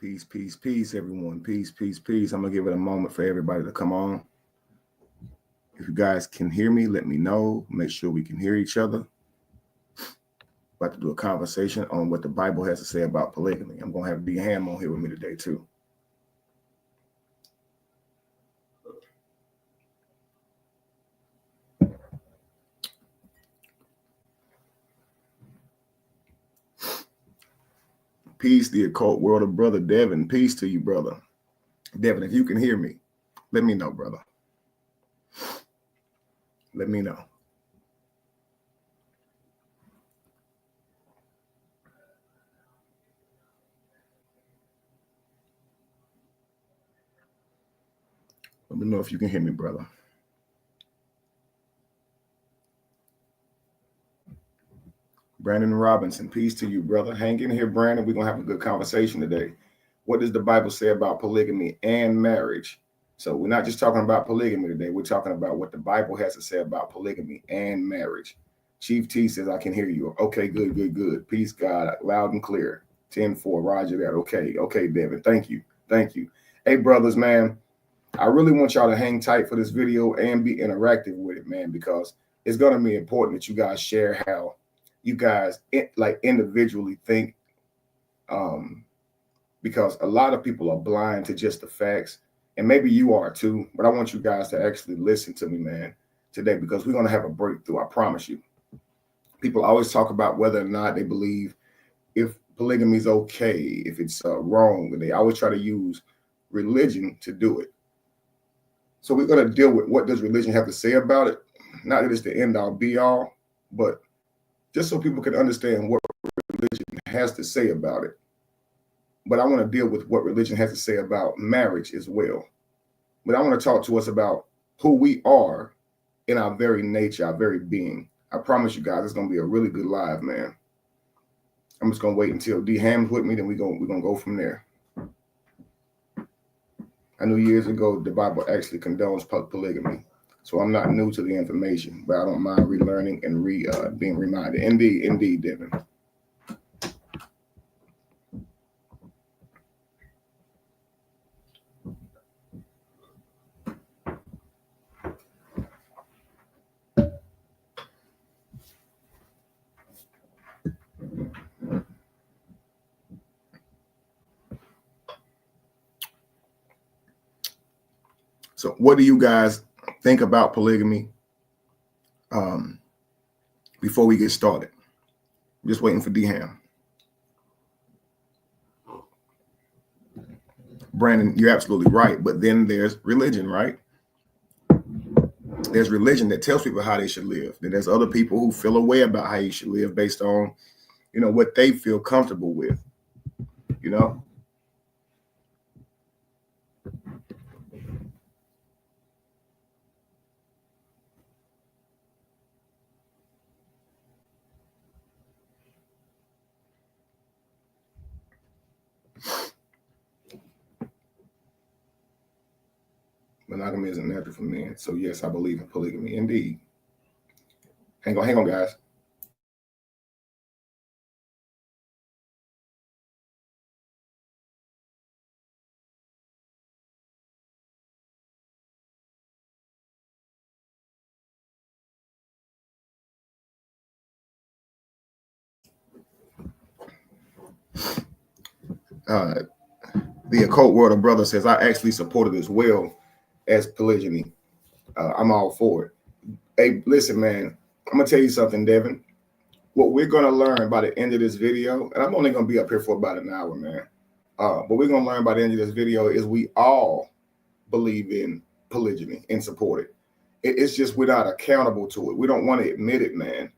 Peace, everyone. Peace. I'm going to give it a moment for everybody to come on. If you guys can hear me, let me know. Make sure we can hear each other. About to do a conversation on what the Bible has to say about polygamy. I'm going to have D Ham on here with me today, too. Peace, the occult world of brother Devin. Peace to you, brother. Devin, if you can hear me, let me know, brother. Let me know. Let me know if you can hear me, brother. Brandon Robinson, peace to you, brother. Hang in here, Brandon. We're going to have a good conversation today. What does the Bible say about polygamy and marriage? So we're not just talking about polygamy today. We're talking about what the Bible has to say about polygamy and marriage. Chief T says, I can hear you. Okay, good. Peace, God, loud and clear. 10-4, roger that. Okay, Devin. Thank you. Hey, brothers, man, I really want y'all to hang tight for this video and be interactive with it, man, because it's going to be important that you guys share how you guys like individually think, because a lot of people are blind to just the facts, and maybe you are too, but I want you guys to actually listen to me, man, today, because we're going to have a breakthrough. I promise you. People always talk about whether or not they believe if polygamy is okay, if it's wrong, and they always try to use religion to do it. So we're going to deal with what does religion have to say about it. Not that it's the end all be all, but just so people can understand what religion has to say about it. But I want to deal with what religion has to say about marriage as well. But I want to talk to us about who we are in our very nature, our very being. I promise you guys, it's going to be a really good live, man. I'm just going to wait until D Ham's with me, then we're going to go from there. I knew years ago the Bible actually condones polygamy. So I'm not new to the information, but I don't mind relearning and being reminded. Indeed, Devin. So what do you guys think about polygamy before we get started? I'm just waiting for D-Ham. Brandon, you're absolutely right. But then there's religion, right? There's religion that tells people how they should live. And there's other people who feel a way about how you should live based on, what they feel comfortable with, Monogamy isn't natural for men. So yes, I believe in polygamy. Indeed. Hang on, guys. The occult world of brother says I actually support it as well as polygyny. I'm all for it. Hey, listen, man, I'm gonna tell you something, Devin. What we're gonna learn by the end of this video, and I'm only gonna be up here for about an hour, man. But we're gonna learn by the end of this video is we all believe in polygyny and support it. It's just we're not accountable to it. We don't want to admit it, man.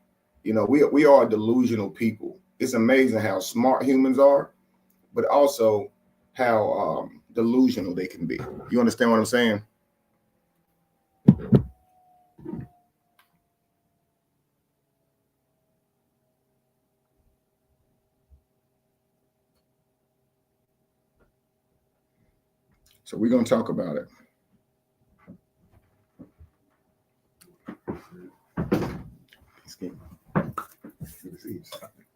We are delusional people. It's amazing how smart humans are, but also how delusional they can be. You understand what I'm saying? So we're going to talk about it.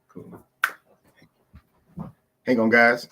Cool. Hang on, guys.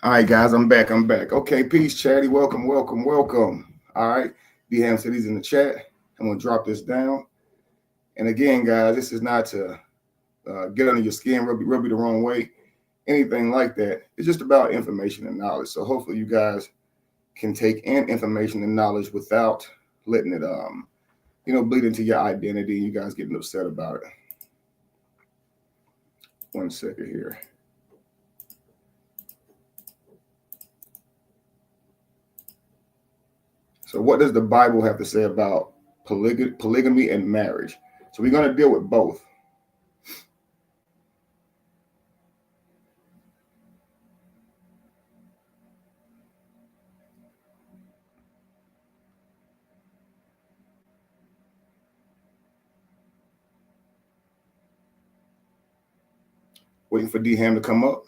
All right, guys, I'm back. Okay, peace, Chatty. Welcome. All right, D-Ham said he's in the chat. I'm gonna drop this down. And again, guys, this is not to get under your skin, rub you the wrong way, anything like that. It's just about information and knowledge. So hopefully you guys can take in information and knowledge without letting it bleed into your identity and you guys getting upset about it. 1 second here. So what does the Bible have to say about polygamy and marriage? So we're going to deal with both. Waiting for D-Ham to come up.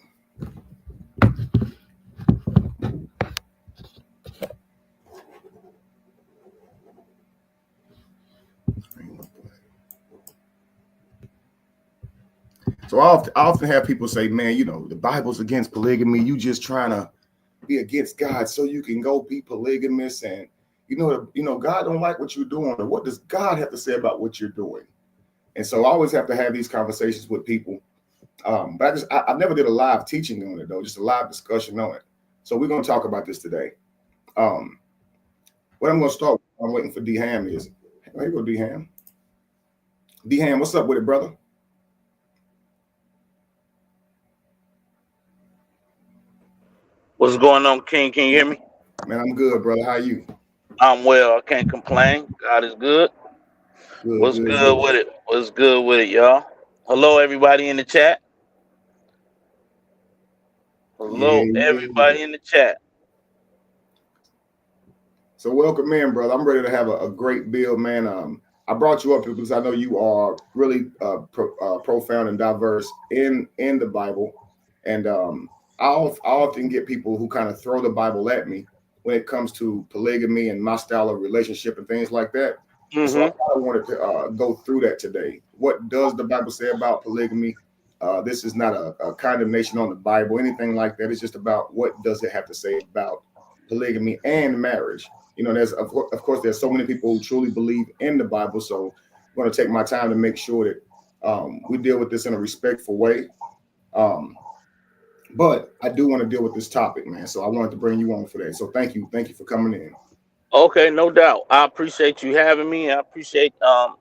So I often have people say, man, the Bible's against polygamy. You just trying to be against God so you can go be polygamous. And, God don't like what you're doing. Or what does God have to say about what you're doing? And so I always have to have these conversations with people. But I never did a live teaching on it, though, just a live discussion on it. So we're going to talk about this today. What I'm going to start with, I'm waiting for D-Ham is, here you go, D-Ham. D-Ham, what's up with it, brother? What's going on, King? Can you hear me? Man, I'm good, brother. How are you? I'm well. I can't complain. God is good. What's good with it? What's good with it, y'all? Hello, everybody in the chat. Hello, everybody in the chat. So welcome in, brother. I'm ready to have a great build, man. I brought you up because I know you are really profound and diverse in the Bible. And I often get people who kind of throw the Bible at me when it comes to polygamy and my style of relationship and things like that. Mm-hmm. So I kind of wanted to go through that today. What does the Bible say about polygamy? This is not a condemnation on the Bible, anything like that. It's just about what does it have to say about polygamy and marriage. There's of course there's so many people who truly believe in the Bible. So I'm going to take my time to make sure that we deal with this in a respectful way. But I do want to deal with this topic, man. So I wanted to bring you on for that. So thank you for coming in. Okay, no doubt. I appreciate you having me. I appreciate the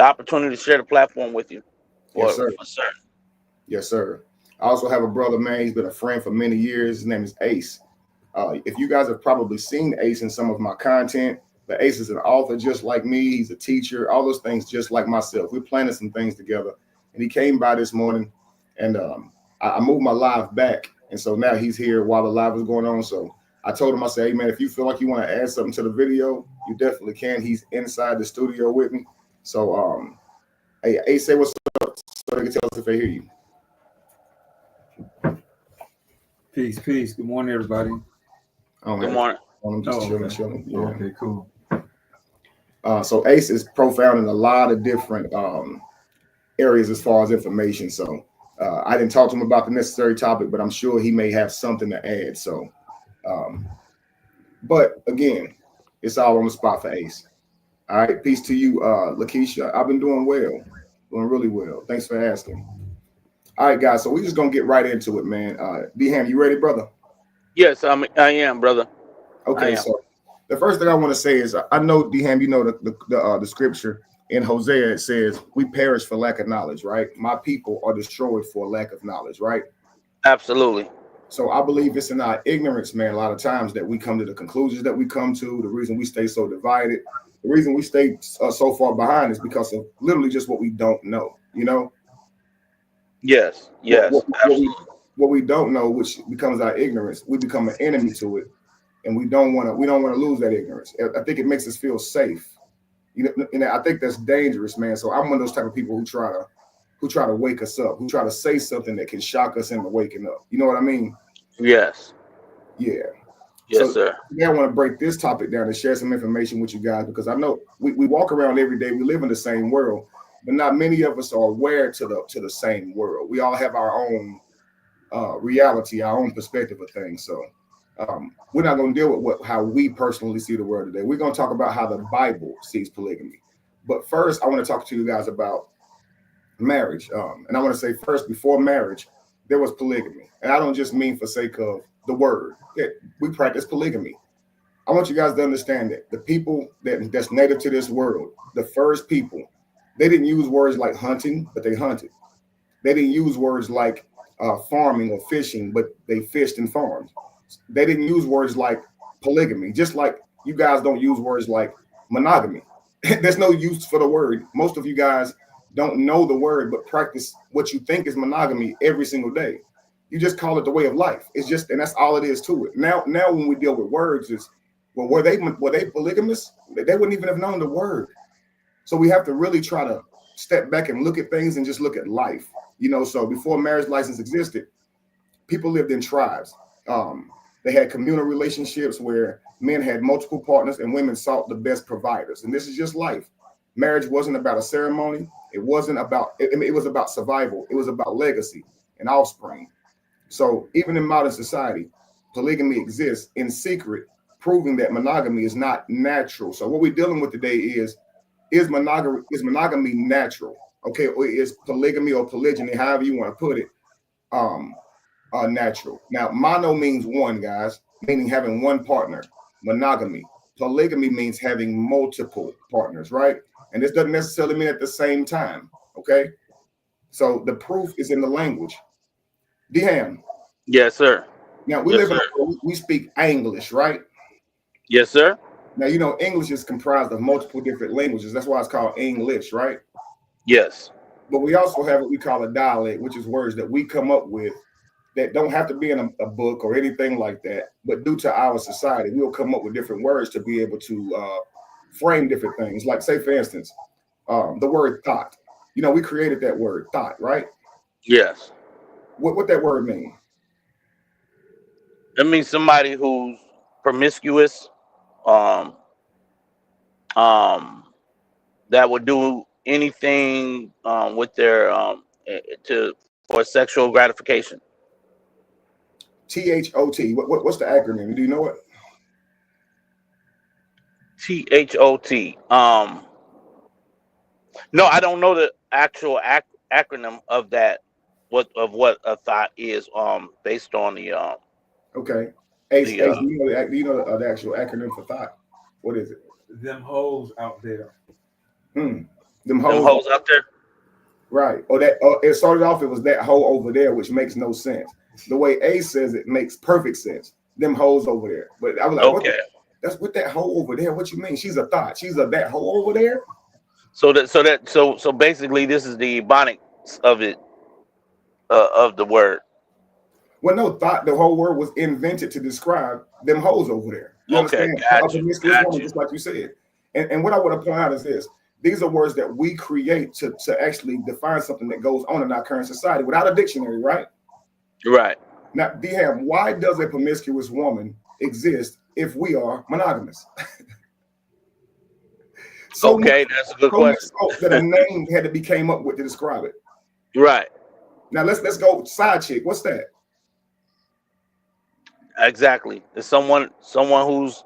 opportunity to share the platform with you. Yes, sir. For certain. Yes, sir. I also have a brother, man. He's been a friend for many years. His name is Ace. If you guys have probably seen Ace in some of my content, but Ace is an author just like me. He's a teacher, all those things just like myself. We're planning some things together. And he came by this morning and I moved my live back. And so now he's here while the live is going on. So I told him, I said, hey, man, if you feel like you want to add something to the video, you definitely can. He's inside the studio with me. So, hey, Ace, say what's up so they can tell us if they hear you. Peace. Good morning, everybody. Good morning. I'm just chilling. Yeah. Okay, cool. So Ace is profound in a lot of different areas as far as information. So I didn't talk to him about the necessary topic, but I'm sure he may have something to add. So, but again, it's all on the spot for Ace. All right, peace to you, Lakeisha. I've been doing well, doing really well. Thanks for asking. All right, guys. So we're just gonna get right into it, man. D-Ham, you ready, brother? Yes, I am, brother. Okay, so the first thing I want to say is I know, D-Ham, you know the scripture in Hosea. It says we perish for lack of knowledge, right? My people are destroyed for lack of knowledge, right? Absolutely. So I believe it's in our ignorance, man, a lot of times that we come to the conclusions that we come to. The reason we stay so divided, the reason we stay so far behind is because of literally just what we don't know, Yes, absolutely. What we don't know, which becomes our ignorance, we become an enemy to it, and we don't want to lose that ignorance. I think it makes us feel safe, and I think that's dangerous, man. So I'm one of those type of people who try to wake us up, who try to say something that can shock us into waking up. You know what I mean? Yes. Yeah. Yes, sir. Today I want to break this topic down and share some information with you guys because I know we walk around every day. We live in the same world, but not many of us are aware to the same world. We all have our own reality, our own perspective of things. So we're not going to deal with how we personally see the world today. We're going to talk about how the Bible sees polygamy. But first, I want to talk to you guys about marriage. And I want to say first, before marriage, there was polygamy. And I don't just mean for sake of the word. We practice polygamy. I want you guys to understand that the people that's native to this world, the first people, they didn't use words like hunting, but they hunted. They didn't use words like farming or fishing, but they fished and farmed. They didn't use words like polygamy, just like you guys don't use words like monogamy. There's no use for the word. Most of you guys don't know the word, but practice what you think is monogamy every single day. You just call it the way of life. It's just, and that's all it is to it. Now when we deal with words, is well, were they polygamous? They wouldn't even have known the word. So we have to really try to step back and look at things and just look at life. So before marriage license existed, people lived in tribes. They had communal relationships where men had multiple partners and women sought the best providers. And this is just life. Marriage wasn't about a ceremony. It wasn't about, it was about survival. It was about legacy and offspring. So even in modern society, polygamy exists in secret, proving that monogamy is not natural. So what we're dealing with today is monogamy natural? Okay, or is polygamy or polygyny, however you want to put it, natural? Now, mono means one, guys, meaning having one partner. Monogamy. Polygamy means having multiple partners, right? And this doesn't necessarily mean at the same time, okay? So the proof is in the language. Deham. Yes, sir. Now, we speak English, right? Yes, sir. Now, English is comprised of multiple different languages. That's why it's called English, right? Yes. But we also have what we call a dialect, which is words that we come up with that don't have to be in a book or anything like that. But due to our society, we'll come up with different words to be able to frame different things. Like, say, for instance, the word thought. We created that word, thought, right? Yes. What that word mean? It means somebody who's promiscuous, that would do anything with their for sexual gratification. THOT. What's the acronym? Do you know it? THOT. No, I don't know the actual acronym of that. What a thought is based on the Okay. Ace, do you know the actual acronym for thought? What is it? Them hoes out there. Them hoes out there. Right. Or it started off, it was that hoe over there, which makes no sense. The way Ace says it makes perfect sense. Them hoes over there. But I was like, okay. What that hoe over there? What you mean? She's a thought. She's that hoe over there. So basically, this is the ebonics of it, of the word. Well, no, thought the whole word was invented to describe them hoes over there. You understand? Got you. Just like you said. And what I want to point out is this. These are words that we create to actually define something that goes on in our current society without a dictionary, right? Right. Now, Deham, why does a promiscuous woman exist if we are monogamous? That's a good question. That a name had to be came up with to describe it. Right. Now let's go side chick. What's that? Exactly. It's someone who's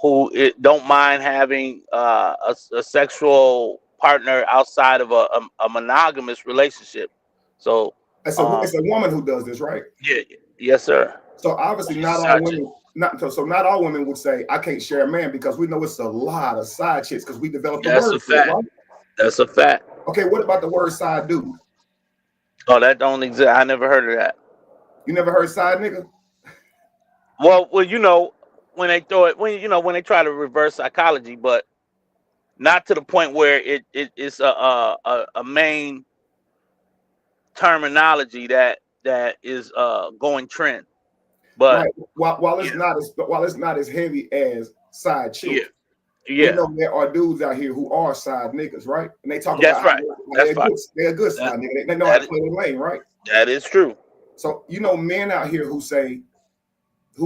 who don't mind having a sexual partner outside of a monogamous relationship. So it's a woman who does this, right? Yeah. Yes, sir. So obviously not all women. Not all women would say I can't share a man, because we know it's a lot of side chicks because we developed the word. That's a fact. Right? That's a fact. Okay, what about the word side dude? Oh, that don't exist. I never heard of that. You never heard side nigga? Well, when they throw it, when they try to reverse psychology, but not to the point where it's a main terminology that is going trend. But right. while it's not as heavy as side chick, yeah. You know there are dudes out here who are side niggas, right? And they talk about right. They're a good side nigga. They know how to play the lane, right? That is true. So men out here who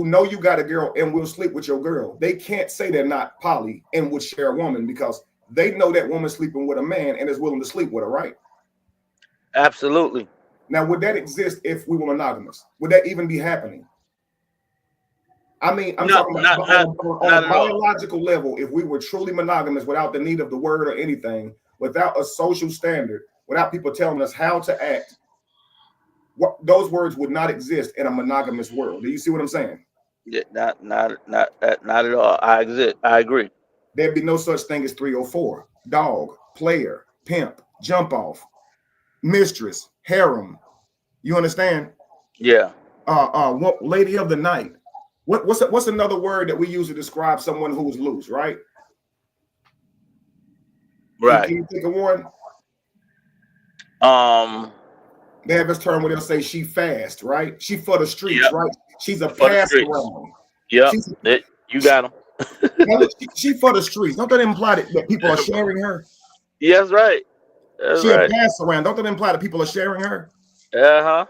know you got a girl and will sleep with your girl, they can't say they're not poly and would share a woman because they know that woman sleeping with a man and is willing to sleep with her, right? Absolutely. Now, would that exist if we were monogamous? Would that even be happening? I mean, I'm talking about on a biological level, if we were truly monogamous without the need of the word or anything, without a social standard, without people telling us how to act, those words would not exist in a monogamous world. Do you see what I'm saying? Yeah, not at all. I agree. There'd be no such thing as 304, dog, player, pimp, jump off, mistress, harem. You understand? Yeah. What lady of the night? What's another word that we use to describe someone who's loose, right? Right. Can you think of one? They have this term where they'll say she fast, right? She for the streets, yep. right? She's a pass around. Yep. You got them. She for the streets. Don't that imply that people are sharing her? Yes, right. That's she right. a pass around. Don't that imply that people are sharing her? Uh-huh.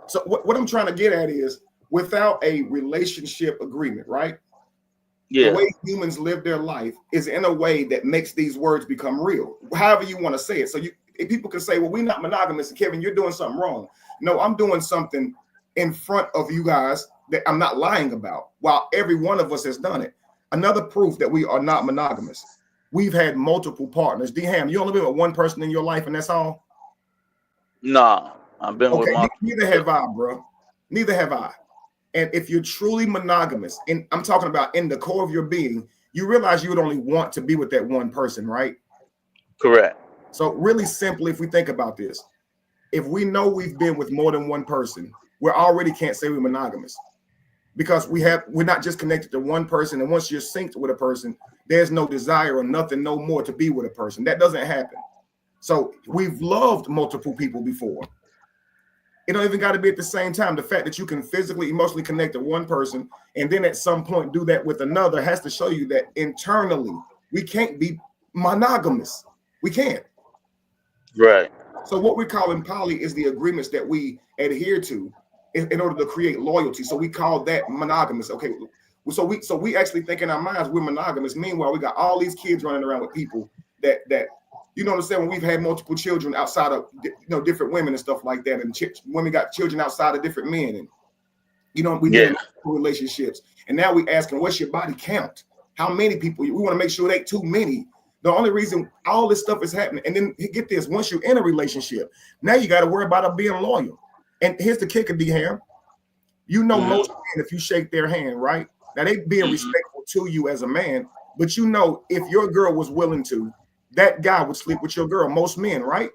So what I'm trying to get at is, without a relationship agreement, right? Yeah. The way humans live their life is in a way that makes these words become real. However you want to say it. So if people can say, well, we're not monogamous, and Kevin, you're doing something wrong. No, I'm doing something in front of you guys that I'm not lying about, while every one of us has done it. Another proof that we are not monogamous. We've had multiple partners. D-Ham, you only been with one person in your life and that's all? Nah, I've been with multiple. Neither have I, bro. Neither have I. And if you're truly monogamous, and I'm talking about in the core of your being, you realize you would only want to be with that one person, right? Correct. So really simply, if we think about this, if we know we've been with more than one person, we already can't say we're monogamous, because we're not just connected to one person. And once you're synced with a person, there's no desire or nothing, no more to be with a person. That doesn't happen. So we've loved multiple people before. It don't even got to be at the same time. The fact that you can physically, emotionally connect to one person and then at some point do that with another has to show you that internally we can't be monogamous. We can't. Right. So what we're calling poly is the agreements that we adhere to in order to create loyalty. So we call that monogamous. Okay. So we actually think in our minds we're monogamous. Meanwhile, we got all these kids running around with people that you know what I'm saying, when we've had multiple children outside of different women and stuff like that, and women got children outside of different men, and we live in relationships, and now we asking, what's your body count? How many people? We want to make sure it ain't too many. The only reason all this stuff is happening, and then get this, once you're in a relationship, now you got to worry about being loyal. And here's the kicker, D-Ham. Most men, if you shake their hand, right? Now they being respectful to you as a man, but if your girl was willing to, that guy would sleep with your girl. Most men, right?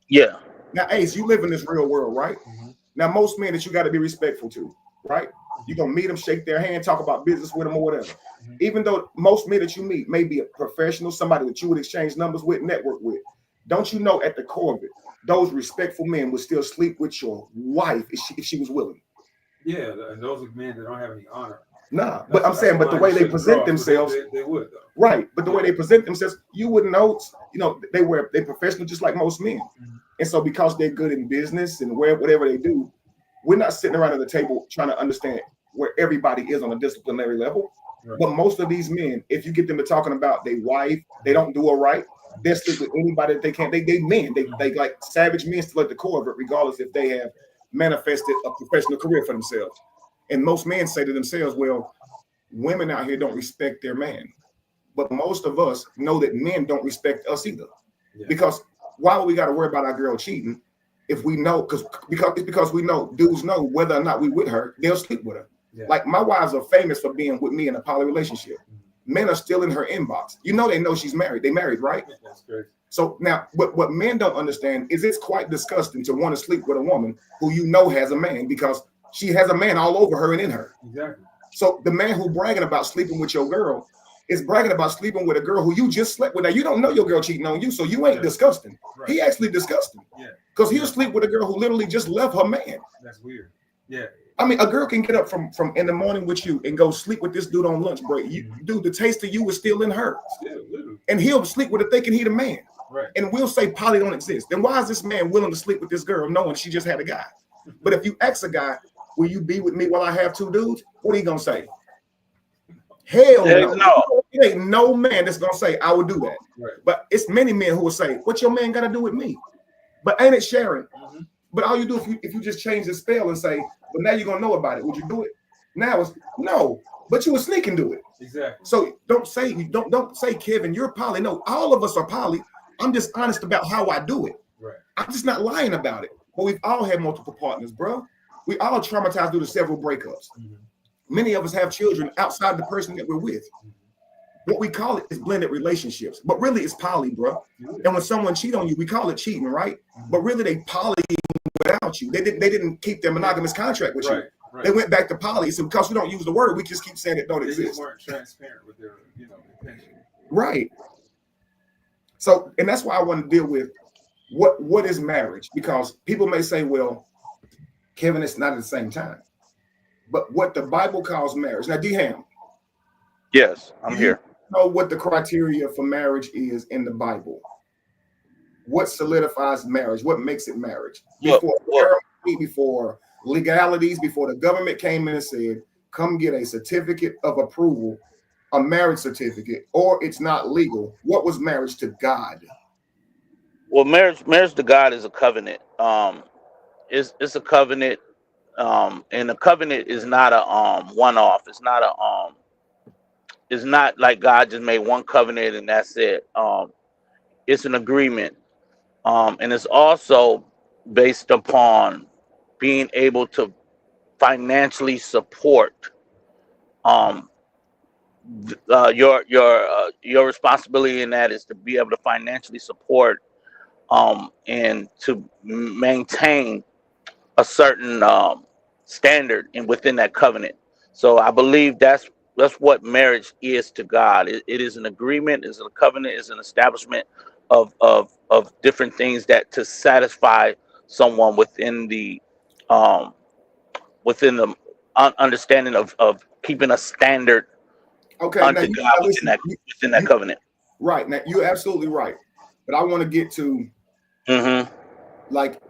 Yeah. Now, Ace, you live in this real world, right? Now, most men that you got to be respectful to, right? You're going to meet them, shake their hand, talk about business with them or whatever. Even though most men that you meet may be a professional, somebody that you would exchange numbers with, network with. Don't you know at the core of it, those respectful men would still sleep with your wife if she was willing? Yeah, and those are men that don't have any honor. Nah, but I'm saying, but the way they present themselves, they would though. Right? But the way they present themselves, you wouldn't know. They're professional just like most men, and so because they're good in business and whatever they do, we're not sitting around at the table trying to understand where everybody is on a disciplinary level. Right. But most of these men, if you get them to talking about their wife, they don't do it right. They sleep with anybody that they can. They men. They like savage men still at the core of it, regardless if they have manifested a professional career for themselves. And most men say to themselves, well, women out here don't respect their man. But most of us know that men don't respect us either. Yeah. Because why would we got to worry about our girl cheating if we know, because we know dudes know whether or not we with her, they'll sleep with her. Yeah. Like my wives are famous for being with me in a poly relationship. Men are still in her inbox. They know she's married. They married, right? That's great. So now what men don't understand is it's quite disgusting to want to sleep with a woman who has a man, because she has a man all over her and in her. Exactly. So the man who bragging about sleeping with your girl is bragging about sleeping with a girl who you just slept with. Now you don't know your girl cheating on you, so you ain't disgusting. Right. He actually disgusting. Yeah. Because he'll sleep with a girl who literally just left her man. That's weird. Yeah. I mean, a girl can get up from in the morning with you and go sleep with this dude on lunch break. Dude, the taste of you is still in her. Still, literally. And he'll sleep with her thinking he the man. Right. And we'll say poly don't exist. Then why is this man willing to sleep with this girl knowing she just had a guy? But if you ask a guy, will you be with me while I have two dudes? What are you gonna say? Hell no. It ain't no man that's gonna say I would do that. Right. But it's many men who will say, what your man gotta do with me? But ain't it, Sharon? But all you do if you just change the spell and say, but now you're gonna know about it, would you do it? Now it's no, but you would sneak and do it. Exactly. So don't say Kevin, you're poly. No, all of us are poly. I'm just honest about how I do it. Right. I'm just not lying about it. But we've all had multiple partners, bro. We all traumatized due to several breakups. Mm-hmm. Many of us have children outside the person that we're with. Mm-hmm. What we call it is blended relationships, but really it's poly, bro. Mm-hmm. And when someone cheats on you, we call it cheating, right? Mm-hmm. But really they poly without you. They didn't keep their monogamous contract with you. Right. They went back to poly. So because we don't use the word, we just keep saying it don't exist. They weren't transparent with their, intention. Right. So, and that's why I want to deal with what is marriage, because people may say, well, Kevin, it's not at the same time. But what the Bible calls marriage. Now, D-Ham. Yes, I'm here. Know what the criteria for marriage is in the Bible? What solidifies marriage? What makes it marriage? Before legalities, before the government came in and said, come get a certificate of approval, a marriage certificate, or it's not legal. What was marriage to God? Well, marriage to God is a covenant. It's a covenant, and a covenant is not a one-off. It's not like God just made one covenant and that's it. It's an agreement, and it's also based upon being able to financially support your responsibility in that is to be able to financially support and to maintain a certain standard within that covenant. So I believe that's what marriage is to God. It is an agreement, is a covenant, is an establishment of different things that to satisfy someone within the understanding of keeping a standard unto God within that covenant. Right. Now you're absolutely right. But I want to get to like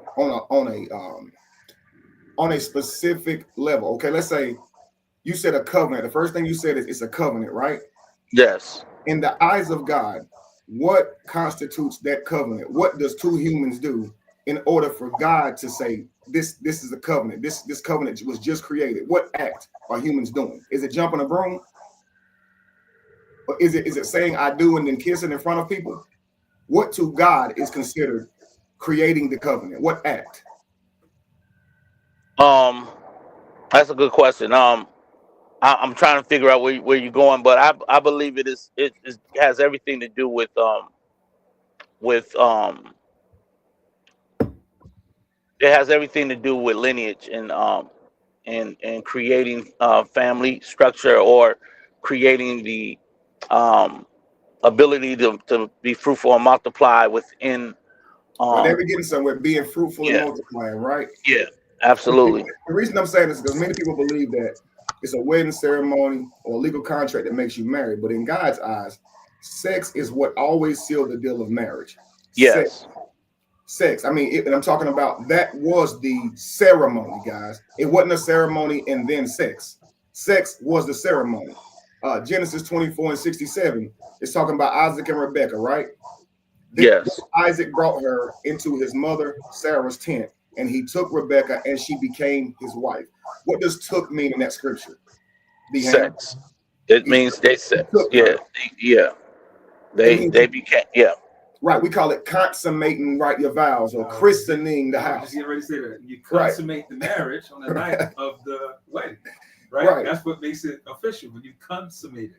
on a specific level. Okay, let's say you said a covenant. The first thing you said is it's a covenant, right? Yes. In the eyes of God, what constitutes that covenant? What does two humans do in order for God to say this is a covenant? This covenant was just created. What act are humans doing? Is it jumping a broom? Or is it saying I do and then kissing in front of people? What to God is considered creating the covenant? What act? That's a good question. I'm trying to figure out where you're going, but I believe it has everything to do with it has everything to do with lineage and creating family structure or creating the ability to be fruitful and multiply within. But they were getting somewhere, being fruitful and multiplying, right? Yeah, absolutely. The reason I'm saying this is because many people believe that it's a wedding ceremony or a legal contract that makes you married. But in God's eyes, sex is what always sealed the deal of marriage. Yes. Sex. I mean, and I'm talking about that was the ceremony, guys. It wasn't a ceremony and then sex. Sex was the ceremony. Genesis 24:67 is talking about Isaac and Rebekah, right? Yes. Isaac brought her into his mother Sarah's tent, and he took Rebekah, and she became his wife. What does "took" mean in that scripture? Sex. It means they sex. Yeah. They became. Yeah. Right. We call it consummating, right, your vows, or christening the house. I was getting ready to say that. You consummate the marriage on the night of the wedding. Right? That's what makes it official when you consummate it,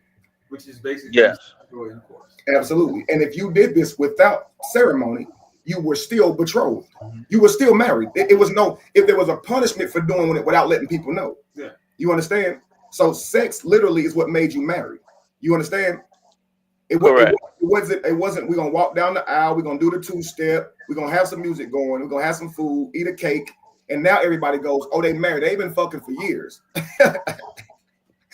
which is basically intercourse. Absolutely. And if you did this without ceremony, you were still betrothed. Mm-hmm. You were still married. It was if there was a punishment for doing it without letting people know. Yeah. You understand? So sex literally is what made you married. You understand? It wasn't we're gonna walk down the aisle, we're gonna do the two-step, we're gonna have some music going, we're gonna have some food, eat a cake, and now everybody goes, oh, they married. They've been fucking for years.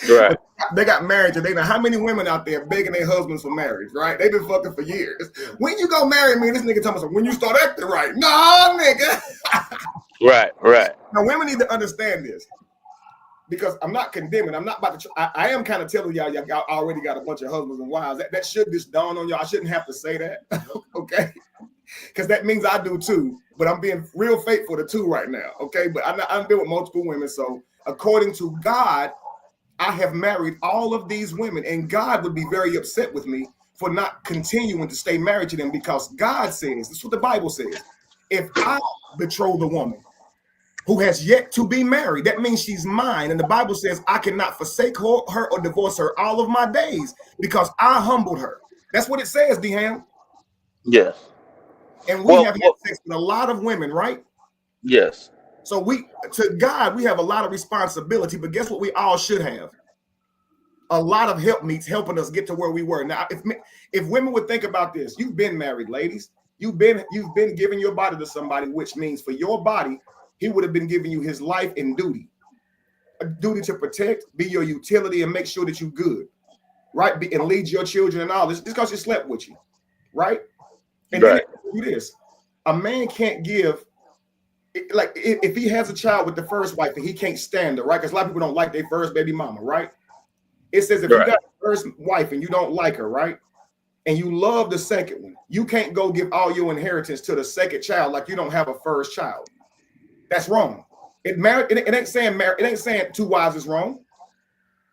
Right. They got married today. Now, how many women out there begging their husbands for marriage, right? They've been fucking for years. When you go marry me, this nigga telling me, when you start acting right. No, nigga. Right. Now, women need to understand this. Because I'm not condemning. I'm not about to. I am kind of telling y'all already got a bunch of husbands and wives. That should just dawn on y'all. I shouldn't have to say that. Okay. because that means I do too. But I'm being real faithful to two right now, okay? But I'm dealing with multiple women. So according to God, I have married all of these women, and God would be very upset with me for not continuing to stay married to them, because God says, this is what the Bible says, if I betroth a woman who has yet to be married, that means she's mine. And the Bible says I cannot forsake her or divorce her all of my days because I humbled her. That's what it says, Dehan. Yes. And we have had sex with a lot of women, right? Yes. So to God, we have a lot of responsibility, but guess what we all should have? A lot of helpmeets helping us get to where we were. Now, if women would think about this, you've been married, ladies. You've been giving your body to somebody, which means for your body, he would have been giving you his life and duty. A duty to protect, be your utility, and make sure that you're good, right? And lead your children and all this, just because he slept with you, right? And then do this. A man can't give, like, if he has a child with the first wife and he can't stand her, right? Because a lot of people don't like their first baby mama, right? It says if you got the first wife and you don't like her, right? And you love the second one, you can't go give all your inheritance to the second child like you don't have a first child. That's wrong. It ain't saying two wives is wrong.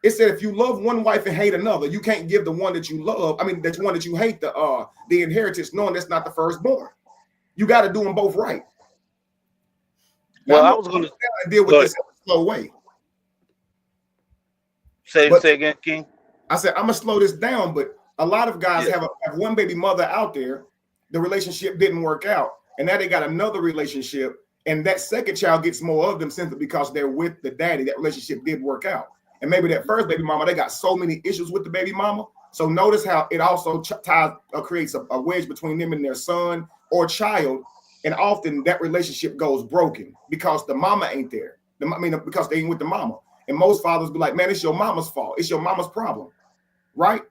It said if you love one wife and hate another, you can't give the one that you love, that's one that you hate, the inheritance, knowing that's not the firstborn. You got to do them both right. Now, well, I was going to deal with this in a slow way. Say again, King. I said I'm gonna slow this down, but a lot of guys have one baby mother out there. The relationship didn't work out, and now they got another relationship, and that second child gets more of them simply because they're with the daddy. That relationship did work out, and maybe that first baby mama, they got so many issues with the baby mama. So notice how it also creates a wedge between them and their son or child, and often that relationship goes broken because the mama ain't there. Because they ain't with the mama. And most fathers be like, man, it's your mama's fault. It's your mama's problem, right?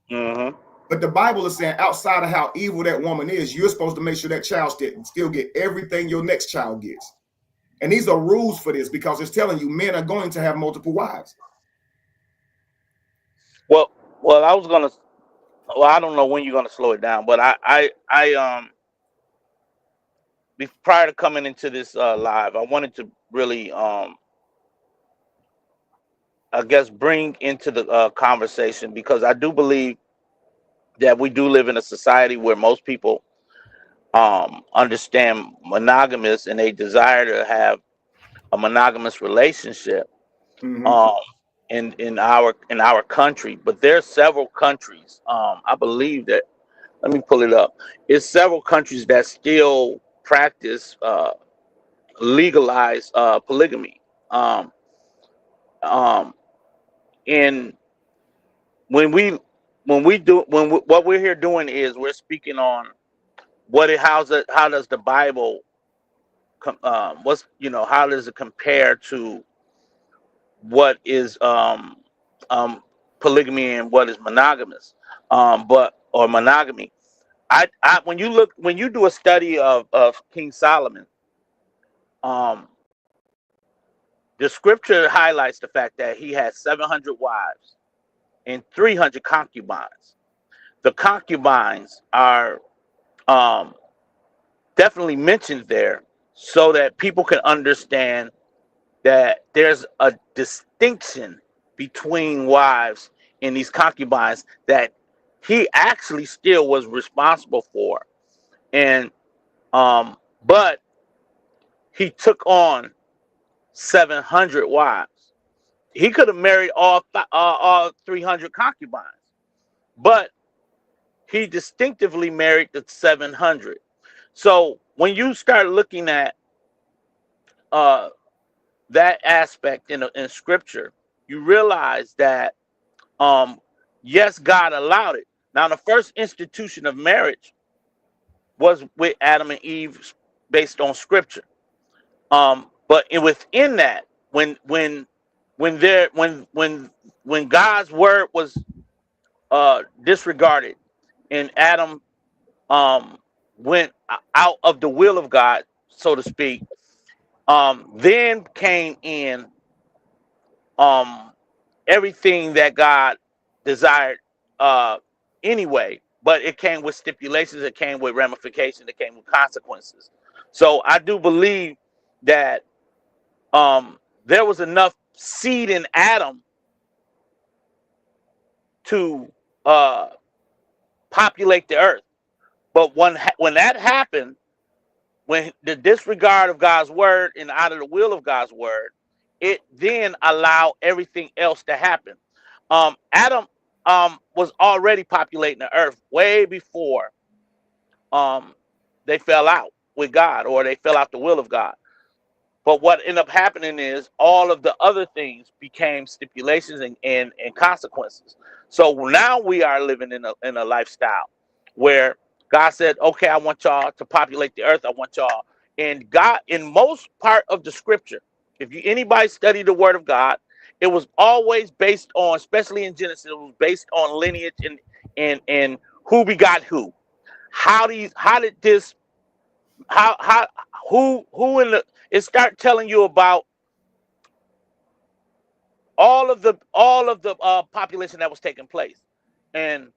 Mm-hmm. But the Bible is saying outside of how evil that woman is, you're supposed to make sure that child still get everything your next child gets. And these are rules for this because it's telling you men are going to have multiple wives. Well, I was going to, I don't know when you're going to slow it down, but I prior to coming into this live, I wanted to really, I guess, bring into the conversation, because I do believe that we do live in a society where most people understand monogamous and they desire to have a monogamous relationship in our country. But there are several countries, I believe that, let me pull it up. It's several countries that still practice legalized polygamy. And what we're here doing is we're speaking on how does the Bible how does it compare to what is polygamy and what is monogamous, or monogamy. When you do a study of King Solomon, the scripture highlights the fact that he had 700 wives and 300 concubines. The concubines are definitely mentioned there so that people can understand that there's a distinction between wives and these concubines that he actually still was responsible for. And but he took on 700 wives. He could have married all 300 concubines, but he distinctively married the 700. So when you start looking at that aspect in scripture, you realize that yes, God allowed it. Now, the first institution of marriage was with Adam and Eve, based on scripture. But within that, when God's word was disregarded and Adam went out of the will of God, so to speak, then came in everything that God desired anyway, but it came with stipulations, it came with ramifications, it came with consequences. So I do believe that there was enough seed in Adam to populate the earth. But when that happened, when the disregard of God's word and out of the will of God's word, it then allowed everything else to happen. Adam was already populating the earth way before they fell out with God, or they fell out the will of God. But what ended up happening is all of the other things became stipulations and consequences. So now we are living in a lifestyle where God said, okay, I want y'all to populate the earth. I want y'all. And God, in most part of the scripture, if anybody study the word of God, it was always based on, especially in Genesis, it was based on lineage and who begot who. It start telling you about all of the population that was taking place, and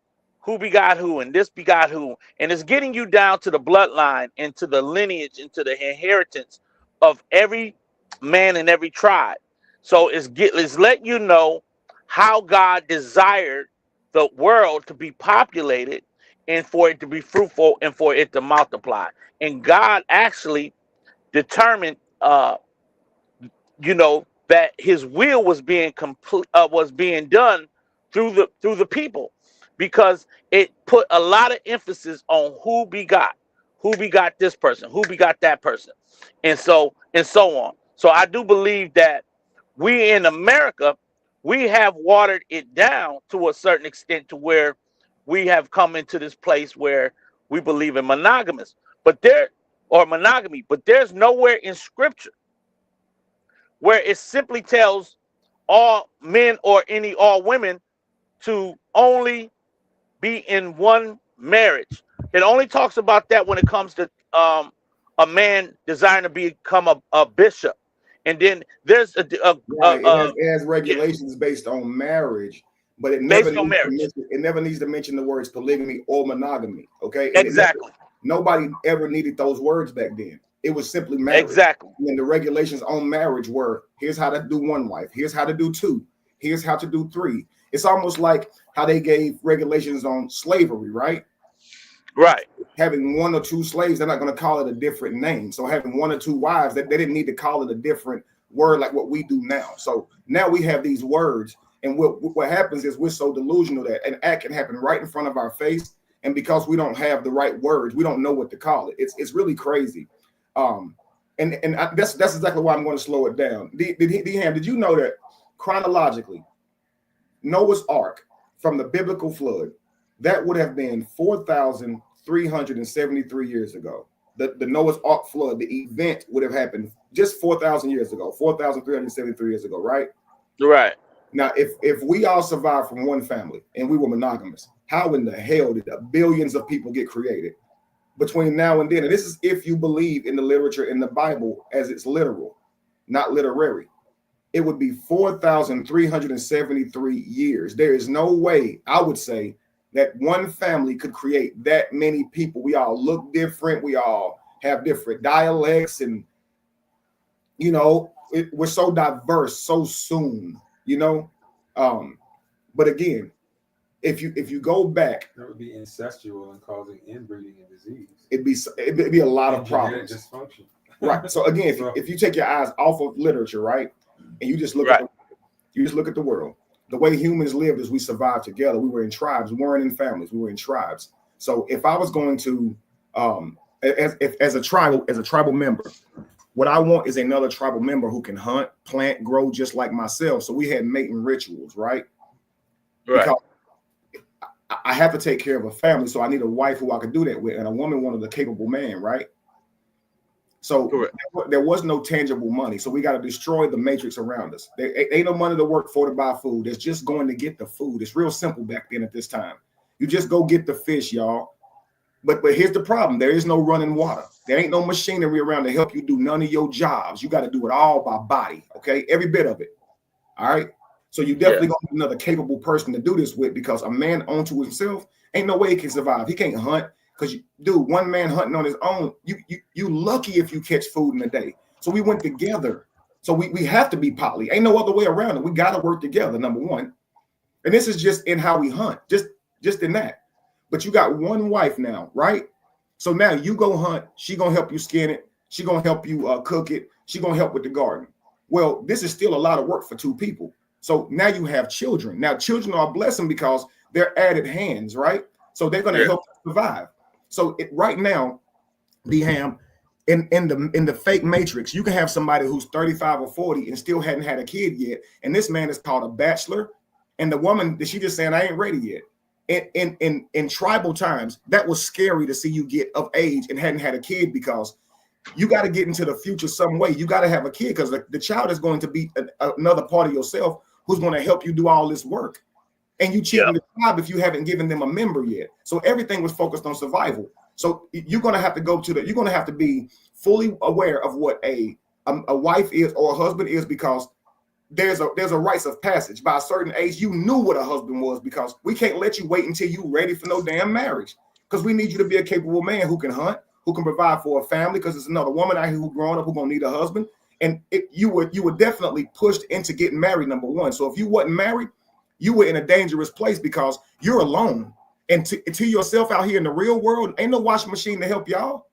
who begot who, and this begot who, and it's getting you down to the bloodline and to the lineage and to the inheritance of every man in every tribe. So it's letting you know how God desired the world to be populated and for it to be fruitful and for it to multiply. And God actually determined that his will was being done through the people, because it put a lot of emphasis on who begot this person, who begot that person, and so on. So I do believe that we in America, we have watered it down to a certain extent to where we have come into this place where we believe in monogamy, but there's nowhere in scripture where it simply tells all men or all women to only be in one marriage. It only talks about that when it comes to a man desiring to become a bishop. And then there's it has regulations based on marriage, but it never needs to mention the words polygamy or monogamy. Okay, and exactly. Nobody ever needed those words back then. It was simply marriage. Exactly. And the regulations on marriage were: here's how to do one wife, here's how to do two, here's how to do three. It's almost like how they gave regulations on slavery, right? Right. Having one or two slaves, they're not going to call it a different name. So having one or two wives, they didn't need to call it a different word like what we do now. So now we have these words, and what happens is we're so delusional that an act can happen right in front of our face, and because we don't have the right words, we don't know what to call it. It's really crazy. That's exactly why I'm going to slow it down. D-Ham, did you know that chronologically, Noah's Ark from the biblical flood, that would have been 4,373 years ago. The Noah's Ark flood, the event would have happened just 4,000 years ago, 4,373 years ago, right? Right. Now, if we all survived from one family and we were monogamous, how in the hell did the billions of people get created between now and then? And this is if you believe in the literature in the Bible as it's literal, not literary. It would be 4,373 years. There is no way, I would say, that one family could create that many people. We all look different. We all have different dialects, and we're so diverse so soon. But again, if you go back, that would be incestual and causing inbreeding and disease. It'd be a lot of problems. Dysfunction. Right. So again, if you take your eyes off of literature, right, and you just look at the world, the way humans lived is we survived together. We were in tribes. We weren't in families. We were in tribes. So if I was going to, as a tribal member, what I want is another tribal member who can hunt, plant, grow just like myself. So we had mating rituals, right? Right. Because I have to take care of a family, so I need a wife who I could do that with, and a woman wanted a capable man, right? So there was no tangible money. So we got to destroy the matrix around us. There ain't no money to work for to buy food. It's just going to get the food. It's real simple back then at this time. You just go get the fish, y'all. But here's the problem. There is no running water. There ain't no machinery around to help you do none of your jobs. You got to do it all by body, okay? Every bit of it, all right? So you definitely gonna need another capable person to do this with, because a man onto himself, ain't no way he can survive. He can't hunt, because dude, one man hunting on his own, you lucky if you catch food in a day. So we went together. So we have to be poly. Ain't no other way around it. We got to work together, number one. And this is just in how we hunt, just in that. But you got one wife now, right? So now you go hunt. She gonna help you skin it. She gonna help you cook it. She gonna help with the garden. Well, this is still a lot of work for two people. So now you have children. Now children are a blessing because they're added hands, right? So they're gonna help survive. So right now, D-Ham, in the fake matrix, you can have somebody who's 35 or 40 and still hadn't had a kid yet, and this man is called a bachelor, and the woman that she just saying I ain't ready yet. In tribal times, that was scary to see you get of age and hadn't had a kid, because you got to get into the future some way. You got to have a kid, because the child is going to be another part of yourself who's going to help you do all this work. And you cheating the tribe if you haven't given them a member yet. So everything was focused on survival. So you're going to have to you're going to have to be fully aware of what a wife is or a husband is, because there's a rites of passage. By a certain age, you knew what a husband was, because we can't let you wait until you're ready for no damn marriage, because we need you to be a capable man who can hunt, who can provide for a family, because there's another woman out here who growing up who gonna need a husband. And you were definitely pushed into getting married, number one. So if you wasn't married, you were in a dangerous place, because you're alone. And to yourself out here in the real world, ain't no washing machine to help y'all.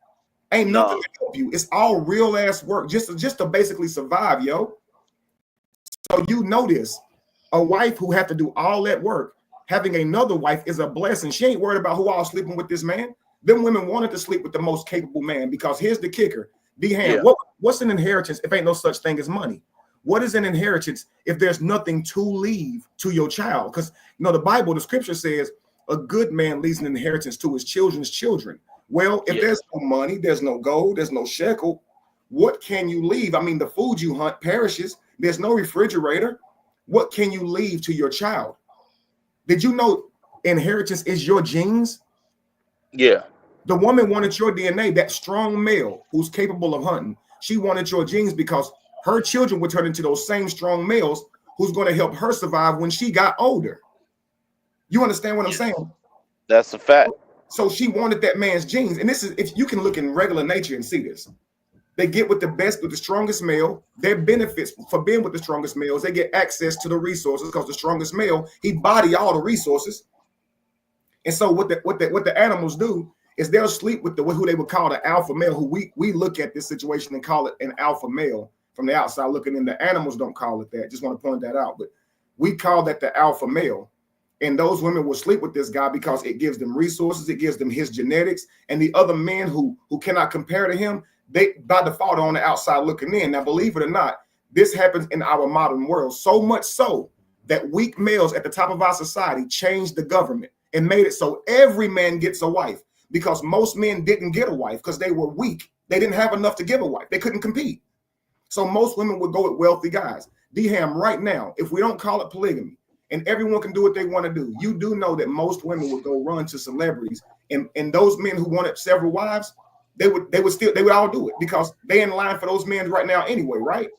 Ain't nothing to help you. It's all real ass work just to basically survive, yo. So you know this. A wife who have to do all that work, having another wife is a blessing. She ain't worried about who all sleeping with this man. Them women wanted to sleep with the most capable man, because here's the kicker. D-Ham, what's an inheritance if ain't no such thing as money? What is an inheritance if there's nothing to leave to your child? Because the Bible, the scripture says a good man leaves an inheritance to his children's children. Well, if there's no money, there's no gold, there's no shekel, what can you leave? I mean, the food you hunt perishes. There's no refrigerator. What can you leave to your child? Did you know inheritance is your genes? Yeah. The woman wanted your DNA, that strong male who's capable of hunting. She wanted your genes because her children would turn into those same strong males who's going to help her survive when she got older. You understand what I'm saying? That's a fact. So she wanted that man's genes. And this is, if you can look in regular nature and see this. They get with the strongest male. Their benefits for being with the strongest males, they get access to the resources, because the strongest male, he body all the resources. And so what the animals do is they'll sleep with who they would call the alpha male, who we look at this situation and call it an alpha male from the outside looking in. The animals don't call it that. Just want to point that out. But we call that the alpha male. And those women will sleep with this guy because it gives them resources, it gives them his genetics, and the other men who cannot compare to him, they by default are on the outside looking in. Now, believe it or not, this happens in our modern world, so much so that weak males at the top of our society changed the government and made it so every man gets a wife, because most men didn't get a wife because they were weak. They didn't have enough to give a wife. They couldn't compete. So most women would go with wealthy guys. D-Ham, right now, if we don't call it polygamy and everyone can do what they want to do, you do know that most women would go run to celebrities, and those men who wanted several wives, they would all do it because they in line for those men right now anyway, right?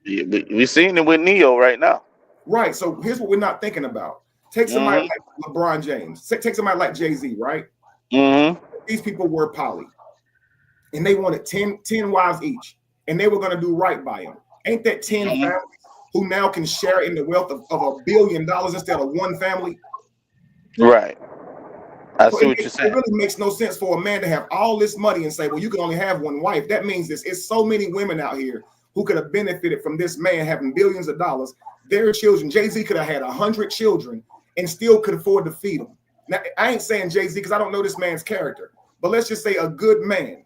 Yeah, we're seeing it with Neo right now. Right. So here's what we're not thinking about. Take somebody like LeBron James. Take somebody like Jay-Z, right? These people were poly, and they wanted 10 wives each, and they were going to do right by them. Ain't that 10 families who now can share in the wealth of $1 billion instead of one family? Right. I So see what you're saying. It really makes no sense for a man to have all this money and say, well, you can only have one wife. That means it's so many women out here who could have benefited from this man having billions of dollars. Their children, Jay-Z could have had 100 children and still could afford to feed them. Now, I ain't saying Jay-Z because I don't know this man's character, but let's just say a good man,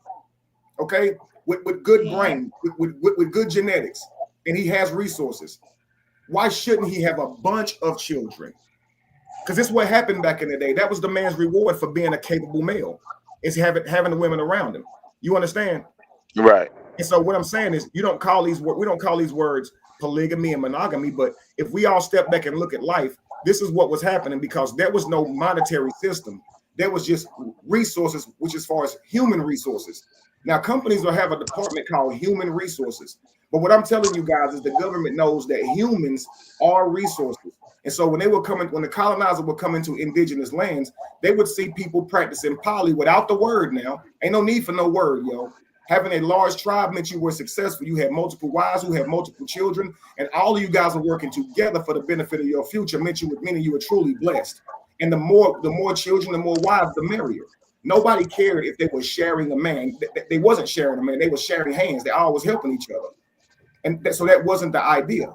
okay, with good brain, with good genetics, and he has resources. Why shouldn't he have a bunch of children? Because this is what happened back in the day. That was the man's reward for being a capable male, is having the women around him. You understand? Right. And so what I'm saying is, we don't call these words polygamy and monogamy, but if we all step back and look at life, this is what was happening, because there was no monetary system. There was just resources, which as far as human resources. Now, companies will have a department called human resources, But what I'm telling you guys is the government knows that humans are resources. And so when the colonizer would come into indigenous lands, they would see people practicing poly without the word now. Ain't no need for no word, yo. Having a large tribe meant you were successful. You had multiple wives who had multiple children, and all of you guys were working together for the benefit of your future, meaning you were truly blessed. And the more children, the more wives, the merrier. Nobody cared if they were sharing a man. They wasn't sharing a man. They were sharing hands. They all was helping each other. And so that wasn't the idea.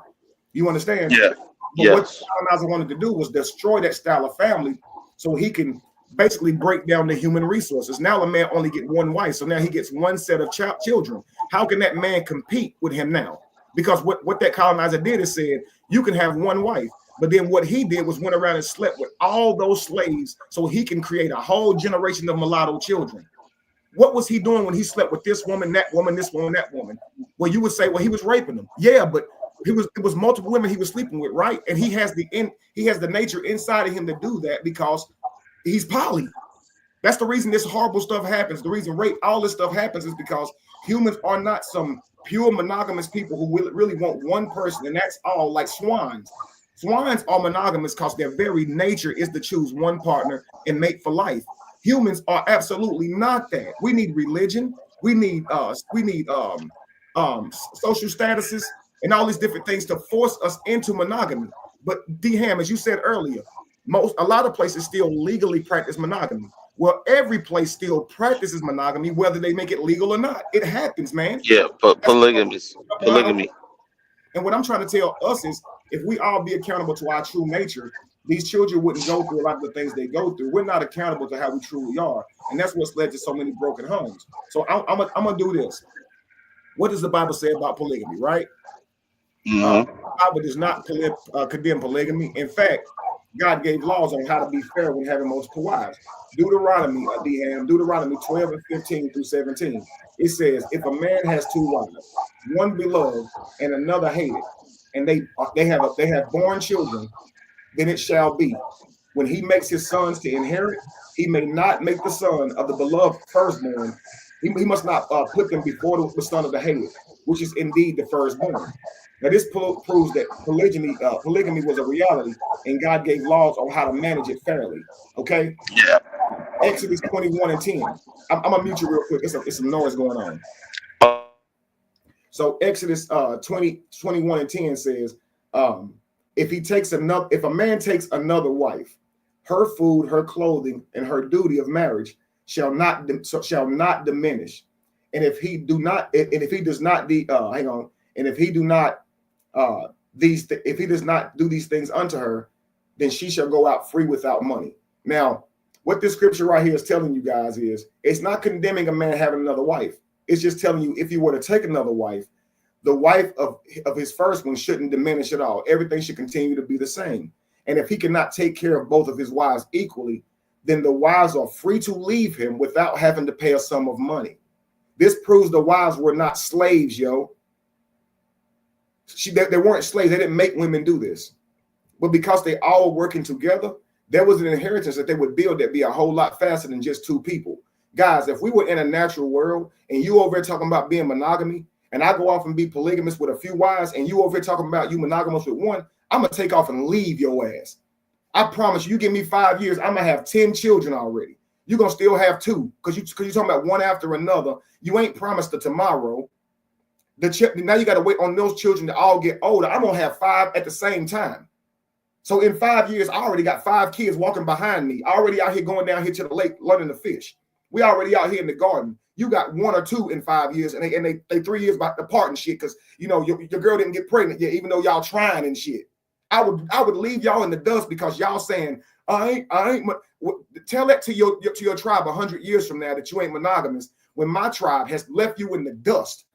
You understand? Yeah. But what the colonizer wanted to do was destroy that style of family so he can basically break down the human resources. Now a man only get one wife, so now he gets one set of children. How can that man compete with him now? Because what that colonizer did is said, you can have one wife. But then what he did was went around and slept with all those slaves so he can create a whole generation of mulatto children. What was he doing when he slept with this woman, that woman, this woman, that woman? Well, you would say, well, he was raping them. Yeah, but it was multiple women he was sleeping with, right? And he has the nature inside of him to do that because he's poly. That's the reason this horrible stuff happens. The reason rape, all this stuff happens is because humans are not some pure monogamous people who really want one person, and that's all, like swans. Swans are monogamous because their very nature is to choose one partner and mate for life. Humans are absolutely not that. We need religion. We need social statuses and all these different things to force us into monogamy. But D-Ham, as you said earlier, a lot of places still legally practice monogamy. Well, every place still practices monogamy, whether they make it legal or not. It happens, man. Yeah, but polygamy. And what I'm trying to tell us is, if we all be accountable to our true nature, these children wouldn't go through a lot of the things they go through. We're not accountable to how we truly are. And that's what's led to so many broken homes. So I'm going to do this. What does the Bible say about polygamy, right? The Bible does not condemn polygamy. In fact, God gave laws on how to be fair when having multiple wives. Deuteronomy 12 and 15 through 17. It says, if a man has two wives, one beloved and another hated, and they have born children, then it shall be, when he makes his sons to inherit, he may not make the son of the beloved firstborn. He must not put them before the son of the hated, which is indeed the firstborn. Now this proves that polygamy was a reality, and God gave laws on how to manage it fairly. Okay. Yeah. Exodus 21 and 10. I'm gonna mute you real quick. It's some noise going on. So Exodus 21 and 10 says, if a man takes another wife, her food, her clothing, and her duty of marriage shall not diminish. And if he does not do these things unto her, then she shall go out free without money. Now, what this scripture right here is telling you guys is, it's not condemning a man having another wife. It's just telling you, if you were to take another wife, the wife of his first one shouldn't diminish at all. Everything should continue to be the same. And if he cannot take care of both of his wives equally, then the wives are free to leave him without having to pay a sum of money. This proves the wives were not slaves, yo. They weren't slaves. They didn't make women do this. But because they all were working together, there was an inheritance that they would build that'd be a whole lot faster than just two people. Guys, if we were in a natural world and you over there talking about being monogamy, and I go off and be polygamous with a few wives, and you over here talking about you monogamous with one, I'm going to take off and leave your ass. I promise you, give me 5 years, I'm going to have 10 children already. You're going to still have two because you're talking about one after another. You ain't promised the tomorrow. Now you got to wait on those children to all get older. I'm going to have 5 at the same time. So in 5 years, I already got 5 kids walking behind me, already out here going down here to the lake, learning to fish. We already out here in the garden. You got 1 or 2 in 5 years, and they 3 years apart and shit, because your girl didn't get pregnant yet, even though y'all trying and shit. I would leave y'all in the dust because y'all saying I ain't. Tell that to your tribe 100 years from now that you ain't monogamous, when my tribe has left you in the dust.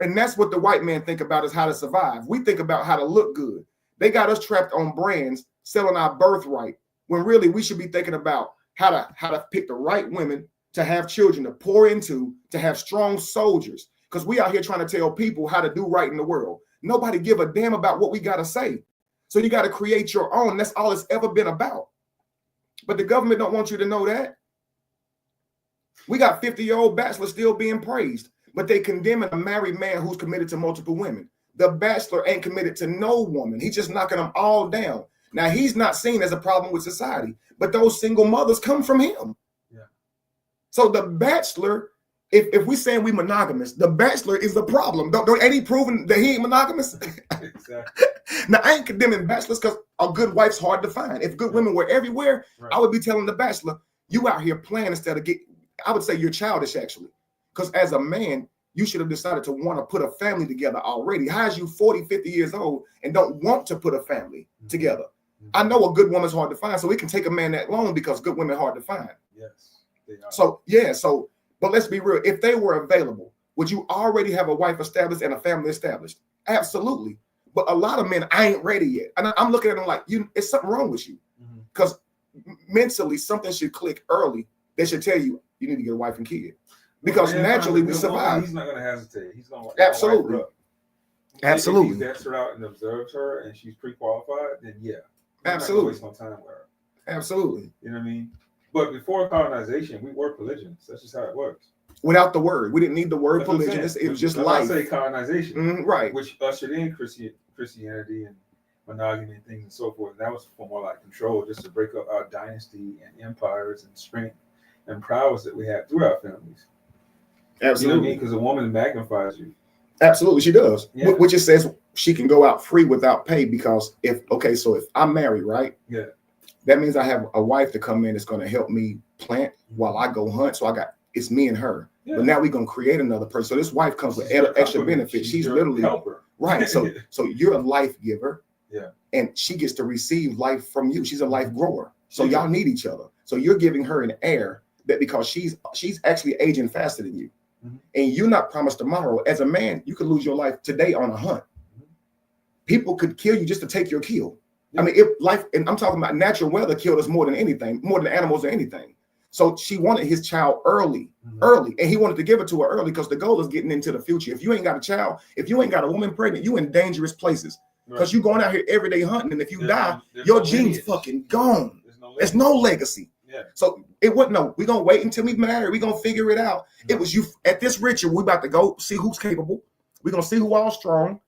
And that's what the white man think about, is how to survive. We think about how to look good. They got us trapped on brands, selling our birthright, when really we should be thinking about how to pick the right women to have children to pour into, to have strong soldiers. Because we out here trying to tell people how to do right in the world. Nobody give a damn about what we got to say. So you got to create your own. That's all it's ever been about. But the government don't want you to know that. We got 50-year-old bachelors still being praised. but they condemning a married man who's committed to multiple women. The bachelor ain't committed to no woman. He's just knocking them all down. Now, he's not seen as a problem with society, but those single mothers come from him. Yeah. So the bachelor, if we saying we monogamous, the bachelor is the problem. Ain't he proven that he ain't monogamous? Exactly. Now, I ain't condemning bachelors because a good wife's hard to find. If good women were everywhere, I would be telling the bachelor, you out here playing instead of I would say you're childish, actually. Because as a man, you should have decided to want to put a family together already. How is you 40, 50 years old and don't want to put a family together? I know a good woman's hard to find, so it can take a man that long because good women are hard to find. Yes, they are. So, but let's be real. If they were available, would you already have a wife established and a family established? Absolutely. But a lot of men, I ain't ready yet. And I'm looking at them like, it's something wrong with you. Because mentally, something should click early. They should tell you, you need to get a wife and kid. Because naturally, we survive. He's not going to hesitate. He's going to absolutely. Absolutely. If he vets her out and observes her and she's pre-qualified, then yeah. Absolutely. Waste no time with her. Absolutely. You know what I mean? But before colonization, we were polygynous. That's just how it works. Without the word. We didn't need the word polygynous. It was just life. I say colonization. Right. Which ushered in Christianity and monogamy and things and so forth. That was for more like control, just to break up our dynasty and empires and strength and prowess that we had through our families. Absolutely. You know what I mean? Because a woman magnifies you. Absolutely, she does. Yeah. Which it says she can go out free without pay because if I'm married, right? Yeah. That means I have a wife to come in that's going to help me plant while I go hunt. So it's me and her. Yeah. But now we're going to create another person. So this wife comes with extra benefits. She's literally helper. Right. So you're a life giver. Yeah. And she gets to receive life from you. She's a life grower. So y'all need each other. So you're giving her an heir that because she's actually aging faster than you. And you're not promised tomorrow. As a man, you could lose your life today on a hunt. People could kill you just to take your kill. Yeah. I mean, if life, and I'm talking about natural weather killed us more than anything, more than animals or anything. So she wanted his child early, and he wanted to give it to her early because the goal is getting into the future. If you ain't got a child, if you ain't got a woman pregnant, you in dangerous places because you're going out here every day hunting, and if you die, your genes fucking gone. There's no legacy. Yeah. So it wasn't we're gonna wait until we marry, we're gonna figure it out. It was you at this ritual, we about to go see who's capable, we're gonna see who all strong,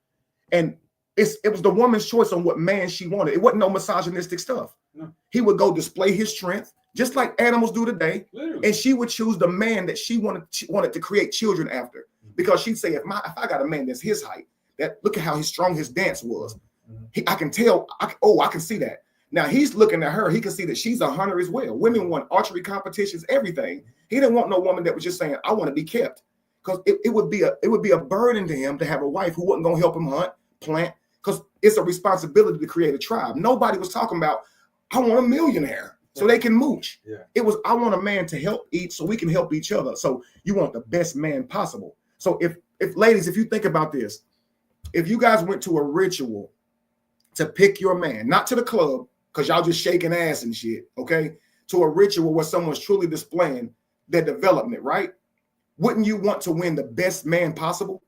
and it was the woman's choice on what man she wanted. It wasn't no misogynistic stuff. No. He would go display his strength just like animals do today. Literally. And she would choose the man that she wanted to create children after, because she'd say, if I got a man that's his height, that look at how strong his dance was, I can tell, I can see that. Now he's looking at her. He can see that she's a hunter as well. Women won archery competitions, everything. He didn't want no woman that was just saying, I want to be kept, because it would be a burden to him to have a wife who wasn't going to help him hunt, plant, because it's a responsibility to create a tribe. Nobody was talking about, I want a millionaire so they can mooch. Yeah. It was, I want a man to help eat so we can help each other. So you want the best man possible. So if ladies, if you think about this, if you guys went to a ritual to pick your man, not to the club, because y'all just shaking ass and shit, okay? To a ritual where someone's truly displaying their development, right? Wouldn't you want to win the best man possible?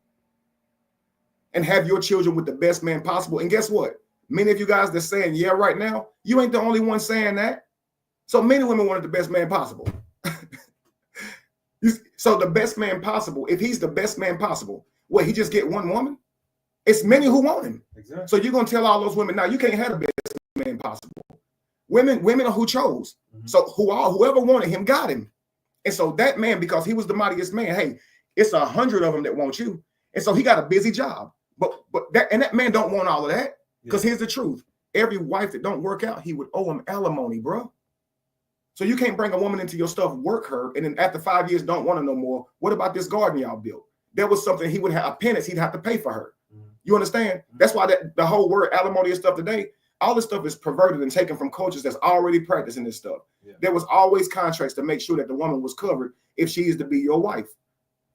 And have your children with the best man possible? And guess what? Many of you guys that's saying, yeah, right now, you ain't the only one saying that. So many women wanted the best man possible. So the best man possible, if he's the best man possible, he just get one woman? It's many who want him. Exactly. So you're going to tell all those women, now you can't have the best man possible. Women are who chose. So whoever wanted him got him. And so that man, because he was the mightiest man, hey, it's 100 of them that want you. And so he got a busy job. But that man don't want all of that, because here's the truth. Every wife that don't work out, he would owe him alimony, bro. So you can't bring a woman into your stuff, work her, and then after 5 years don't want her no more. What about this garden y'all built? There was something he would have, a penance he'd have to pay for her. You understand? That's why the whole word alimony and stuff today, all this stuff is perverted and taken from cultures that's already practicing this stuff. Yeah. There was always contracts to make sure that the woman was covered if she is to be your wife.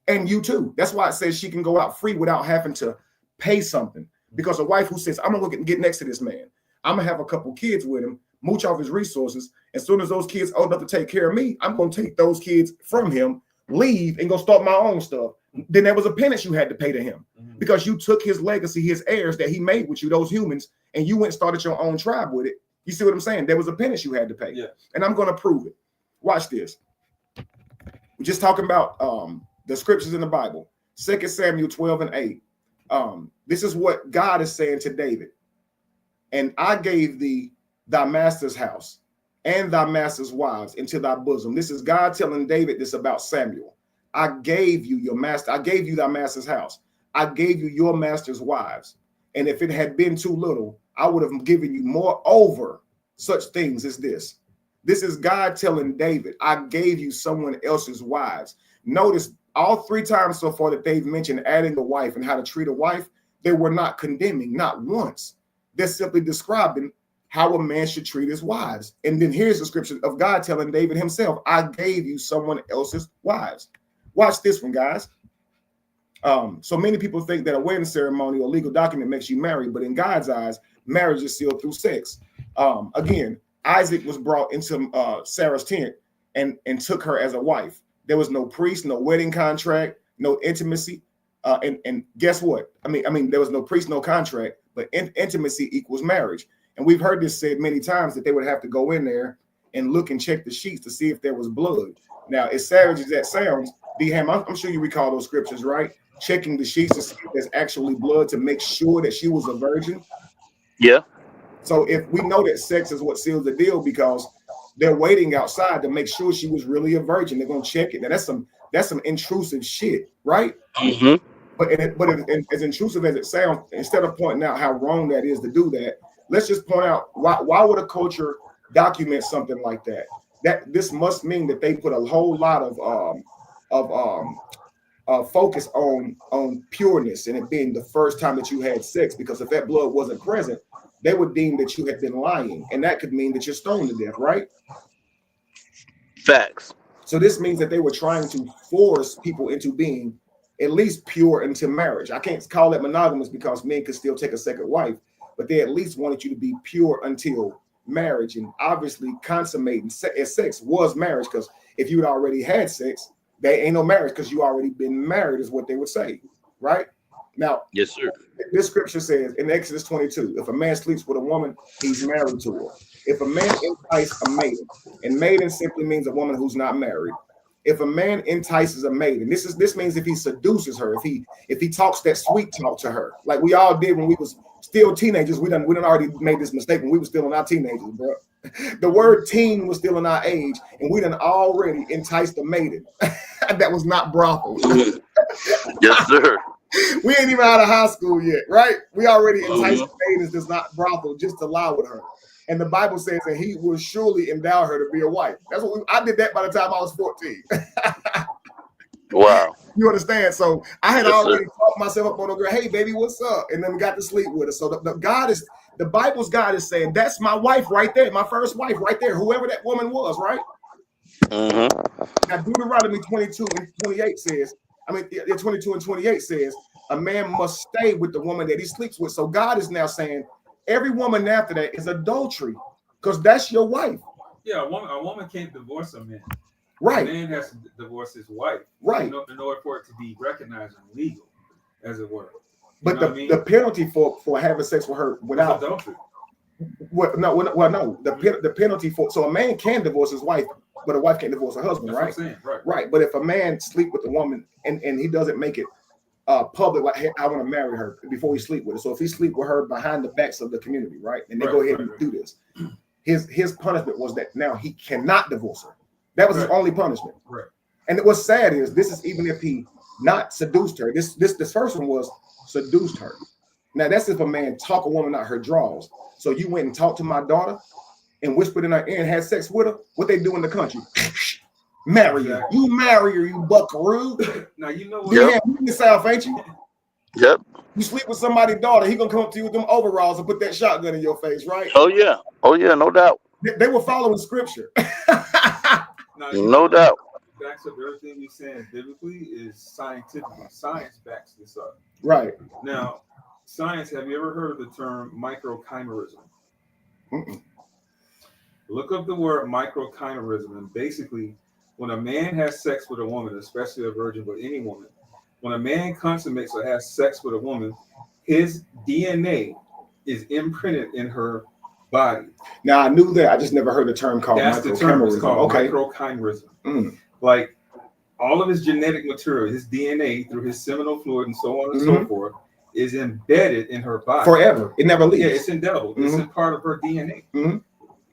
And you too. That's why it says she can go out free without having to pay something. Because a wife who says, I'm going to get next to this man, I'm going to have a couple kids with him, mooch off his resources. As soon as those kids old enough to take care of me, I'm going to take those kids from him, leave, and go start my own stuff. Then there was a penance you had to pay to him, because you took his legacy, his heirs that he made with you, those humans, and you went and started your own tribe with it. You see what I'm saying? There was a penance you had to pay. Yeah. And I'm going to prove it. Watch this. We're just talking about the scriptures in the Bible. 2 Samuel 12:8. This is what God is saying to David. And I gave thee thy master's house and thy master's wives into thy bosom. This is God telling David this about Samuel. I gave you your master. I gave you thy master's house. I gave you your master's wives. And if it had been too little, I would have given you more over such things as this. This is God telling David, I gave you someone else's wives. Notice all 3 times so far that they've mentioned adding a wife and how to treat a wife, they were not condemning, not once. They're simply describing how a man should treat his wives. And then here's the scripture of God telling David himself, I gave you someone else's wives. Watch this one, guys. So many people think that a wedding ceremony or legal document makes you married, but in God's eyes, marriage is sealed through sex. Again, Isaac was brought into Sarah's tent and took her as a wife. There was no priest, no wedding contract, no intimacy. And guess what? I mean, there was no priest, no contract, but intimacy equals marriage. And we've heard this said many times that they would have to go in there and look and check the sheets to see if there was blood. Now, as savage as that sounds, D-Ham, I'm sure you recall those scriptures, right? Checking the sheets to see if there's actually blood to make sure that she was a virgin. Yeah. So if we know that sex is what seals the deal, because they're waiting outside to make sure she was really a virgin, they're gonna check it. Now that's some intrusive shit, right? Mm-hmm. But as intrusive as it sounds, instead of pointing out how wrong that is to do that, let's just point out why would a culture document something like that? That this must mean that they put a whole lot of focus on pureness and it being the first time that you had sex, because if that blood wasn't present, they would deem that you had been lying, and that could mean that you're stoned to death, right? Facts. So this means that they were trying to force people into being at least pure into marriage. I can't call it monogamous because men could still take a second wife, but they at least wanted you to be pure until marriage. And obviously consummating sex was marriage, because if you had already had sex, there ain't no marriage because you already been married, is what they would say, right? Now, yes, sir. This scripture says in Exodus 22, if a man sleeps with a woman, he's married to her. If a man entices a maiden, and maiden simply means a woman who's not married. If a man entices a maiden, this means if he seduces her, if he talks that sweet talk to her, like we all did when we was still teenagers. We done already made this mistake when we were still in our teenagers, bro. The word teen was still in our age, and we done already enticed a maiden. That was not brothel. Yes, sir. We ain't even out of high school yet, right? We already enticed maidens that's not brothel just to lie with her. And the Bible says that he will surely endow her to be a wife. That's what I did that by the time I was 14. Wow. You understand? So I had already talked myself up on a girl, hey baby, what's up? And then we got to sleep with her. So the Bible's God is saying, that's my wife right there, my first wife right there, whoever that woman was, right? Mm-hmm. Now Deuteronomy 22 and 28 says, 22 and 28 says, a man must stay with the woman that he sleeps with. So God is now saying every woman after that is adultery, because that's your wife. Yeah, a woman can't divorce a man. Right. A man has to divorce his wife. Right. In order for it to be recognized and legal, as it were. But the penalty for having sex with her without adultery. No. The penalty for, so a man can divorce his wife, but a wife can't divorce her husband, That's right? What I'm saying. Right. But if a man sleep with a woman and he doesn't make it public, like, hey, I want to marry her, before he sleep with her. So if he sleep with her behind the backs of the community, right, and they go ahead and do this, his punishment was that now he cannot divorce her. That was his only punishment. Right. And what's sad is this is even if he not seduced her. This first one was seduced her. Now that's if a man talk a woman out her drawers. So you went and talked to my daughter and whispered in her ear and had sex with her. What they do in the country? Marry her. You marry her, you buckaroo. Now you know what? Yeah, you in the South, ain't you? Yep. You sleep with somebody's daughter, he gonna come up to you with them overalls and put that shotgun in your face, right? Oh yeah, no doubt. They were following scripture. Now, no doubt. Backs up everything we're saying biblically is scientifically. Science backs this up. Right. Now, science, have you ever heard of the term microchimerism? Mm-mm. Look up the word microchimerism, and basically, when a man has sex with a woman, especially a virgin, but any woman, when a man consummates or has sex with a woman, his DNA is imprinted in her body. Now I knew that. I just never heard the term called That's the term. It's microchimerism. called Okay. microchimerism. Mm. Like all of his genetic material, his DNA through his seminal fluid and so on and so forth, is embedded in her body forever. It never leaves. Yeah, it's indelible. It's a part of her DNA,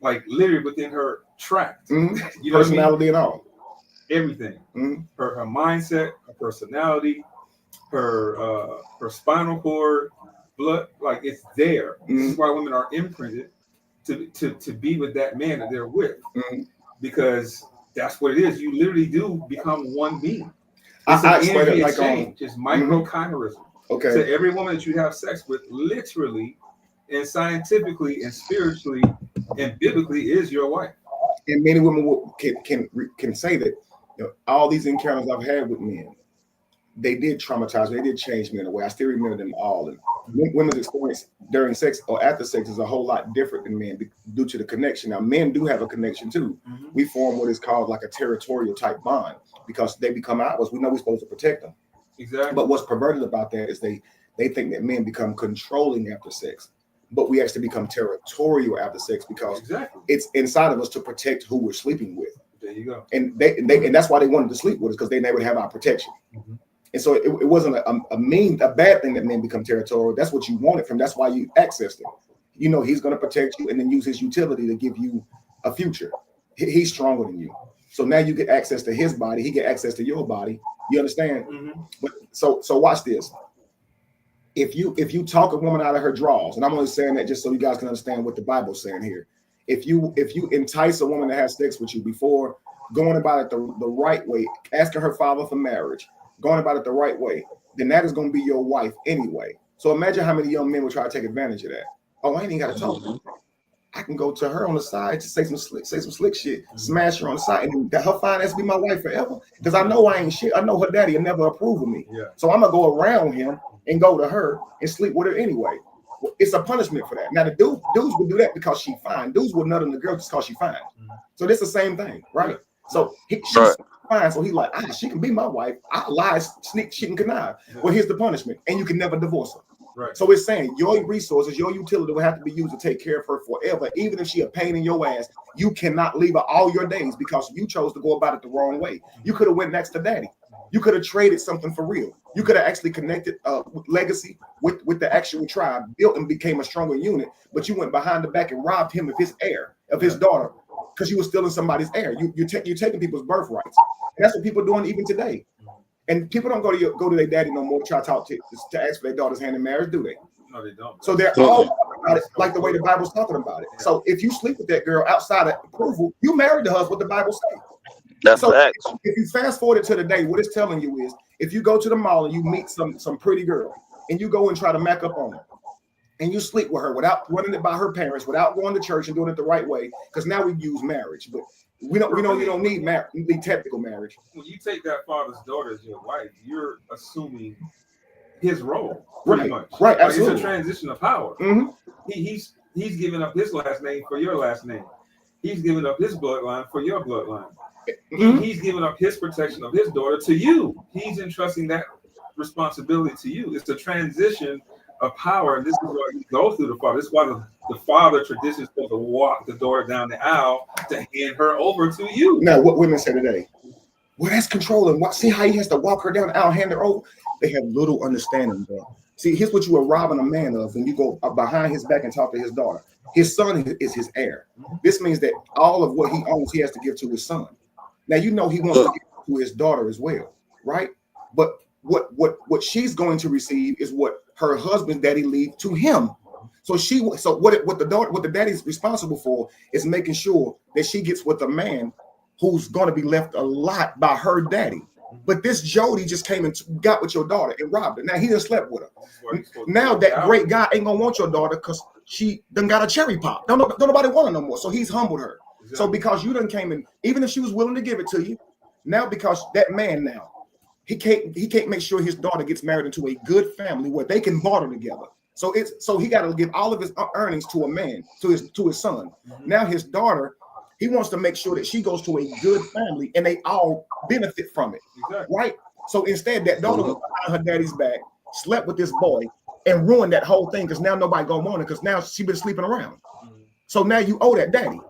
like literally within her tract. You know personality and all. Everything. Her mindset, her personality, her spinal cord, blood, like it's there. This is why women are imprinted to be with that man that they're with, because that's what it is. You literally do become one being. It's an energy exchange. It's microchimerism. Okay. So every woman that you have sex with, literally and scientifically and spiritually and biblically, is your wife. And many women can say that, you know, all these encounters I've had with men, they did traumatize me. They did change me in a way. I still remember them all. And women's experience during sex or after sex is a whole lot different than men due to the connection. Now, men do have a connection too. We form what is called like a territorial type bond because they become ours. We know we're supposed to protect them. Exactly. But what's perverted about that is they think that men become controlling after sex, but we actually become territorial after sex because it's inside of us to protect who we're sleeping with. There you go. And and that's why they wanted to sleep with us, because they would have our protection. And so it wasn't a bad thing that men become territorial. That's what you wanted from. That's why you accessed him. You know he's going to protect you and then use his utility to give you a future. He's stronger than you. So now you get access to his body. He get access to your body. You understand? But so watch this. If you talk a woman out of her drawers, and I'm only saying that just so you guys can understand what the Bible's saying here. If you entice a woman to have sex with you before going about it the right way, asking her father for marriage, going about it the right way, then that is going to be your wife anyway. So imagine how many young men would try to take advantage of that. Oh, I ain't even got to talk to her. I can go to her on the side to say some slick shit, smash her on the side, and her fine ass be my wife forever. Because I know I ain't shit. I know her daddy will never approve of me. So I'm gonna go around him and go to her and sleep with her anyway. It's a punishment for that. Now the dudes would do that because she fine. Dudes would nut on the girl just because she fine. So this the same thing, right? So she's fine. So he like, she can be my wife. I lie, sneak, cheat, and connive. Well, here's the punishment, and you can never divorce her. So it's saying your resources, your utility will have to be used to take care of her forever. Even if she a pain in your ass, you cannot leave her all your days because you chose to go about it the wrong way. You could have went next to daddy. You could have traded something for real. You could have actually connected legacy with the actual tribe, built and became a stronger unit. But you went behind the back and robbed him of his heir, of his daughter, because you were stealing somebody's heir. You're taking people's birthrights. And that's what people are doing even today. And people don't go to their daddy no more, try to talk to ask for their daughter's hand in marriage, do they? No, they don't. So they're all about it, like the way the Bible's talking about it. So if you sleep with that girl outside of approval, you married to her, is what the Bible says. That's so facts. If you fast forward it to today, what it's telling you is, if you go to the mall and you meet some pretty girl and you go and try to mac up on her and you sleep with her without running it by her parents, without going to church and doing it the right way, because now we use marriage, but you don't need marriage, you need technical marriage. When you take that father's daughter as your wife, you're assuming his role, pretty much. Right, absolutely. It's a transition of power. He's giving up his last name for your last name. He's giving up his bloodline for your bloodline. He's giving up his protection of his daughter to you. He's entrusting that responsibility to you. It's a transition of power, and this is why you go through the father. This is why the father tradition is supposed to walk the daughter down the aisle to hand her over to you. Now, what women say today, well, that's controlling. See how he has to walk her down the aisle, hand her over? They have little understanding, bro. See, here's what you are robbing a man of when you go behind his back and talk to his daughter. His son is his heir. This means that all of what he owns, he has to give to his son. Now, you know he wants to give to his daughter as well, right? But what she's going to receive is what her husband's daddy leave to him. So what the daddy's responsible for is making sure that she gets with a man who's going to be left a lot by her daddy. But this Jody just came and got with your daughter and robbed her. Now he done slept with her. Now that great guy ain't gonna want your daughter because she done got a cherry pop. Don't nobody want her no more. So he's humbled her. Exactly. So because you done came in, even if she was willing to give it to you, now because that man now, he can't make sure his daughter gets married into a good family where they can barter together. So he got to give all of his earnings to a man, to his son. Now his daughter, he wants to make sure that she goes to a good family and they all benefit from it, right? So instead, that daughter was behind her daddy's back, slept with this boy, and ruined that whole thing because now nobody gonna want her because now she been sleeping around. So now you owe that daddy.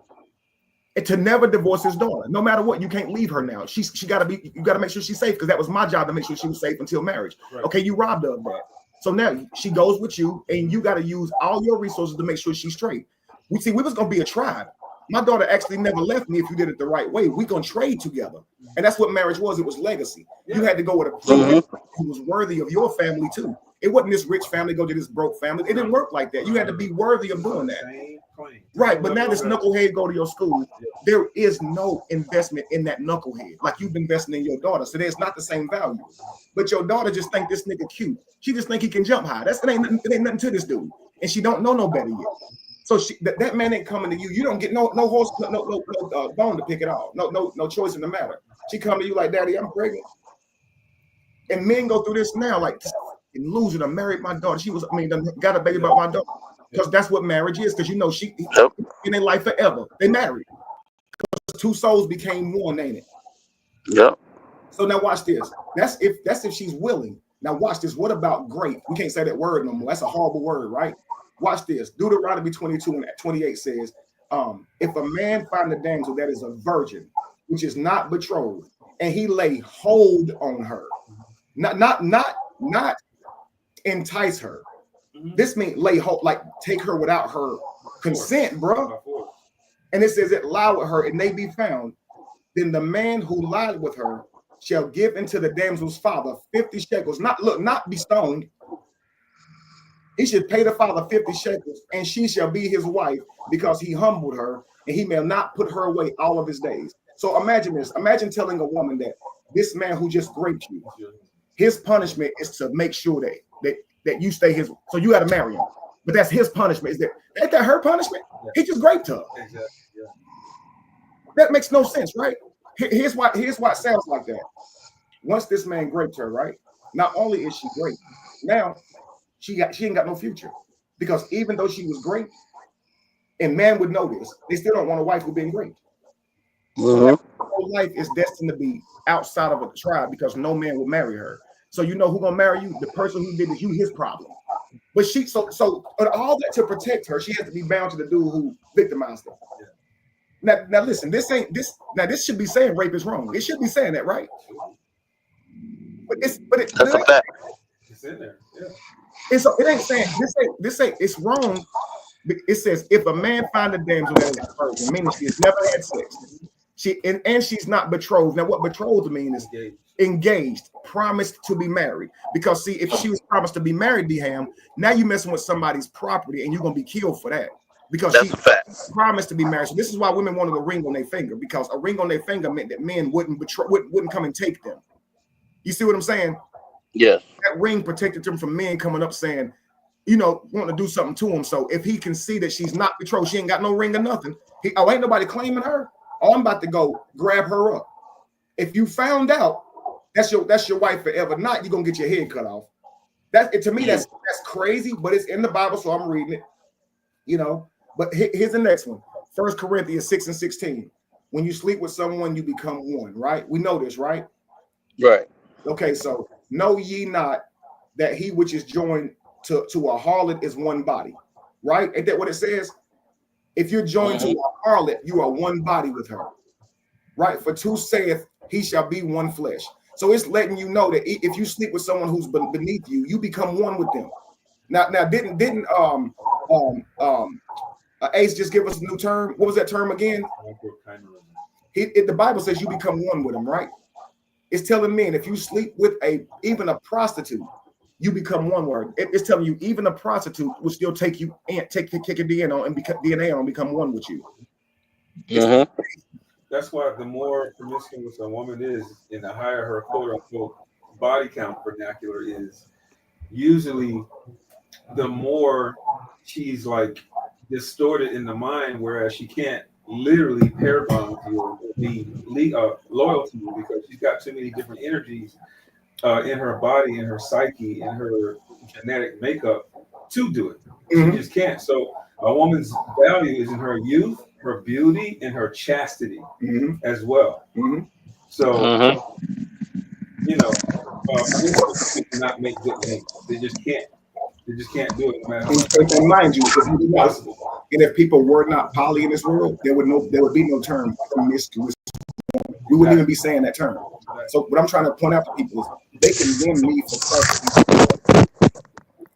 and to never divorce his daughter. No matter what, you can't leave her now. She got to be. You got to make sure she's safe, because that was my job to make sure she was safe until marriage. Right. Okay, you robbed her of that. So now she goes with you, and you got to use all your resources to make sure she's straight. We was gonna be a tribe. My daughter actually never left me if you did it the right way. We gonna trade together, and that's what marriage was. It was legacy. You had to go with a person who was worthy of your family too. It wasn't this rich family go to this broke family. It didn't work like that. You had to be worthy of doing that. Right, but now this knucklehead go to your school. There is no investment in that knucklehead like you've been investing in your daughter. So there's not the same value. But your daughter just think this nigga cute. She just think he can jump high. It ain't nothing to this dude, and she don't know no better yet. So that man ain't coming to you. You don't get no horse, no bone to pick it off. No choice in the matter. She come to you like, Daddy, I'm pregnant. And men go through this now, like losing. I married my daughter. Got a baby about my daughter. Because that's what marriage is. Because she in their life forever. They married. Because two souls became one, ain't it? Yep. So now watch this. That's if she's willing. Now watch this. What about great? We can't say that word no more. That's a horrible word, right? Watch this. Deuteronomy 22 and 28 says, if a man find a damsel that is a virgin, which is not betrothed, and he lay hold on her, not entice her. This means lay hold, like take her without her consent, bro. And it says it lie with her, and they be found. Then the man who lied with her shall give into the damsel's father 50 shekels. Not be stoned. He should pay the father 50 shekels, and she shall be his wife, because he humbled her, and he may not put her away all of his days. So imagine this. Imagine telling a woman that this man who just raped you, his punishment is to make sure that you stay his. So you got to marry him, but that's his punishment. Ain't that her punishment? He just raped her. Exactly. Yeah. That makes no sense, right? Here's why it sounds like that. Once this man raped her, right? Not only is she great, now she ain't got no future, because even though she was great, and man would know this, they still don't want a wife who's been great. So her life is destined to be outside of a tribe, because no man will marry her. So you know who's gonna marry you? The person who did you his problem. But so all that to protect her, she has to be bound to the dude who victimized her. Yeah. Now listen, this should be saying rape is wrong. It should be saying that, right? But that's a fact. It's in there. Yeah. It ain't saying this ain't it's wrong. It says if a man find a damsel that is a virgin, meaning she has never had sex, and she's not betrothed. Now what betrothed means is engaged, promised to be married. Because see, if she was promised to be married, Beham, now you messing with somebody's property, and you're gonna be killed for that. Because that's she a fact. Promised to be married. So this is why women wanted a ring on their finger, because a ring on their finger meant that men wouldn't come and take them. You see what I'm saying? Yes. That ring protected them from men coming up saying, wanting to do something to him. So if he can see that she's not betrothed, she ain't got no ring or nothing. Ain't nobody claiming her. Oh, I'm about to go grab her up. If you found out that's your wife forever, not you're gonna get your head cut off. To me, that's crazy, but it's in the Bible, so I'm reading it. But here's the next one. 1 Corinthians 6 and 16. When you sleep with someone, you become one, right? We know this, right? Right. Okay, so know ye not that he which is joined to a harlot is one body, right? Ain't that what it says? If you're joined to a harlot, you are one body with her, right? For two saith he shall be one flesh. So it's letting you know that if you sleep with someone who's beneath you, you become one with them. Now didn't Ace just give us a new term? What was that term again? The Bible says you become one with them, right? It's telling men if you sleep with even a prostitute, you become one word. It's telling you even a prostitute will still take you and take your DNA on and become one with you. That's why the more promiscuous a woman is, and the higher her quote unquote body count vernacular is, usually the more she's like distorted in the mind, whereas she can't literally pair bond with you or be loyal to you, because she's got too many different energies in her body, in her psyche, in her genetic makeup to do it. She just can't. So a woman's value is in her youth, her beauty, and her chastity as well. So not make good names. They just can't. They just can't do it. No matter how much mind you, it's possible. And if people were not poly in this world, there would be no term promiscuous. We wouldn't even be saying that term. So what I'm trying to point out to people is they can win me for practicing.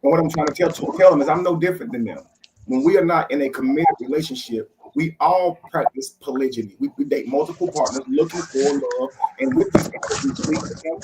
And what I'm trying to tell them is I'm no different than them. When we are not in a committed relationship, we all practice polygyny. We date multiple partners looking for love. And with these people, we sleep with them.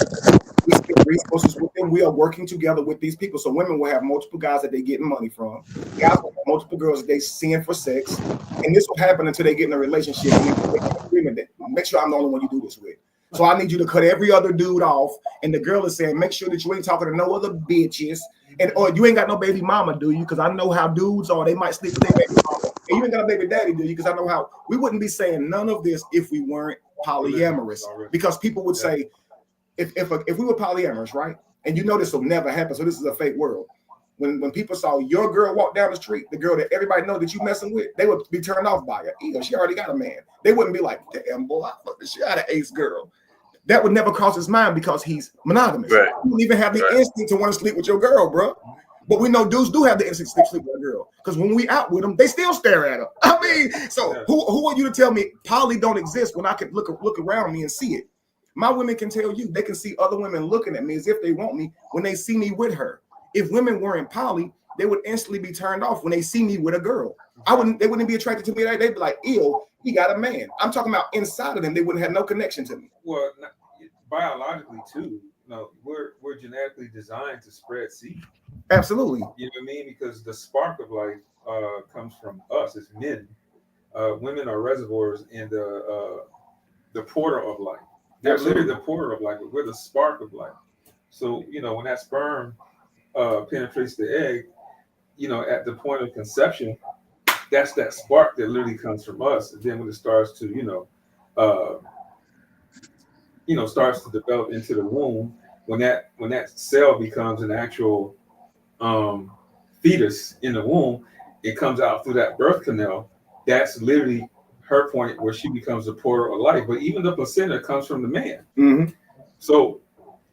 We spend resources with them. We are working together with these people. So women will have multiple guys that they're getting money from. Guys will have multiple girls that they're seeing for sex. And this will happen until they get in a relationship. And they make an agreement that make sure I'm the only one you do this with. So I need you to cut every other dude off. And the girl is saying, make sure that you ain't talking to no other bitches. And or you ain't got no baby mama, do you? Because I know how dudes are. They might sleep with their baby mama. And you ain't got a baby daddy, do you? Because I know how. We wouldn't be saying none of this if we weren't polyamorous. Because people would say, if we were polyamorous, right? And you know this will never happen. So this is a fake world. When people saw your girl walk down the street, the girl that everybody know that you messing with, they would be turned off by her. Even she already got a man. They wouldn't be like, damn boy, I fucked the shit out of Ace girl. That would never cross his mind because he's monogamous. Right. You don't even have the instinct to want to sleep with your girl, bro. But we know dudes do have the instinct to sleep with a girl because when we out with them, they still stare at her. I mean, so who are you to tell me poly don't exist when I can look around me and see it? My women can tell you they can see other women looking at me as if they want me when they see me with her. If women weren't poly, they would instantly be turned off when they see me with a girl. They wouldn't be attracted to me. They'd be like, ew, he got a man. I'm talking about inside of them. They wouldn't have no connection to me. Well, biologically too. No, we're genetically designed to spread seed. Absolutely. You know what I mean? Because the spark of life comes from us as men. Women are reservoirs in the portal of life. They're literally the portal of life. We're the spark of life. So, you know, when that sperm penetrates the egg, you know, at the point of conception, that's that spark that literally comes from us. And then when it starts to, starts to develop into the womb, when that cell becomes an actual fetus in the womb, it comes out through that birth canal. That's literally her point where she becomes the portal of life. But even the placenta comes from the man. Mm-hmm. So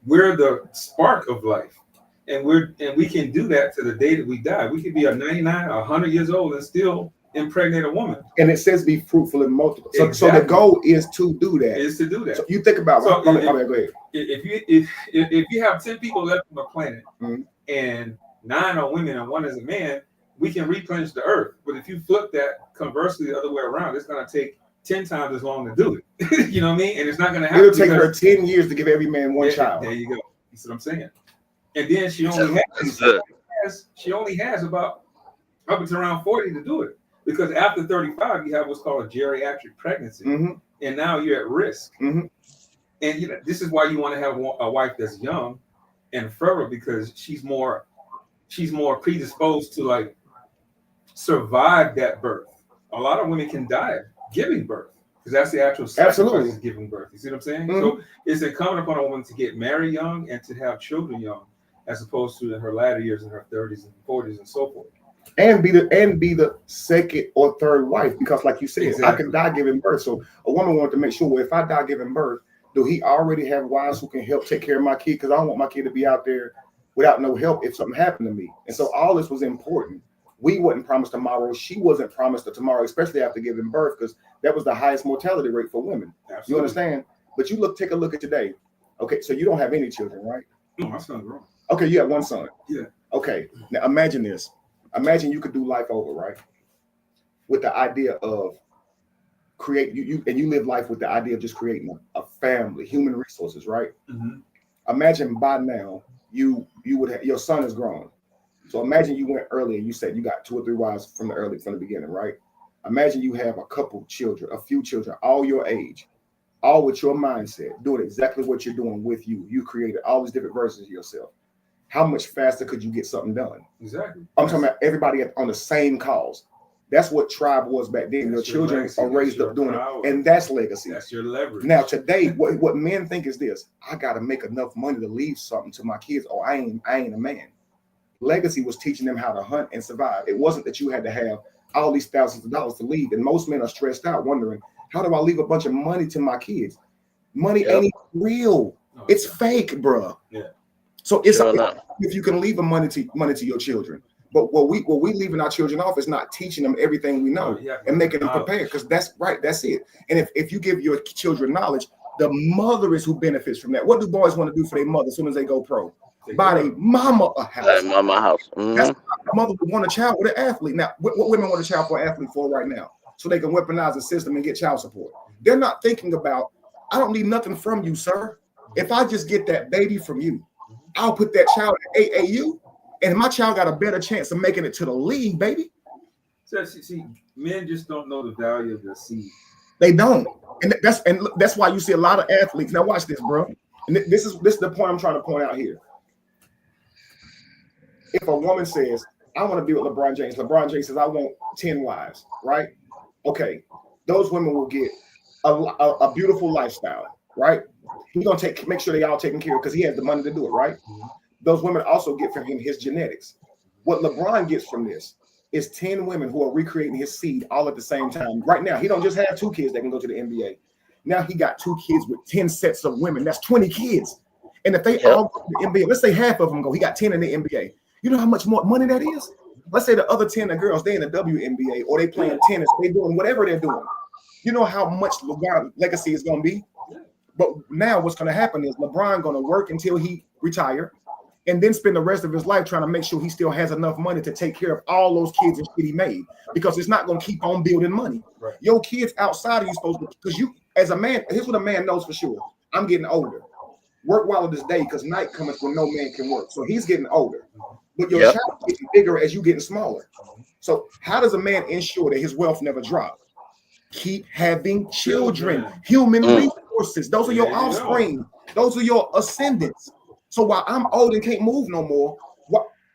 we're the spark of life. And we can do that to the day that we die. We could be 99 or 100 years old and still impregnate a woman. And it says be fruitful and multiple. So, Exactly. So the goal is to do that. So you think about go ahead. If you have 10 people left on the planet, mm-hmm. and 9 are women and 1 is a man, we can replenish the earth. But if you flip that conversely the other way around, it's going to take 10 times as long to do it. You know what I mean? And it's not going to happen. It'll take her 10 years to give every man one child. There you go. That's what I'm saying. And then she only has about up until around 40 to do it. Because after 35, you have what's called a geriatric pregnancy. Mm-hmm. And now you're at risk. Mm-hmm. And this is why you want to have a wife that's young and fertile, because she's more predisposed to like survive that birth. A lot of women can die giving birth because that's the actual sacrifice of giving birth. You see what I'm saying? Mm-hmm. So it's incumbent upon a woman to get married young and to have children young, as opposed to in her latter years, in her 30s and 40s and so forth. And be the second or third wife, because like you said, exactly. I could die giving birth. So a woman wanted to make sure, well, if I die giving birth, do he already have wives who can help take care of my kid? Because I don't want my kid to be out there without no help if something happened to me. And so all this was important. We wasn't promised tomorrow. She wasn't promised a tomorrow, especially after giving birth, because that was the highest mortality rate for women. Absolutely. You understand? But take a look at today. Okay, so you don't have any children, right? No, my son's grown. Okay, you have one son. Yeah. Okay, now imagine this. Imagine you could do life over, right? With the idea of you live life with the idea of just creating a family, human resources, right? Mm-hmm. Imagine by now you would have, your son is grown. So imagine you went early and you said you got 2 or 3 wives from the beginning, right? Imagine you have a few children, all your age, all with your mindset, doing exactly what you're doing with you. You created all these different versions of yourself. How much faster could you get something done? Exactly. I'm talking about everybody on the same cause. That's what tribe was back then. Your children legacy. Are raised up doing it, and that's legacy. That's your leverage. Now today, what men think is this: I got to make enough money to leave something to my kids, or I ain't a man. Legacy was teaching them how to hunt and survive. It wasn't that you had to have all these thousands of dollars to leave. And most men are stressed out, wondering, how do I leave a bunch of money to my kids? Money ain't real. No, it's fake, bruh. Yeah. So it's if you can leave money to your children, But what we leaving our children off is not teaching them everything we know and making them prepared, because that's right, that's it. And if you give your children knowledge, the mother is who benefits from that. What do boys want to do for their mother as soon as they go pro? Buy their mama a house. Mama house. That's a mother would want a child with an athlete. Now, what women want a child for an athlete for right now? So they can weaponize the system and get child support. They're not thinking about, I don't need nothing from you, sir. If I just get that baby from you, I'll put that child in AAU, and my child got a better chance of making it to the league, baby. So, see, men just don't know the value of their seed. They don't, and that's why you see a lot of athletes. Now watch this, bro. And this is the point I'm trying to point out here. If a woman says, I want to be with LeBron James, LeBron James says, I want 10 wives, right? Okay, those women will get a beautiful lifestyle, right? He's gonna make sure they all taken care of because he has the money to do it, right? Those women also get from him his genetics. What LeBron gets from this is 10 women who are recreating his seed all at the same time. Right now, he don't just have 2 kids that can go to the NBA. Now he got 2 kids with 10 sets of women. That's 20 kids. And if they all go to the NBA, let's say half of them go, he got 10 in the NBA. You know how much more money that is? Let's say the other 10 are girls, they in the WNBA, or they playing tennis, they doing whatever they're doing. You know how much LeBron legacy is going to be? But now what's going to happen is LeBron going to work until he retire, and then spend the rest of his life trying to make sure he still has enough money to take care of all those kids and shit he made, because it's not going to keep on building money. Right. Your kids outside of you supposed to, because you, as a man, here's what a man knows for sure. I'm getting older. Work while it is day, because night cometh when no man can work. So he's getting older. But your child is getting bigger as you getting smaller. So how does a man ensure that his wealth never drops? Keep having children, human resources. Those are your offspring. Those are your ascendants. So while I'm old and can't move no more,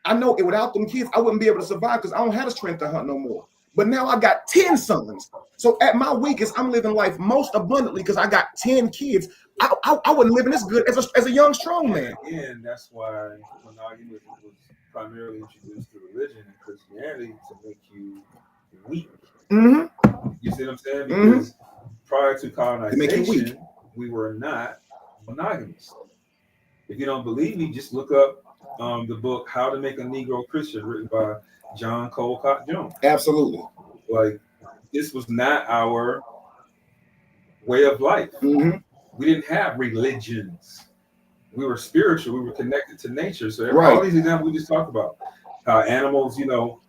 I know without them kids, I wouldn't be able to survive because I don't have the strength to hunt no more. But now I got 10 sons. So at my weakest, I'm living life most abundantly because I got 10 kids. I wasn't living this good as a young, strong man. And that's why monogamy was primarily introduced to religion and Christianity to make you weak. You see what I'm saying? Because prior to colonization, we were not monogamous. If you don't believe me, just look up the book How to Make a Negro Christian, written by John Colcott Jones. Absolutely. Like, this was not our way of life. We didn't have religions. We were spiritual. We were connected to nature. So all these examples we just talked about, how animals, you know,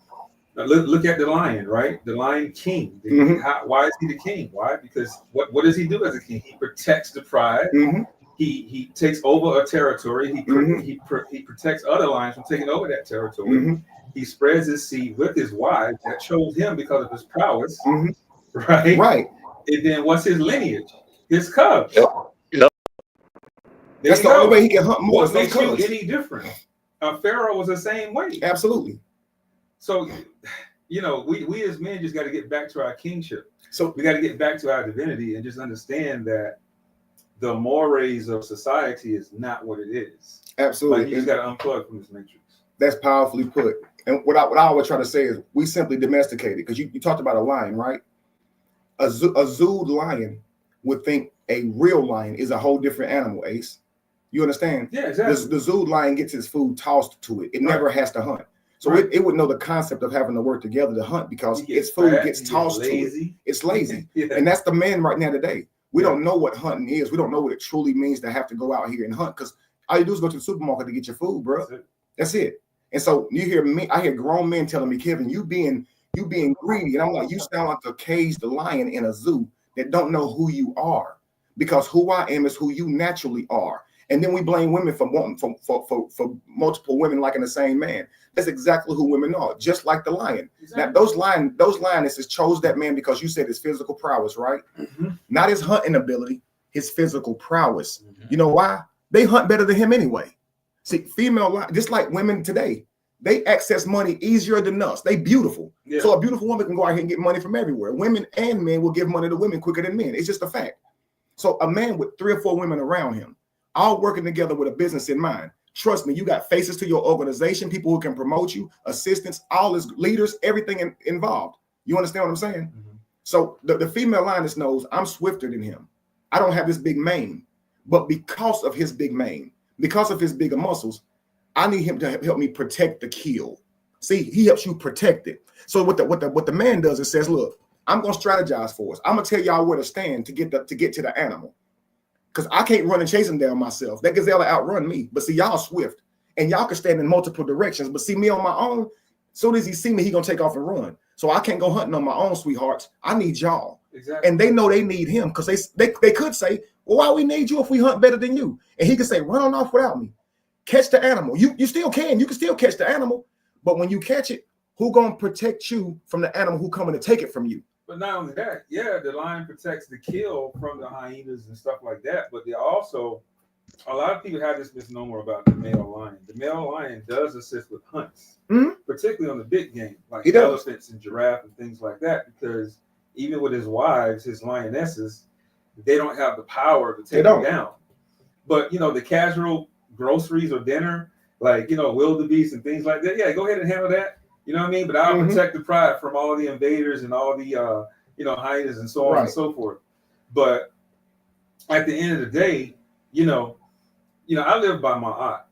look at the lion, right? The Lion King. Why is he the king? Why? Because what does he do as a king? He protects the pride. He takes over a territory. He protects other lions from taking over that territory. He spreads his seed with his wife that chose him because of his prowess. Right. Right. And then what's his lineage? His cubs. That's the only way he can hunt more. What makes you any different? Pharaoh was the same way. Absolutely. So, you know, we as men just got to get back to our kingship. So we got to get back to our divinity and just understand that the mores of society is not what it is. Absolutely. Like, you just got to unplug from this matrix. That's powerfully put. And what I always try to say is we simply domesticated, because you talked about a lion, right? A zooed lion would think a real lion is a whole different animal, Ace. You understand? Yeah, exactly. The zooed lion gets is food tossed to it. It never has to hunt. So it would know the concept of having to work together to hunt, because its food gets tossed to it. It's lazy. And that's the man right now today. We don't know what hunting is. We don't know what it truly means to have to go out here and hunt, because all you do is go to the supermarket to get your food, bro. That's it. And so you hear me, I hear grown men telling me, Kevin, you being greedy. And I'm like, you sound like a caged lion in a zoo that don't know who you are, because who I am is who you naturally are. And then we blame women for wanting for multiple women liking the same man. That's exactly who women are, just like the lion. Exactly. Now those lionesses chose that man because you said his physical prowess, right? Not his hunting ability, his physical prowess. You know why? They hunt better than him anyway. See, female, just like women today, they access money easier than us. They beautiful. So a beautiful woman can go out here and get money from everywhere. Women and men will give money to women quicker than men. It's just a fact. So a man with 3 or 4 women around him, all working together with a business in mind. Trust me, you got faces to your organization, people who can promote you, assistants, all his leaders, everything involved. You understand what I'm saying? So the female lioness knows I'm swifter than him. I don't have this big mane, but because of his big mane, because of his bigger muscles, I need him to help me protect the kill. See, he helps you protect it. So what the man does is says, look, I'm gonna strategize for us. I'm gonna tell y'all where to stand to get to the animal. Because I can't run and chase him down myself. That gazelle will outrun me. But see, y'all swift. And y'all can stand in multiple directions. But see, me on my own, soon as he see me, he gonna take off and run. So I can't go hunting on my own, sweethearts. I need y'all. Exactly. And they know they need him because they could say, well, why we need you if we hunt better than you? And he could say, run on off without me. Catch the animal. You still can. You can still catch the animal. But when you catch it, who gonna protect you from the animal who coming to take it from you? But not only that, yeah, the lion protects the kill from the hyenas and stuff like that. But they also, a lot of people have this misnomer about the male lion. The male lion does assist with hunts, particularly on the big game, like elephants and giraffe and things like that. Because even with his wives, his lionesses, they don't have the power to take him down. But the casual groceries or dinner, like wildebeest and things like that, yeah, go ahead and handle that. You know what I mean? But I'll protect the pride from all the invaders and all the hyenas and so on and so forth. But at the end of the day, I live by my aunt,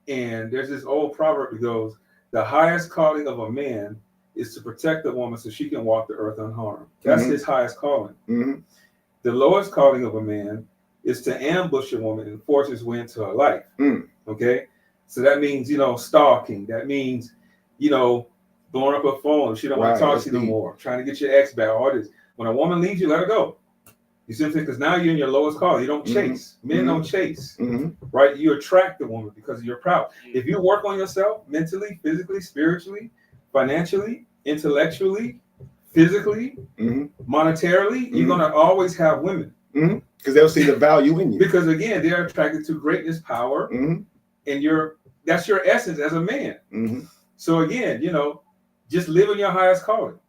and there's this old proverb that goes, "The highest calling of a man is to protect a woman so she can walk the earth unharmed." That's his highest calling. The lowest calling of a man is to ambush a woman and force his way into her life. Okay, so that means stalking. That means blowing up her phone. She don't want to talk to you no more. Trying to get your ex back. All this. When a woman leaves you, let her go. You see what I'm saying? Because now you're in your lowest call. You don't chase. Men don't chase. Right? You attract the woman because you're proud. If you work on yourself mentally, physically, spiritually, financially, intellectually, physically, monetarily, you're gonna always have women. Because they'll see the value in you. Because again, they're attracted to greatness, power, and that's your essence as a man. So again, just live in your highest calling.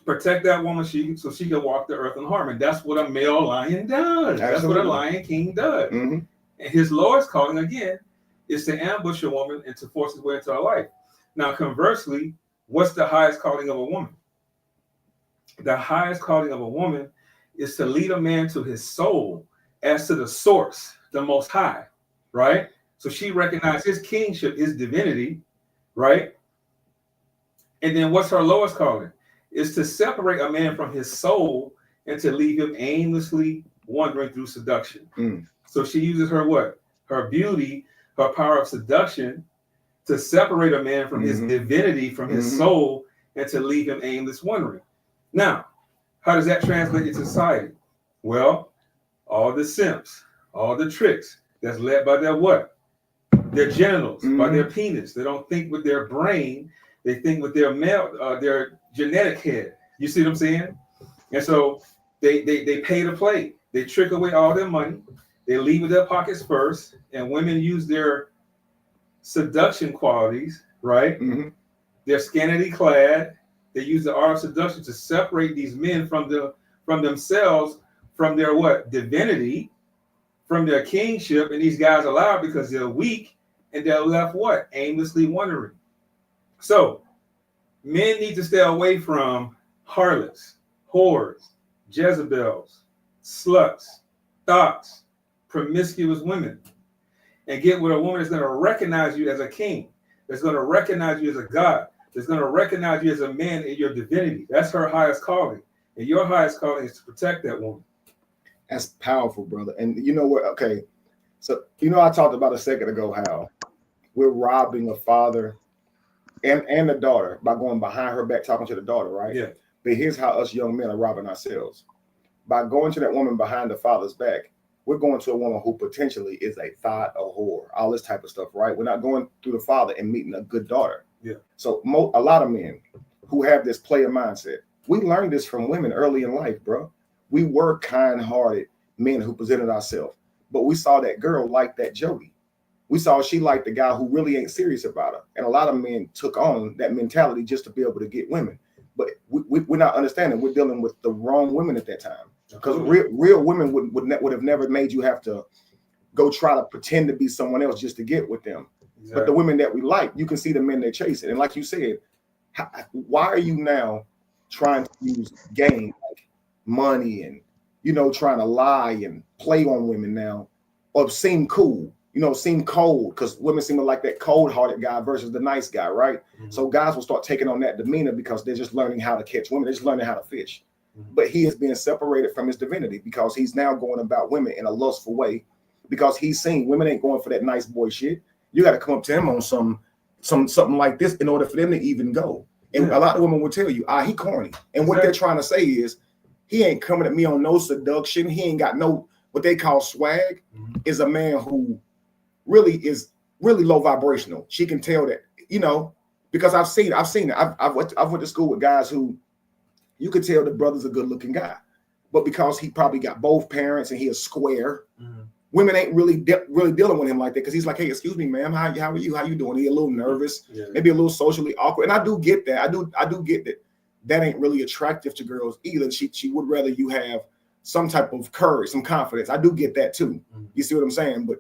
Protect that woman so she can walk the earth unharmed. And that's what a male lion does. Absolutely. That's what a lion king does. And his lowest calling, again, is to ambush a woman and to force his way into her life. Now, conversely, what's the highest calling of a woman? The highest calling of a woman is to lead a man to his soul as to the source, the most high, right? So she recognizes his kingship, his divinity, right? And then what's her lowest calling? Is to separate a man from his soul and to leave him aimlessly wandering through seduction. So she uses her what? Her beauty, her power of seduction to separate a man from his divinity, from his soul, and to leave him aimless wandering. Now, how does that translate into society? Well, all the simps, all the tricks that's led by their what? Their genitals, by their penis. They don't think with their brain. They think with their their genetic head. You see what I'm saying? And so they pay to play. They trick away all their money. They leave with their pockets first. And women use their seduction qualities, right? They're scantily clad. They use the art of seduction to separate these men from themselves, from their what? Divinity, from their kingship. And these guys allow it because they're weak and they're left what? Aimlessly wandering. So men need to stay away from harlots, whores, Jezebels, sluts, thoughts, promiscuous women, and get with a woman that's going to recognize you as a king, that's going to recognize you as a god, that's going to recognize you as a man in your divinity. That's her highest calling. And your highest calling is to protect that woman. That's powerful, brother. And you know what? Okay. So, I talked about a second ago how we're robbing a father and the daughter by going behind her back, talking to the daughter, right? Yeah. But here's how us young men are robbing ourselves. By going to that woman behind the father's back, we're going to a woman who potentially is a thought, a whore, all this type of stuff, right? We're not going through the father and meeting a good daughter. Yeah. So a lot of men who have this player mindset, we learned this from women early in life, bro. We were kind-hearted men who presented ourselves, but we saw that girl like that Jody. We saw she liked the guy who really ain't serious about her. And a lot of men took on that mentality just to be able to get women. But we're not understanding. We're dealing with the wrong women at that time. Because real women would have never made you have to go try to pretend to be someone else just to get with them. Exactly. But the women that we like, you can see the men they chasing. And like you said, why are you now trying to use game, like money and, trying to lie and play on women now or seem cool? seem cold, because women seem to like that cold-hearted guy versus the nice guy, right? So guys will start taking on that demeanor because they're just learning how to catch women. They're just learning how to fish. But he is being separated from his divinity because he's now going about women in a lustful way, because he's seen women ain't going for that nice boy shit. You got to come up to him on something like this in order for them to even go. And a lot of women will tell you, he corny. And what they're trying to say is, he ain't coming at me on no seduction. He ain't got no, what they call swag, is a man who really is really low vibrational. She can tell that, because I've seen it. I've went to school with guys who, you could tell the brother's a good looking guy, but because he probably got both parents and he is square, women ain't really dealing with him like that, because he's like, hey, excuse me, ma'am, how are you? How you doing? He a little nervous, maybe a little socially awkward. And I do get that. I do get that. That ain't really attractive to girls either. She would rather you have some type of courage, some confidence. I do get that too. You see what I'm saying? But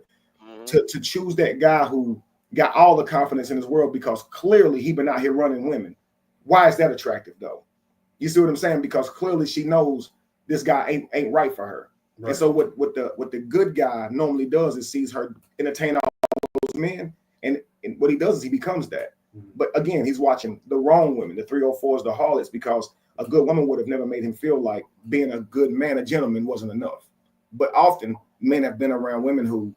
to choose that guy who got all the confidence in his world because clearly he been out here running women, why is that attractive though? You see what I'm saying? Because clearly she knows this guy ain't right for her. Right. And so what the good guy normally does is sees her entertain all those men, and what he does is he becomes that. But again, he's watching the wrong women, the 304s, the harlots, because a good woman would have never made him feel like being a good man, a gentleman, wasn't enough. But often men have been around women who,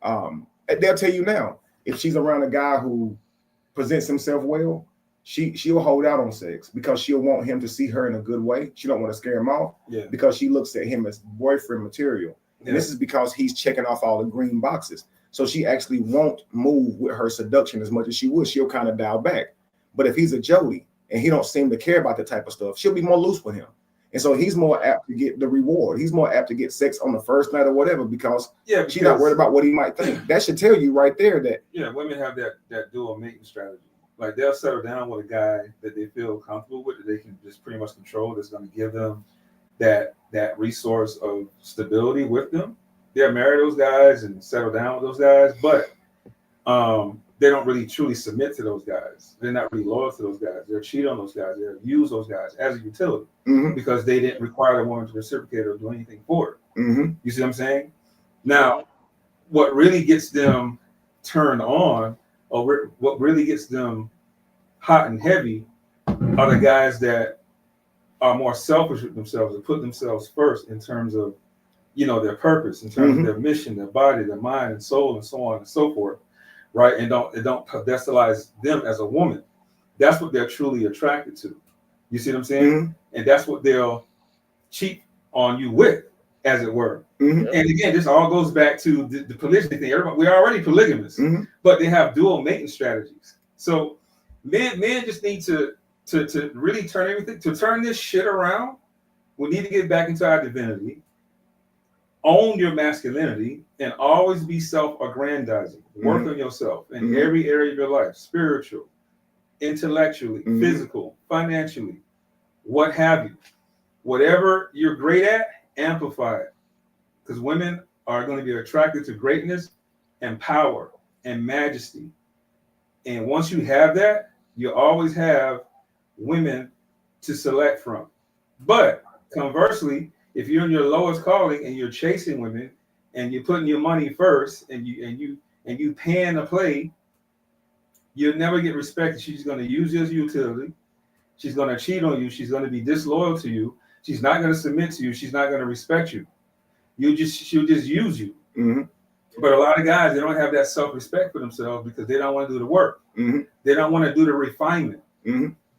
they'll tell you now, if she's around a guy who presents himself well, she'll hold out on sex because she'll want him to see her in a good way. She don't want to scare him off because she looks at him as boyfriend material. And this is because he's checking off all the green boxes. So she actually won't move with her seduction as much as she would. She'll kind of dial back. But if he's a Jody and he don't seem to care about that type of stuff, she'll be more loose with him. And so he's more apt to get the reward. He's more apt to get sex on the first night or whatever because she's not worried about what he might think. That should tell you right there that women have that dual mating strategy. Like they'll settle down with a guy that they feel comfortable with, that they can just pretty much control, that's going to give them that resource of stability with them. They'll marry those guys and settle down with those guys, but they don't really truly submit to those guys. They're not really loyal to those guys. They'll cheat on those guys. They'll use those guys as a utility because they didn't require the woman to reciprocate or do anything for it. You see what I'm saying? Now, what really gets them turned on, or what really gets them hot and heavy, are the guys that are more selfish with themselves and put themselves first in terms of, their purpose, in terms of their mission, their body, their mind and soul, and so on and so forth, right? And don't pedestalize them as a woman. That's what they're truly attracted to. You see what I'm saying? And that's what they'll cheat on you with, as it were. And again, this all goes back to the polygyny thing. We're already polygamous, but they have dual mating strategies. So men just need to really turn this shit around. We need to get back into our divinity, own your masculinity, and always be self-aggrandizing. Work on yourself in every area of your life: spiritual, intellectually, physical, financially, what have you. Whatever you're great at, amplify it. Because women are going to be attracted to greatness and power and majesty. And once you have that, you always have women to select from. But conversely, if you're in your lowest calling and you're chasing women and you're putting your money first and you pan the play, you'll never get respected. She's going to use you as a utility. She's going to cheat on you. She's going to be disloyal to you. She's not going to submit to you. She's not going to respect you. She'll just use you. But a lot of guys, they don't have that self-respect for themselves because they don't want to do the work. They don't want to do the refinement.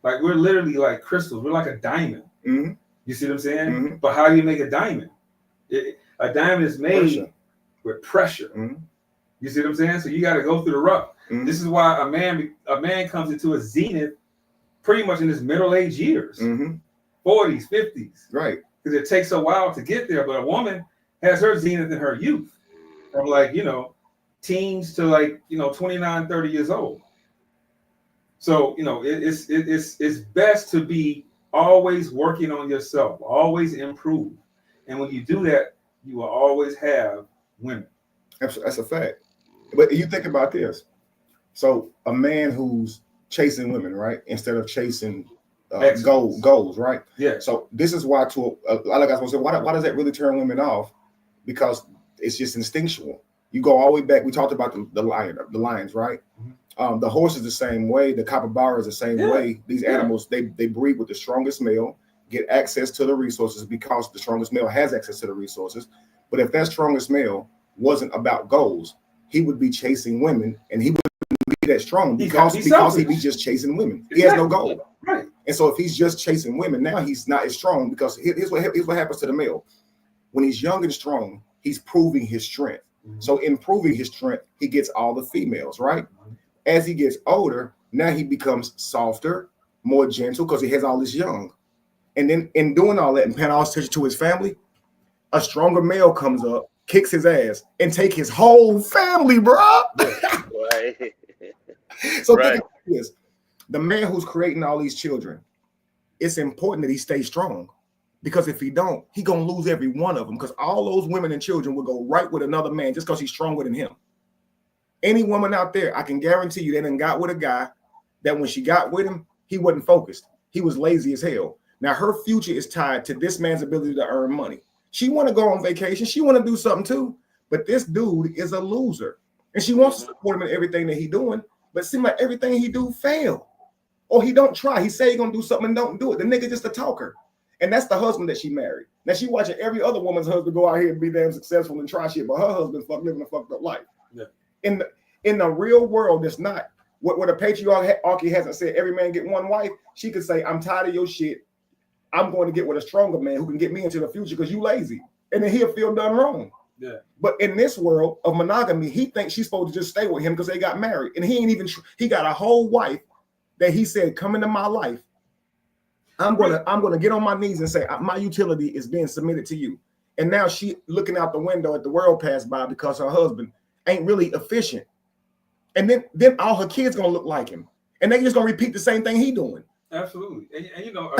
Like we're literally like crystals. We're like a diamond. You see what I'm saying? But how do you make a diamond? A diamond is made with pressure. You see what I'm saying? So you got to go through the rough. This is why a man comes into a zenith pretty much in his middle-aged years, 40s, 50s. Right. Because it takes a while to get there. But a woman has her zenith in her youth, from teens to 29, 30 years old. So, it's best to be always working on yourself, always improve. And when you do that, you will always have women. That's a fact. But you think about this. So a man who's chasing women, right, instead of chasing goals, right? Yeah. So this is why a lot of guys will say, why does that really turn women off? Because it's just instinctual. You go all the way back. We talked about the lions, right? The horse is the same way. The capybara is the same way. These animals, they breed with the strongest male, get access to the resources because the strongest male has access to the resources. But if that strongest male wasn't about goals, he would be chasing women, and he wouldn't be that strong because he'd be just chasing women. He has no goal. Right. And so if he's just chasing women, now he's not as strong because here's what happens to the male. When he's young and strong, he's proving his strength. So in proving his strength, he gets all the females, right? As he gets older, now he becomes softer, more gentle because he has all this young. And then in doing all that and paying all his attention to his family, a stronger male comes up, kicks his ass, and take his whole family, bro. Right. So think about this. The man who's creating all these children, it's important that he stays strong. Because if he don't, he gonna lose every one of them. Because all those women and children will go right with another man just because he's stronger than him. Any woman out there, I can guarantee you, they done got with a guy that when she got with him, he wasn't focused. He was lazy as hell. Now her future is tied to this man's ability to earn money. She want to go on vacation. She want to do something too. But this dude is a loser, and she wants to support him in everything that he doing. But it seems like everything he do fail, or he don't try. He say he gonna do something and don't do it. The nigga just a talker. And that's the husband that she married. Now she watching every other woman's husband go out here and be damn successful and try shit, but her husband living a fucked up life. Yeah. In the real world, it's not what a patriarchy hasn't said. Every man get one wife. She could say, "I'm tired of your shit. I'm going to get with a stronger man who can get me into the future because you lazy," and then he'll feel done wrong. Yeah. But in this world of monogamy, he thinks she's supposed to just stay with him because they got married, and he ain't even. He got a whole wife that he said, "Come into my life. I'm gonna get on my knees and say my utility is being submitted to you." And now she looking out the window at the world pass by because her husband ain't really efficient. And then all her kids gonna look like him, and they just gonna repeat the same thing he doing. Absolutely, and you know,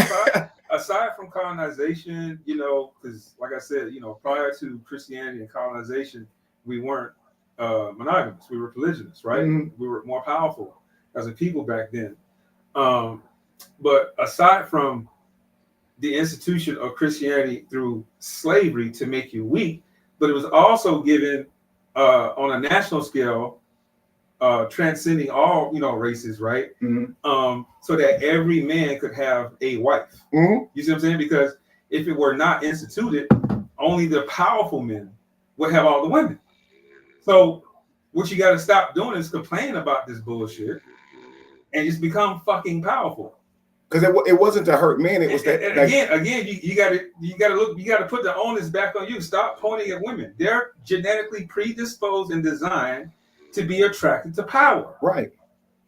aside from colonization, you know, because like I said, you know, prior to Christianity and colonization, we weren't monogamous. We were polygynous, right? Mm-hmm. We were more powerful as a people back then. But aside from the institution of Christianity through slavery to make you weak, but it was also given on a national scale, transcending all, you know, races, right? Mm-hmm. So that every man could have a wife. Mm-hmm. You see what I'm saying? Because if it were not instituted, only the powerful men would have all the women. So what you got to stop doing is complaining about this bullshit and just become fucking powerful. Because it wasn't to hurt men. It was that. Again, you got to put the onus back on you. Stop pointing at women. They're genetically predisposed and designed to be attracted to power, right,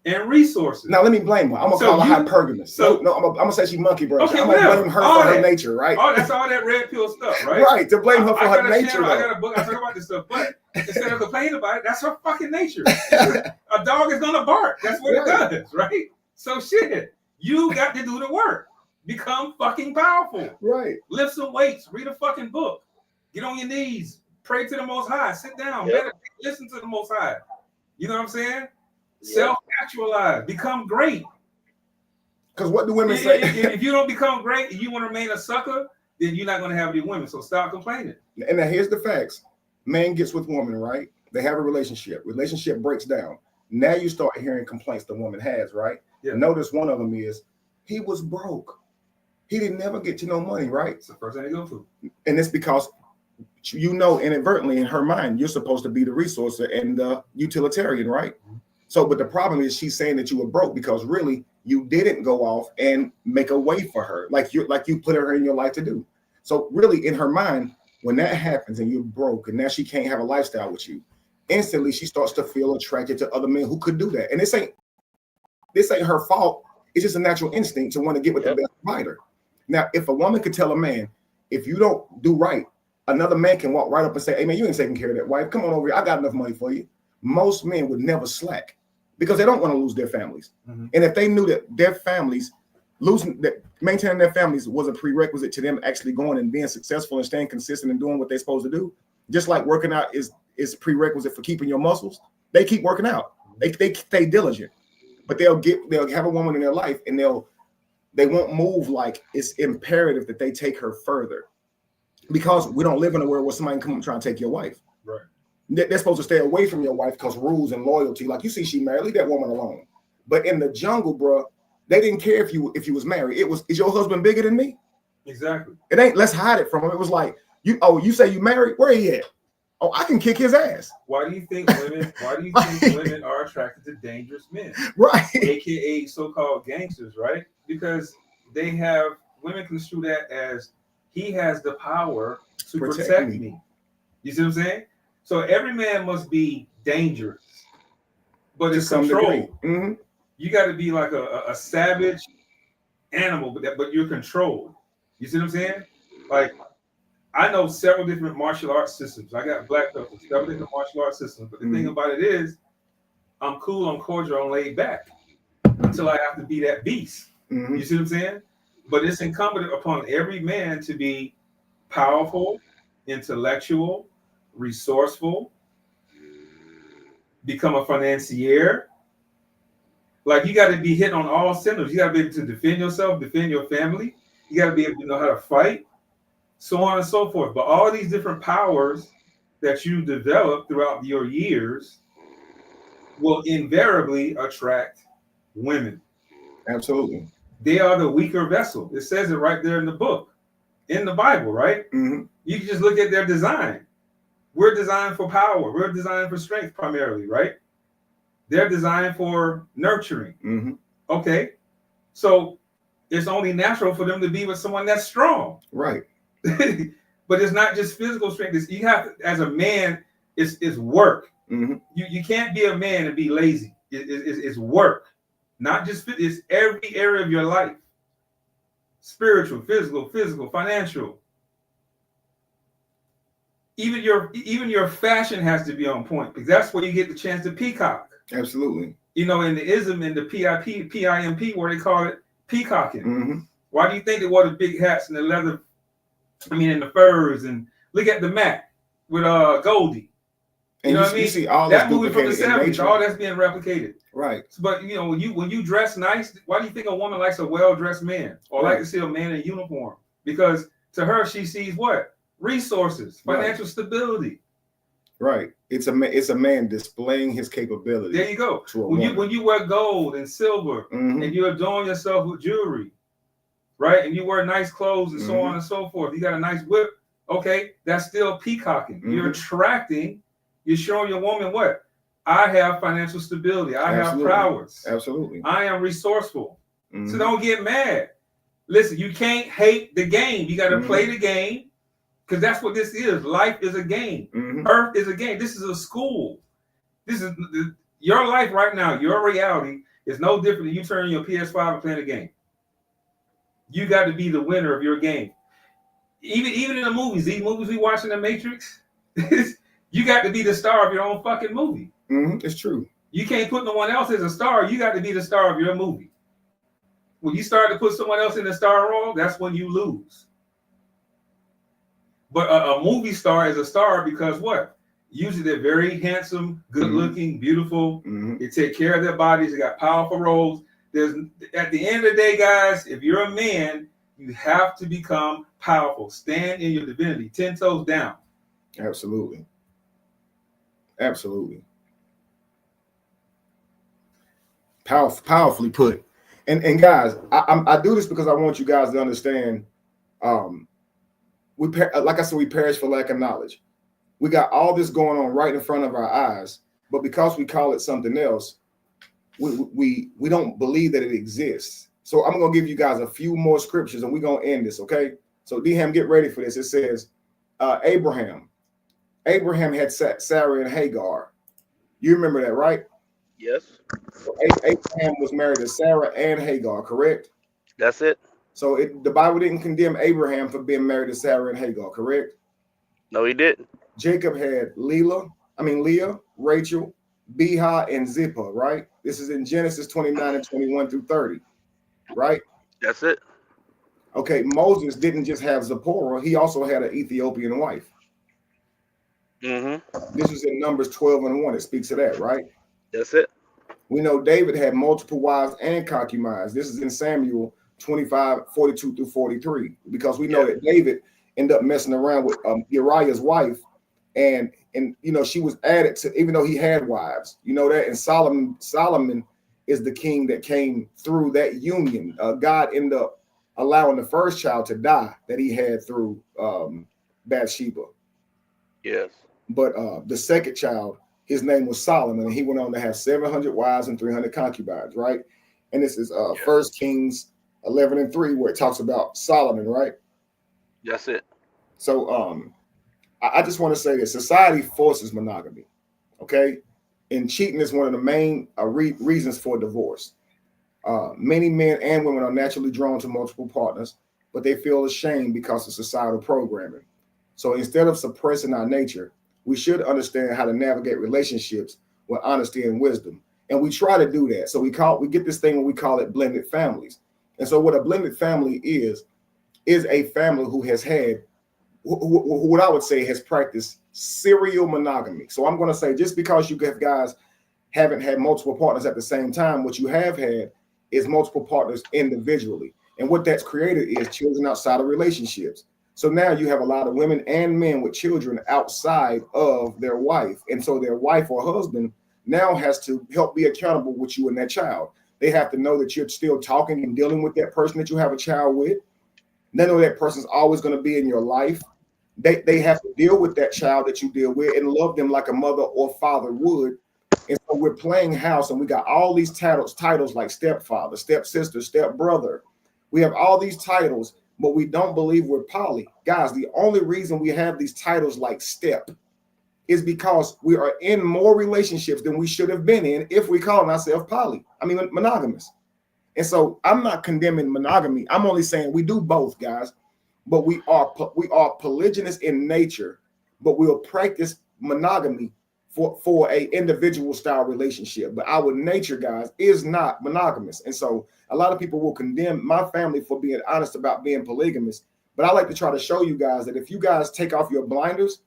and resources. Now let me blame her. I'm gonna call her hypergamous. So no, I'm gonna say she monkey brain. Okay, I'm gonna blame her for her nature, right? That's all that red pill stuff, right? Right, to blame her for her nature. I got a book. I talk about this stuff, but instead of complaining about it, that's her fucking nature. A dog is gonna bark. That's what it does, right? So shit. You got to do the work. Become fucking powerful. Right. Lift some weights. Read a fucking book. Get on your knees. Pray to the Most High. Sit down. Meditate. Listen to the Most High. You know what I'm saying? Self-actualize. Become great. Because what do women say? If you don't become great and you want to remain a sucker, then you're not going to have any women. So stop complaining. And now here's the facts. Man gets with woman, right? They have a relationship. Relationship breaks down. Now you start hearing complaints the woman has, right? Yeah. Notice one of them is he was broke. He didn't never get to no money, right? It's the first thing they go through. And it's because, you know, inadvertently in her mind, you're supposed to be the resource and the utilitarian, right? Mm-hmm. So, but the problem is she's saying that you were broke because really you didn't go off and make a way for her like you put her in your life to do. So really in her mind, when that happens and you're broke and now she can't have a lifestyle with you, instantly she starts to feel attracted to other men who could do that. And this ain't her fault. It's just a natural instinct to want to get with the best provider. Now, if a woman could tell a man, if you don't do right, another man can walk right up and say, "Hey man, you ain't taking care of that wife. Come on over here. I got enough money for you." Most men would never slack because they don't want to lose their families. Mm-hmm. And if they knew that their families maintaining their families was a prerequisite to them actually going and being successful and staying consistent and doing what they're supposed to do, just like working out is prerequisite for keeping your muscles, they keep working out. They stay diligent. But they'll have a woman in their life and they won't move like it's imperative that they take her further, because we don't live in a world where somebody can come and try and take your wife. Right. They're supposed to stay away from your wife because rules and loyalty. Like you see, she married, leave that woman alone. But in the jungle, bro, they didn't care if you was married. It was, is your husband bigger than me? Exactly. It ain't, let's hide it from him. It was like, you say you married? Where he at? Oh, I can kick his ass. Why do you think women are attracted to dangerous men? Right. AKA so-called gangsters, right? Because they have, women construe that as he has the power to protect me. You see what I'm saying? So every man must be dangerous, but it's controlled. Mm-hmm. You got to be like a savage animal, but you're controlled. You see what I'm saying? Like, I know several different martial arts systems. I got black belts, several different martial arts systems. But the thing about it is, I'm cool, I'm cordial, I'm laid back until I have to be that beast. You see what I'm saying? But it's incumbent upon every man to be powerful, intellectual, resourceful, become a financier. Like, you got to be hit on all cylinders. You got to be able to defend yourself, defend your family. You got to be able to know how to fight, so on and so forth. But all these different powers that you develop throughout your years will invariably attract women. Absolutely. They are the weaker vessel. It says it right there in the book, in the Bible, right? You can just look at their design. We're designed for power. We're designed for strength primarily, right? They're designed for nurturing. Okay. So it's only natural for them to be with someone that's strong. Right. But it's not just physical strength. It's, you have to, as a man, it's work. You can't be a man and be lazy. It's work. Not just fit, it's every area of your life. Spiritual, physical, financial. Even your fashion has to be on point, because that's where you get the chance to peacock. Absolutely. You know, in the ism, in the PIMP, where they call it peacocking. Why do you think they wore the big hats and the leather, and the furs, and look at the Mac with Goldie. You know what I mean? You see all that movie from the 70s, all that's being replicated. Right. But you know, when you dress nice, why do you think a woman likes a well-dressed man, or like to see a man in uniform? Because to her, she sees what? Resources, financial stability. Right. It's a man displaying his capability. There you go. When you wear gold and silver and you adorn yourself with jewelry, right? And you wear nice clothes and so on and so forth. You got a nice whip. Okay, that's still peacocking. You're attracting. You're showing your woman what? I have financial stability. I have prowess. Absolutely. I am resourceful. So don't get mad. Listen, you can't hate the game. You got to play the game, because that's what this is. Life is a game. Earth is a game. This is a school. This is your life right now. Your reality is no different than you turning your PS5 and playing a game. You got to be the winner of your game. Even in the movies, these movies we watch in the Matrix, you got to be the star of your own fucking movie. It's true. You can't put no one else as a star. You got to be the star of your movie. When you start to put someone else in the star role, that's when you lose. But a movie star is a star because what? Usually they're very handsome, good looking, beautiful. They take care of their bodies. They got powerful roles. At the end of the day, guys, if you're a man, you have to become powerful. Stand in your divinity, 10 toes down. Absolutely. Absolutely. Powerfully put. And guys, I do this because I want you guys to understand. Like I said, we perish for lack of knowledge. We got all this going on right in front of our eyes, but because we call it something else, we don't believe that it exists. So I'm gonna give you guys a few more scriptures, and we're gonna end this. Okay. So D-Ham, get ready for this. It says, Abraham had Sarah and Hagar. You remember that, right? Yes. So Abraham was married to Sarah and Hagar, correct? That's it. So the Bible didn't condemn Abraham for being married to Sarah and Hagar, correct? No, he didn't. Jacob had Leah, Rachel, Bilhah, and Zilpah, right? This is in Genesis 29 and 21 through 30, right? That's it. Okay, Moses didn't just have Zipporah, he also had an Ethiopian wife. This is in Numbers 12 and 1. It speaks of that, right? That's it. We know David had multiple wives and concubines. This is in Samuel 25, 42 through 43, because we know that David ended up messing around with Uriah's wife, and and she was added to, even though he had wives, that. And Solomon is the king that came through that union. God ended up allowing the first child to die that he had through Bathsheba. Yes. But the second child, his name was Solomon, and he went on to have 700 wives and 300 concubines, right? And this is Yes. 1 Kings 11:3, where it talks about Solomon, right? That's it. So I just want to say that society forces monogamy, okay? And cheating is one of the main reasons for divorce. Many men and women are naturally drawn to multiple partners, but they feel ashamed because of societal programming. So instead of suppressing our nature, we should understand how to navigate relationships with honesty and wisdom. And we try to do that. So we get this thing when we call it blended families. And so what a blended family is a family who has had what I would say has practiced serial monogamy. So I'm going to say, just because you guys haven't had multiple partners at the same time, what you have had is multiple partners individually. And what that's created is children outside of relationships. So now you have a lot of women and men with children outside of their wife. And so their wife or husband now has to help be accountable with you and that child. They have to know that you're still talking and dealing with that person that you have a child with. They know that person's always going to be in your life. They have to deal with that child that you deal with and love them like a mother or father would. And so we're playing house, and we got all these titles like stepfather, stepsister, stepbrother. We have all these titles, but we don't believe we're poly. Guys, the only reason we have these titles like step is because we are in more relationships than we should have been in if we call ourselves poly. I mean, monogamous. And so I'm not condemning monogamy. I'm only saying we do both, guys. But we are polygynous in nature, but we'll practice monogamy for a individual style relationship. But our nature, guys, is not monogamous. And so a lot of people will condemn my family for being honest about being polygamous. But I like to try to show you guys that if you guys take off your blinders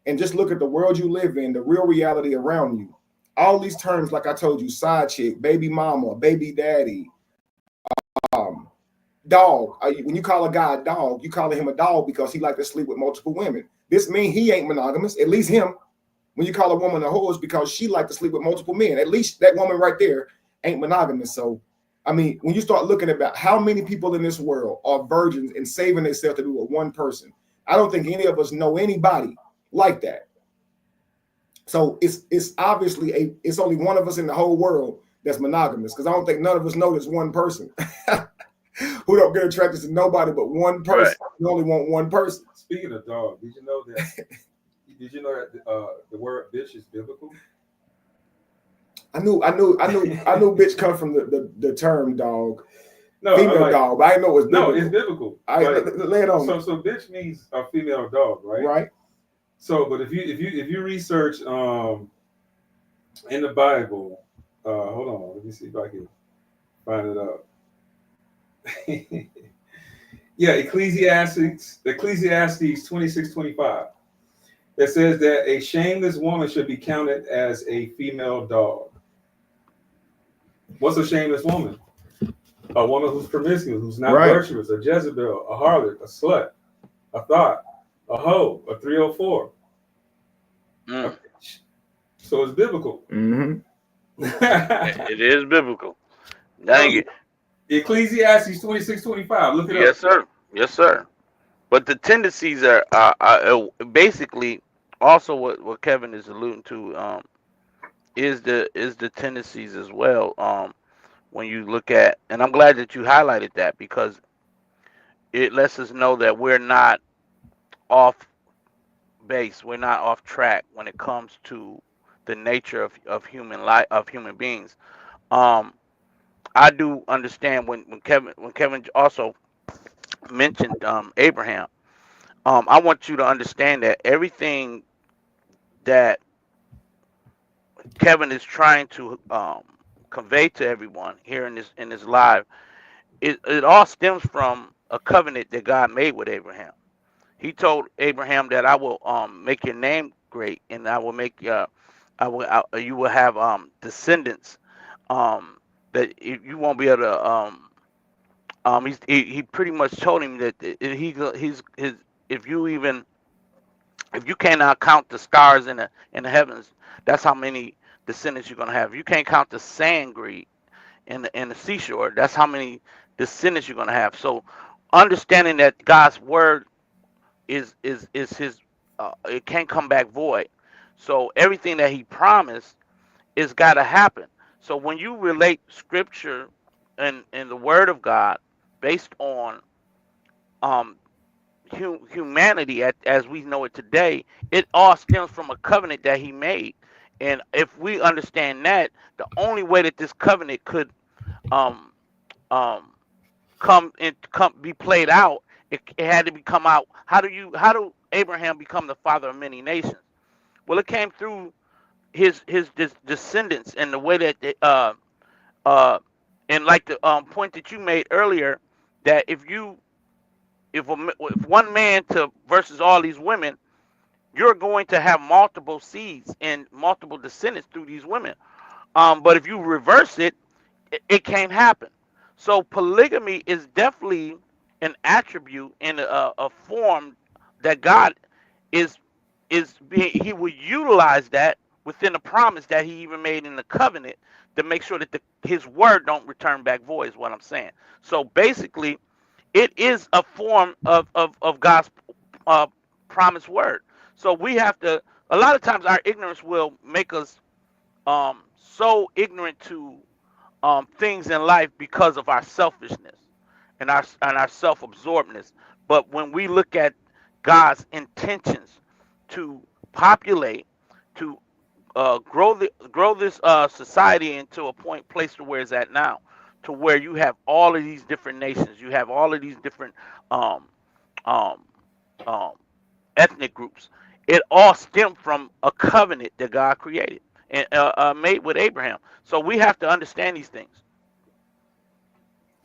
and just look at the world you live in, the real reality around you, all these terms, like I told you, side chick, baby mama, baby daddy, dog. When you call a guy a dog, you calling him a dog because he like to sleep with multiple women. This means he ain't monogamous, at least him. When you call a woman a whore, it's because she like to sleep with multiple men. At least that woman right there ain't monogamous. So, I mean, when you start looking about how many people in this world are virgins and saving themselves to be with one person, I don't think any of us know anybody like that. So it's obviously it's only one of us in the whole world that's monogamous, because I don't think none of us know this one person who don't get attracted to nobody but one person. Right. You only want one person. Speaking of dog, did you know that? Did you know that the word bitch is biblical? I knew bitch come from the term dog. No, female dog. But I didn't know it was biblical. No, it's biblical. Lay it on. So bitch means a female dog, right? Right. So, but if you research in the Bible, hold on, let me see if I can find it out. Yeah, Ecclesiastes 26:25. It says that a shameless woman should be counted as a female dog. What's a shameless woman? A woman who's promiscuous, who's not virtuous, a Jezebel, a harlot, a slut, a thought, a hoe, a 304. So it's biblical. Mm-hmm. It is biblical. Dang it. Ecclesiastes 26:25. Look it up. Yes, sir. Yes, sir. But the tendencies are basically also what Kevin is alluding to is the tendencies as well. When you look at, and I'm glad that you highlighted that, because it lets us know that we're not off base, we're not off track when it comes to the nature of human life, of human beings. I do understand when Kevin also mentioned Abraham. I want you to understand that everything that Kevin is trying to convey to everyone here in this live, it all stems from a covenant that God made with Abraham. He told Abraham that I will make your name great, and I will make you will have descendants that you won't be able to he pretty much told him that he's if you even If you cannot count the stars in the heavens, that's how many descendants you're gonna have. If you can't count the sand grade in the seashore, that's how many descendants you're gonna have. So understanding that God's word is his it can't come back void. So everything that he promised is gotta happen. So when you relate scripture and the word of God based on um humanity as we know it today, it all stems from a covenant that he made. And if we understand that, the only way that this covenant could um um come be played out, it had to become out. How do Abraham become the father of many nations? Well, it came through his descendants, and the way that uh and like the point that you made earlier, that if one man to versus all these women, you're going to have multiple seeds and multiple descendants through these women. But if you reverse it, it can't happen. So polygamy is definitely an attribute in a form that God is being. He will utilize that within the promise that He even made in the covenant to make sure that His word don't return back void. Is what I'm saying. So basically, it is a form of God's uh, promised word. So we have to. A lot of times, our ignorance will make us so ignorant to things in life because of our selfishness and our self-absorbedness. But when we look at God's intentions to populate, to grow this society into a place to where it's at now, to where you have all of these different nations, you have all of these different um, um, um, ethnic groups. It all stemmed from a covenant that God created and made with Abraham. So we have to understand these things.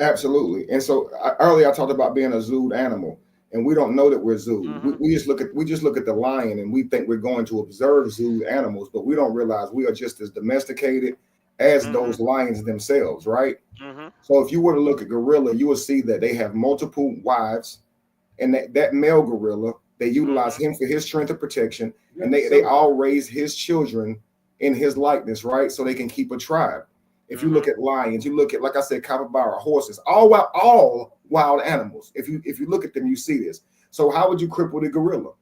Absolutely. And so earlier I talked about being a zooed animal, and we don't know that we're zooed. Hmm. We just look at the lion and we think we're going to observe zooed animals, but we don't realize we are just as domesticated as Hmm. those lions themselves, right? Hmm. So if you were to look at gorilla, you will see that they have multiple wives, and that male gorilla, they utilize Hmm. him for his strength and protection, and they all raise his children in his likeness, right? So they can keep a tribe. If you Hmm. look at lions, you look at, like I said, capybara, horses, all wild animals. If you look at them, you see this. So how would you cripple the gorilla?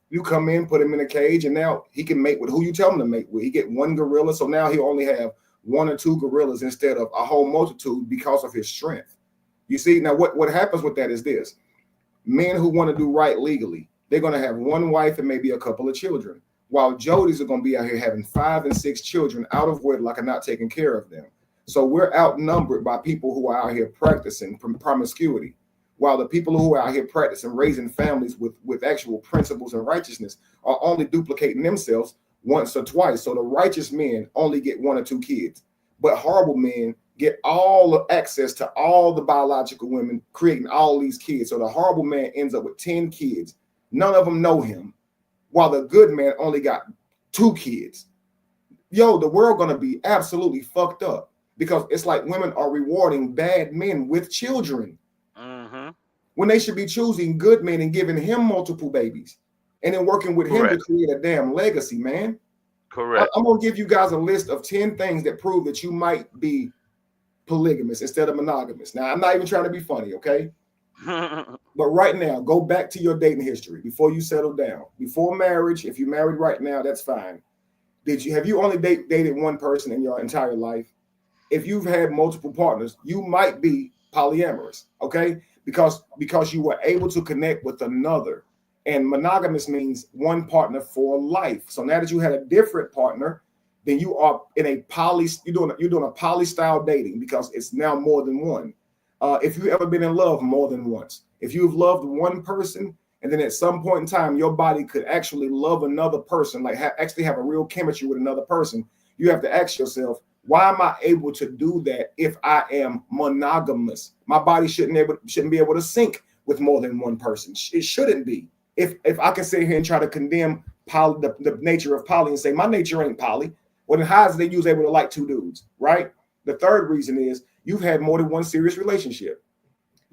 You come in, put him in a cage, and now he can mate with who you tell him to mate with. He get one gorilla, so now he only have one or two gorillas instead of a whole multitude because of his strength. You see, now what happens with that is this: men who want to do right legally, they're going to have one wife and maybe a couple of children, while Jodies are going to be out here having 5 and 6 children out of wedlock and not taking care of them. So we're outnumbered by people who are out here practicing promiscuity, while the people who are out here practicing raising families with actual principles and righteousness are only duplicating themselves once or twice. So the righteous men only get 1 or 2 kids, but horrible men get all the access to all the biological women, creating all these kids. So the horrible man ends up with 10 kids. None of them know him, while the good man only got 2 kids. Yo, the world gonna be absolutely fucked up because it's like women are rewarding bad men with children Hmm. when they should be choosing good men and giving him multiple babies and then working with him to Correct. create a damn legacy, man. Correct. I'm gonna give you guys a list of 10 things that prove that you might be polygamous instead of monogamous. Now, I'm not even trying to be funny, okay? But right now, go back to your dating history before you settle down. Before marriage, if you're married right now, that's fine. Have you only dated one person in your entire life? If you've had multiple partners, you might be polyamorous, okay? Because you were able to connect with another. And monogamous means one partner for life. So now that you had a different partner, then you are in a you're doing a poly style dating because it's now more than one. If you've ever been in love more than once, if you've loved one person and then at some point in time your body could actually love another person, like actually have a real chemistry with another person, you have to ask yourself, why am I able to do that if I am monogamous? My body shouldn't be able to sync with more than one person. It shouldn't be. If I can sit here and try to condemn the nature of poly and say my nature ain't poly, well then how is it that you was able to like 2 dudes, right? The third reason is you've had more than one serious relationship.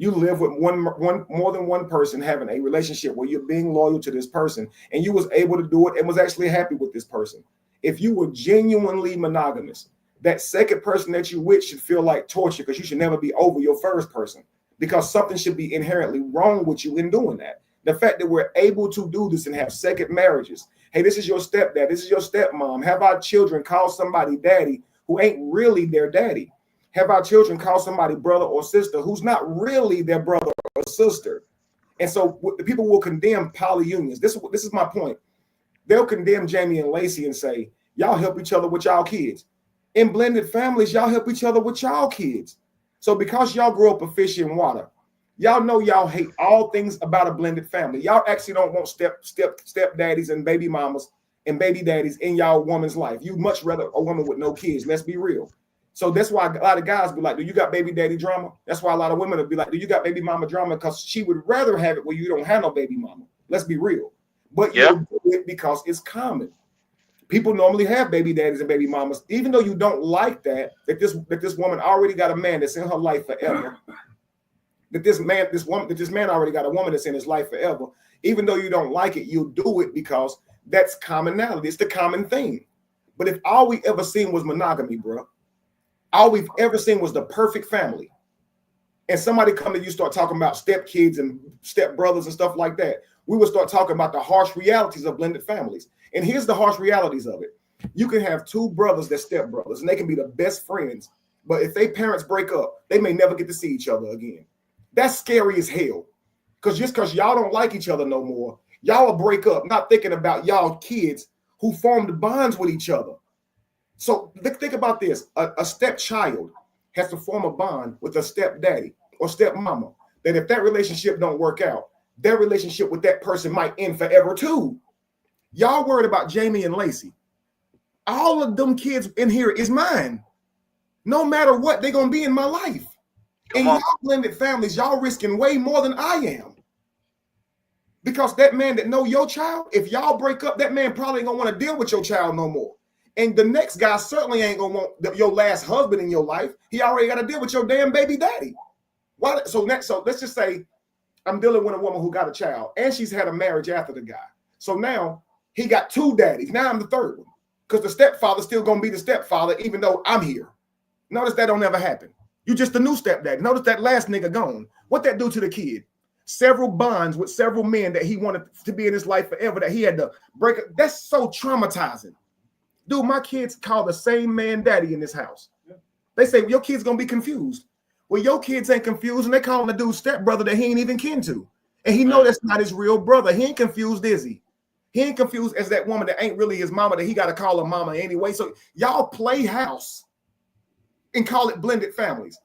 You live with more than one person having a relationship where you're being loyal to this person, and you was able to do it and was actually happy with this person. If you were genuinely monogamous, that second person that you with should feel like torture, because you should never be over your first person, because something should be inherently wrong with you in doing that. The fact that we're able to do this and have second marriages. Hey, this is your stepdad. This is your stepmom. Have our children call somebody daddy who ain't really their daddy. Have our children call somebody brother or sister who's not really their brother or sister. And so the people will condemn polyunions. This is my point. They'll condemn Jamie and Lacey and say, y'all help each other with y'all kids. In blended families, y'all help each other with y'all kids. So because y'all grew up a fish in water, y'all know y'all hate all things about a blended family. Y'all actually don't want step daddies and baby mamas and baby daddies in y'all woman's life. You much rather a woman with no kids. Let's be real. So that's why a lot of guys be like, do you got baby daddy drama? That's why a lot of women will be like, do you got baby mama drama? Because she would rather have it where you don't have no baby mama. Let's be real. But you'll do it because it's common. People normally have baby daddies and baby mamas, even though you don't like that this woman already got a man that's in her life forever. That this man already got a woman that's in his life forever. Even though you don't like it, you'll do it because that's commonality. It's the common thing. But if all we ever seen was monogamy, bro, all we've ever seen was the perfect family, and somebody come to you start talking about step kids and step brothers and stuff like that, we would start talking about the harsh realities of blended families. And here's the harsh realities of it. You can have two brothers that step brothers, and they can be the best friends. But if their parents break up, they may never get to see each other again. That's scary as hell. Because just because y'all don't like each other no more, y'all will break up, not thinking about y'all kids who formed bonds with each other. So think about this. A stepchild has to form a bond with a stepdaddy or stepmama, that if that relationship don't work out, their relationship with that person might end forever too. Y'all worried about Jamie and Lacey. All of them kids in here is mine. No matter what, they're going to be in my life. And y'all blended families, y'all risking way more than I am. Because that man that know your child, if y'all break up, that man probably ain't going to want to deal with your child no more. And the next guy certainly ain't going to want your last husband in your life. He already got to deal with your damn baby daddy. Why? So let's just say I'm dealing with a woman who got a child and she's had a marriage after the guy. So now he got two daddies. Now I'm the third one because the stepfather's still going to be the stepfather even though I'm here. Notice that don't ever happen. You just the new stepdad. Notice that last nigga gone. What that do to the kid? Several bonds with several men that he wanted to be in his life forever that he had to break up. That's so traumatizing. Dude, my kids call the same man daddy in this house. They say, your kid's going to be confused. Well, your kids ain't confused, and they calling the dude stepbrother that he ain't even kin to. And he know that's not his real brother. He ain't confused, is he? He ain't confused as that woman that ain't really his mama that he got to call her mama anyway. So y'all play house and call it blended families.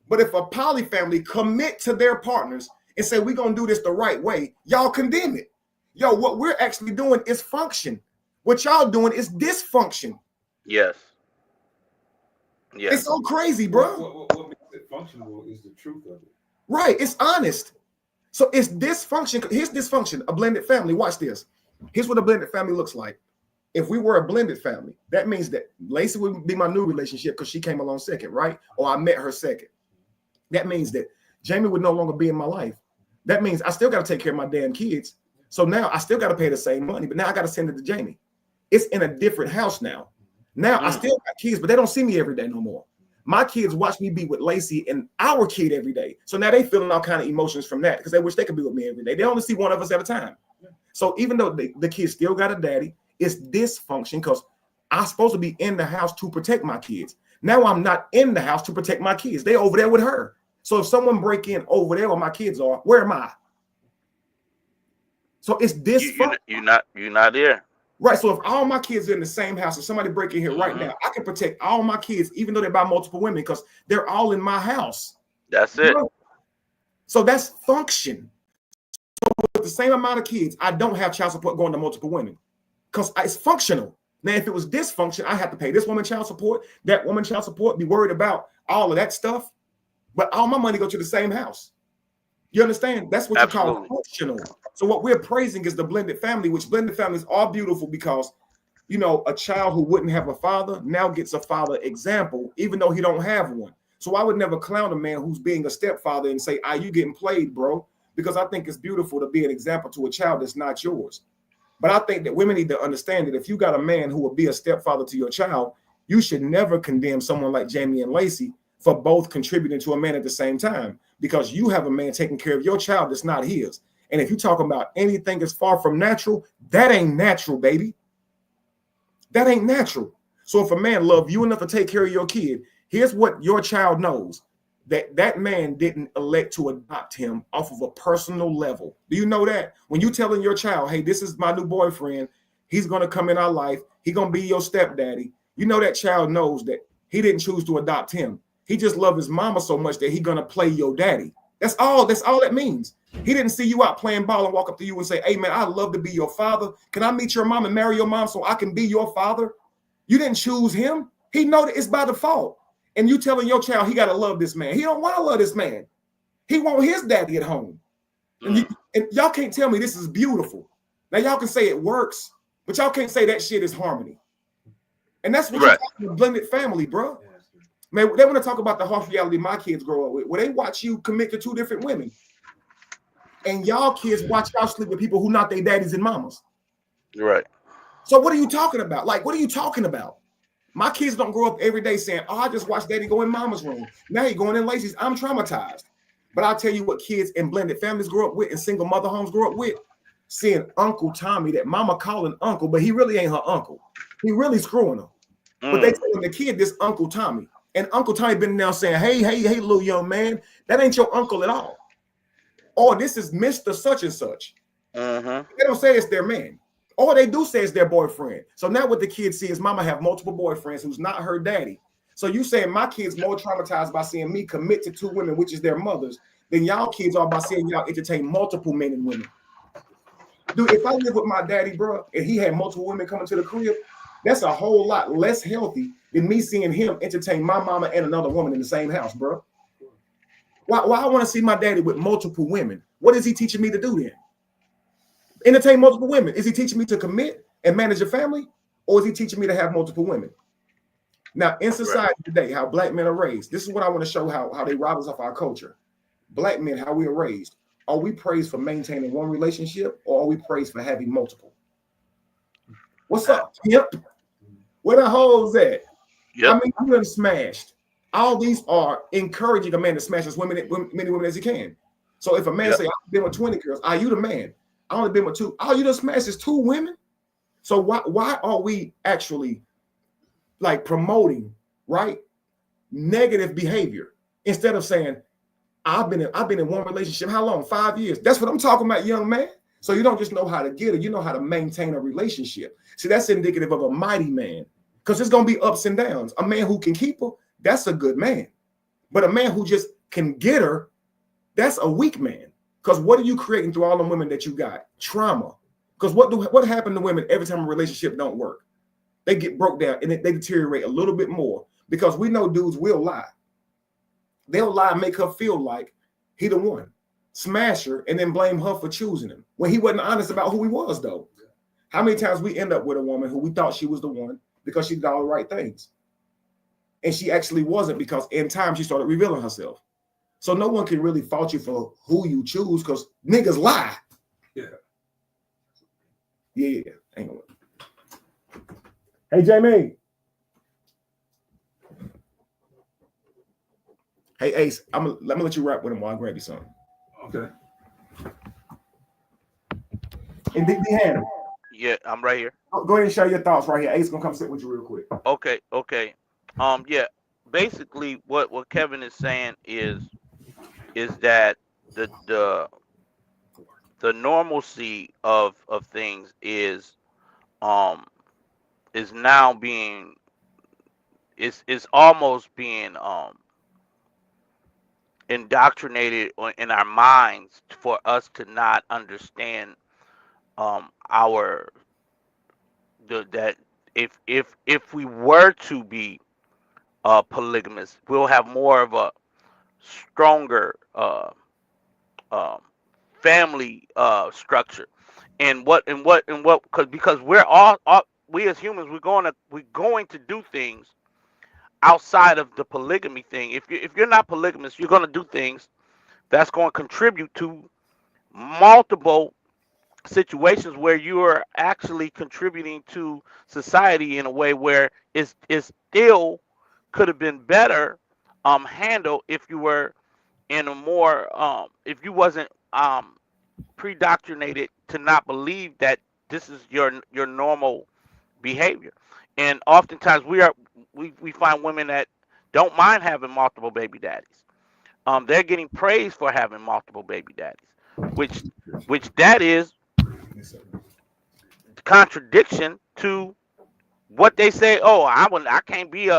But if a poly family commit to their partners and say, we're going to do this the right way, y'all condemn it. Yo, what we're actually doing is function. What y'all doing is dysfunction. Yes. Yes. It's so crazy, bro. What makes it functional is the truth of it. Right. It's honest. So it's dysfunction. Here's dysfunction, a blended family. Watch this. Here's what a blended family looks like. If we were a blended family, that means that Lacey would be my new relationship because she came along second, right? Or I met her second. That means that Jamie would no longer be in my life. That means I still got to take care of my damn kids. So now I still got to pay the same money, but now I got to send it to Jamie. It's in a different house now. Now I still got kids, but they don't see me every day no more. My kids watch me be with Lacey and our kid every day. So now they feeling all kind of emotions from that because they wish they could be with me every day. They only see one of us at a time. So even though the kids still got a daddy, it's dysfunction because I'm supposed to be in the house to protect my kids. Now I'm not in the house to protect my kids. They over there with her. So if someone break in over there where my kids are, where am I? So it's dysfunction. You're not there. Right. So if all my kids are in the same house, if somebody break in here right now, I can protect all my kids, even though they're by multiple women, because they're all in my house. That's it. So that's function. So with the same amount of kids, I don't have child support going to multiple women because it's functional. Now, if it was dysfunction, I have to pay this woman child support, that woman child support, be worried about all of that stuff. But all my money go to the same house. You understand? That's what you call functional. So what we're praising is the blended family, which blended families are beautiful because, you know, a child who wouldn't have a father now gets a father example, even though he don't have one. So I would never clown a man who's being a stepfather and say, you getting played, bro. Because I think it's beautiful to be an example to a child that's not yours. But I think that women need to understand that if you got a man who will be a stepfather to your child, you should never condemn someone like Jamie and Lacey for both contributing to a man at the same time, because you have a man taking care of your child that's not his. And if you talk about anything that's far from natural, that ain't natural, baby. That ain't natural. So if a man loves you enough to take care of your kid, here's what your child knows. That man didn't elect to adopt him off of a personal level. Do you know that? When you telling your child, hey, this is my new boyfriend, he's going to come in our life, he's going to be your stepdaddy, you know that child knows that he didn't choose to adopt him. He just loved his mama so much that he's going to play your daddy. That's all that means. He didn't see you out playing ball and walk up to you and say, hey, man, I'd love to be your father. Can I meet your mom and marry your mom so I can be your father? You didn't choose him. He know that it's by default. And you telling your child he got to love this man. He don't want to love this man. He want his daddy at home. And y'all can't tell me this is beautiful. Now, y'all can say it works, but y'all can't say that shit is harmony. And that's what you're talking about, blended family, bro. Man, they want to talk about the harsh reality my kids grow up with, where they watch you commit to two different women. And y'all kids watch y'all sleep with people who not their daddies and mamas. Right. So what are you talking about? Like, what are you talking about? My kids don't grow up every day saying, I just watched daddy go in mama's room. Now he going in Lacey's. I'm traumatized. But I'll tell you what kids in blended families grow up with and single mother homes grow up with. Seeing Uncle Tommy that mama calling uncle, but he really ain't her uncle. He really screwing her. But they telling the kid this Uncle Tommy. And Uncle Tommy been now saying, hey, little young man, that ain't your uncle at all. Or this is Mr. Such and such. They don't say it's their man. All they do say is their boyfriend. So now what the kids see is mama have multiple boyfriends who's not her daddy. So you saying my kids more traumatized by seeing me commit to two women, which is their mothers, than y'all kids are by seeing y'all entertain multiple men and women. Dude, if I live with my daddy, bro, and he had multiple women coming to the crib, that's a whole lot less healthy than me seeing him entertain my mama and another woman in the same house, bro. Why I want to see my daddy with multiple women? What is he teaching me to do then? Entertain multiple women. Is he teaching me to commit and manage a family? Or is he teaching me to have multiple women? Now, in society today, how black men are raised, this is what I want to show how they rob us of our culture. Black men, how we are raised. Are we praised for maintaining one relationship, or are we praised for having multiple? What's up? Yep. Where the hoes at? Yep. I mean, you done smashed. All these are encouraging a man to smash as many women as he can. So if a man say, I've been with 20 girls, are you the man? I only been with 2. All you done smashed is 2 women. So why are we actually like promoting negative behavior instead of saying, I've been in one relationship. How long? 5 years. That's what I'm talking about, young man. So you don't just know how to get her, you know how to maintain a relationship. See, that's indicative of a mighty man, because it's going to be ups and downs. A man who can keep her, that's a good man. But a man who just can get her, that's a weak man. Because what are you creating through all the women that you got? Trauma. Because what happened to women every time a relationship don't work? They get broke down and they deteriorate a little bit more, because we know dudes will lie. They'll lie and make her feel like he the one. Smash her and then blame her for choosing him when he wasn't honest about who he was, though. How many times we end up with a woman who we thought she was the one because she did all the right things, and she actually wasn't, because in time she started revealing herself. So no one can really fault you for who you choose, because niggas lie. Yeah. Hang on. Hey, Jamie. Hey, Ace, let me let you rap with him while I grab you something. Okay. And D Hannah. Yeah, I'm right here. Go ahead and share your thoughts right here. Ace gonna come sit with you real quick. Okay. Yeah. Basically, what Kevin is saying is that the normalcy of things is now being is almost being indoctrinated in our minds for us to not understand that if we were to be polygamous, we'll have more of a stronger family structure. And because we're all we as humans, we're going to do things outside of the polygamy thing. If you're not polygamous, you're going to do things that's going to contribute to multiple situations where you are actually contributing to society in a way where it's still could have been better handled if you were in a more if you wasn't predoctrinated to not believe that this is your normal behavior. And oftentimes we find women that don't mind having multiple baby daddies. They're getting praised for having multiple baby daddies, which that is contradiction to what they say. Oh, I can't be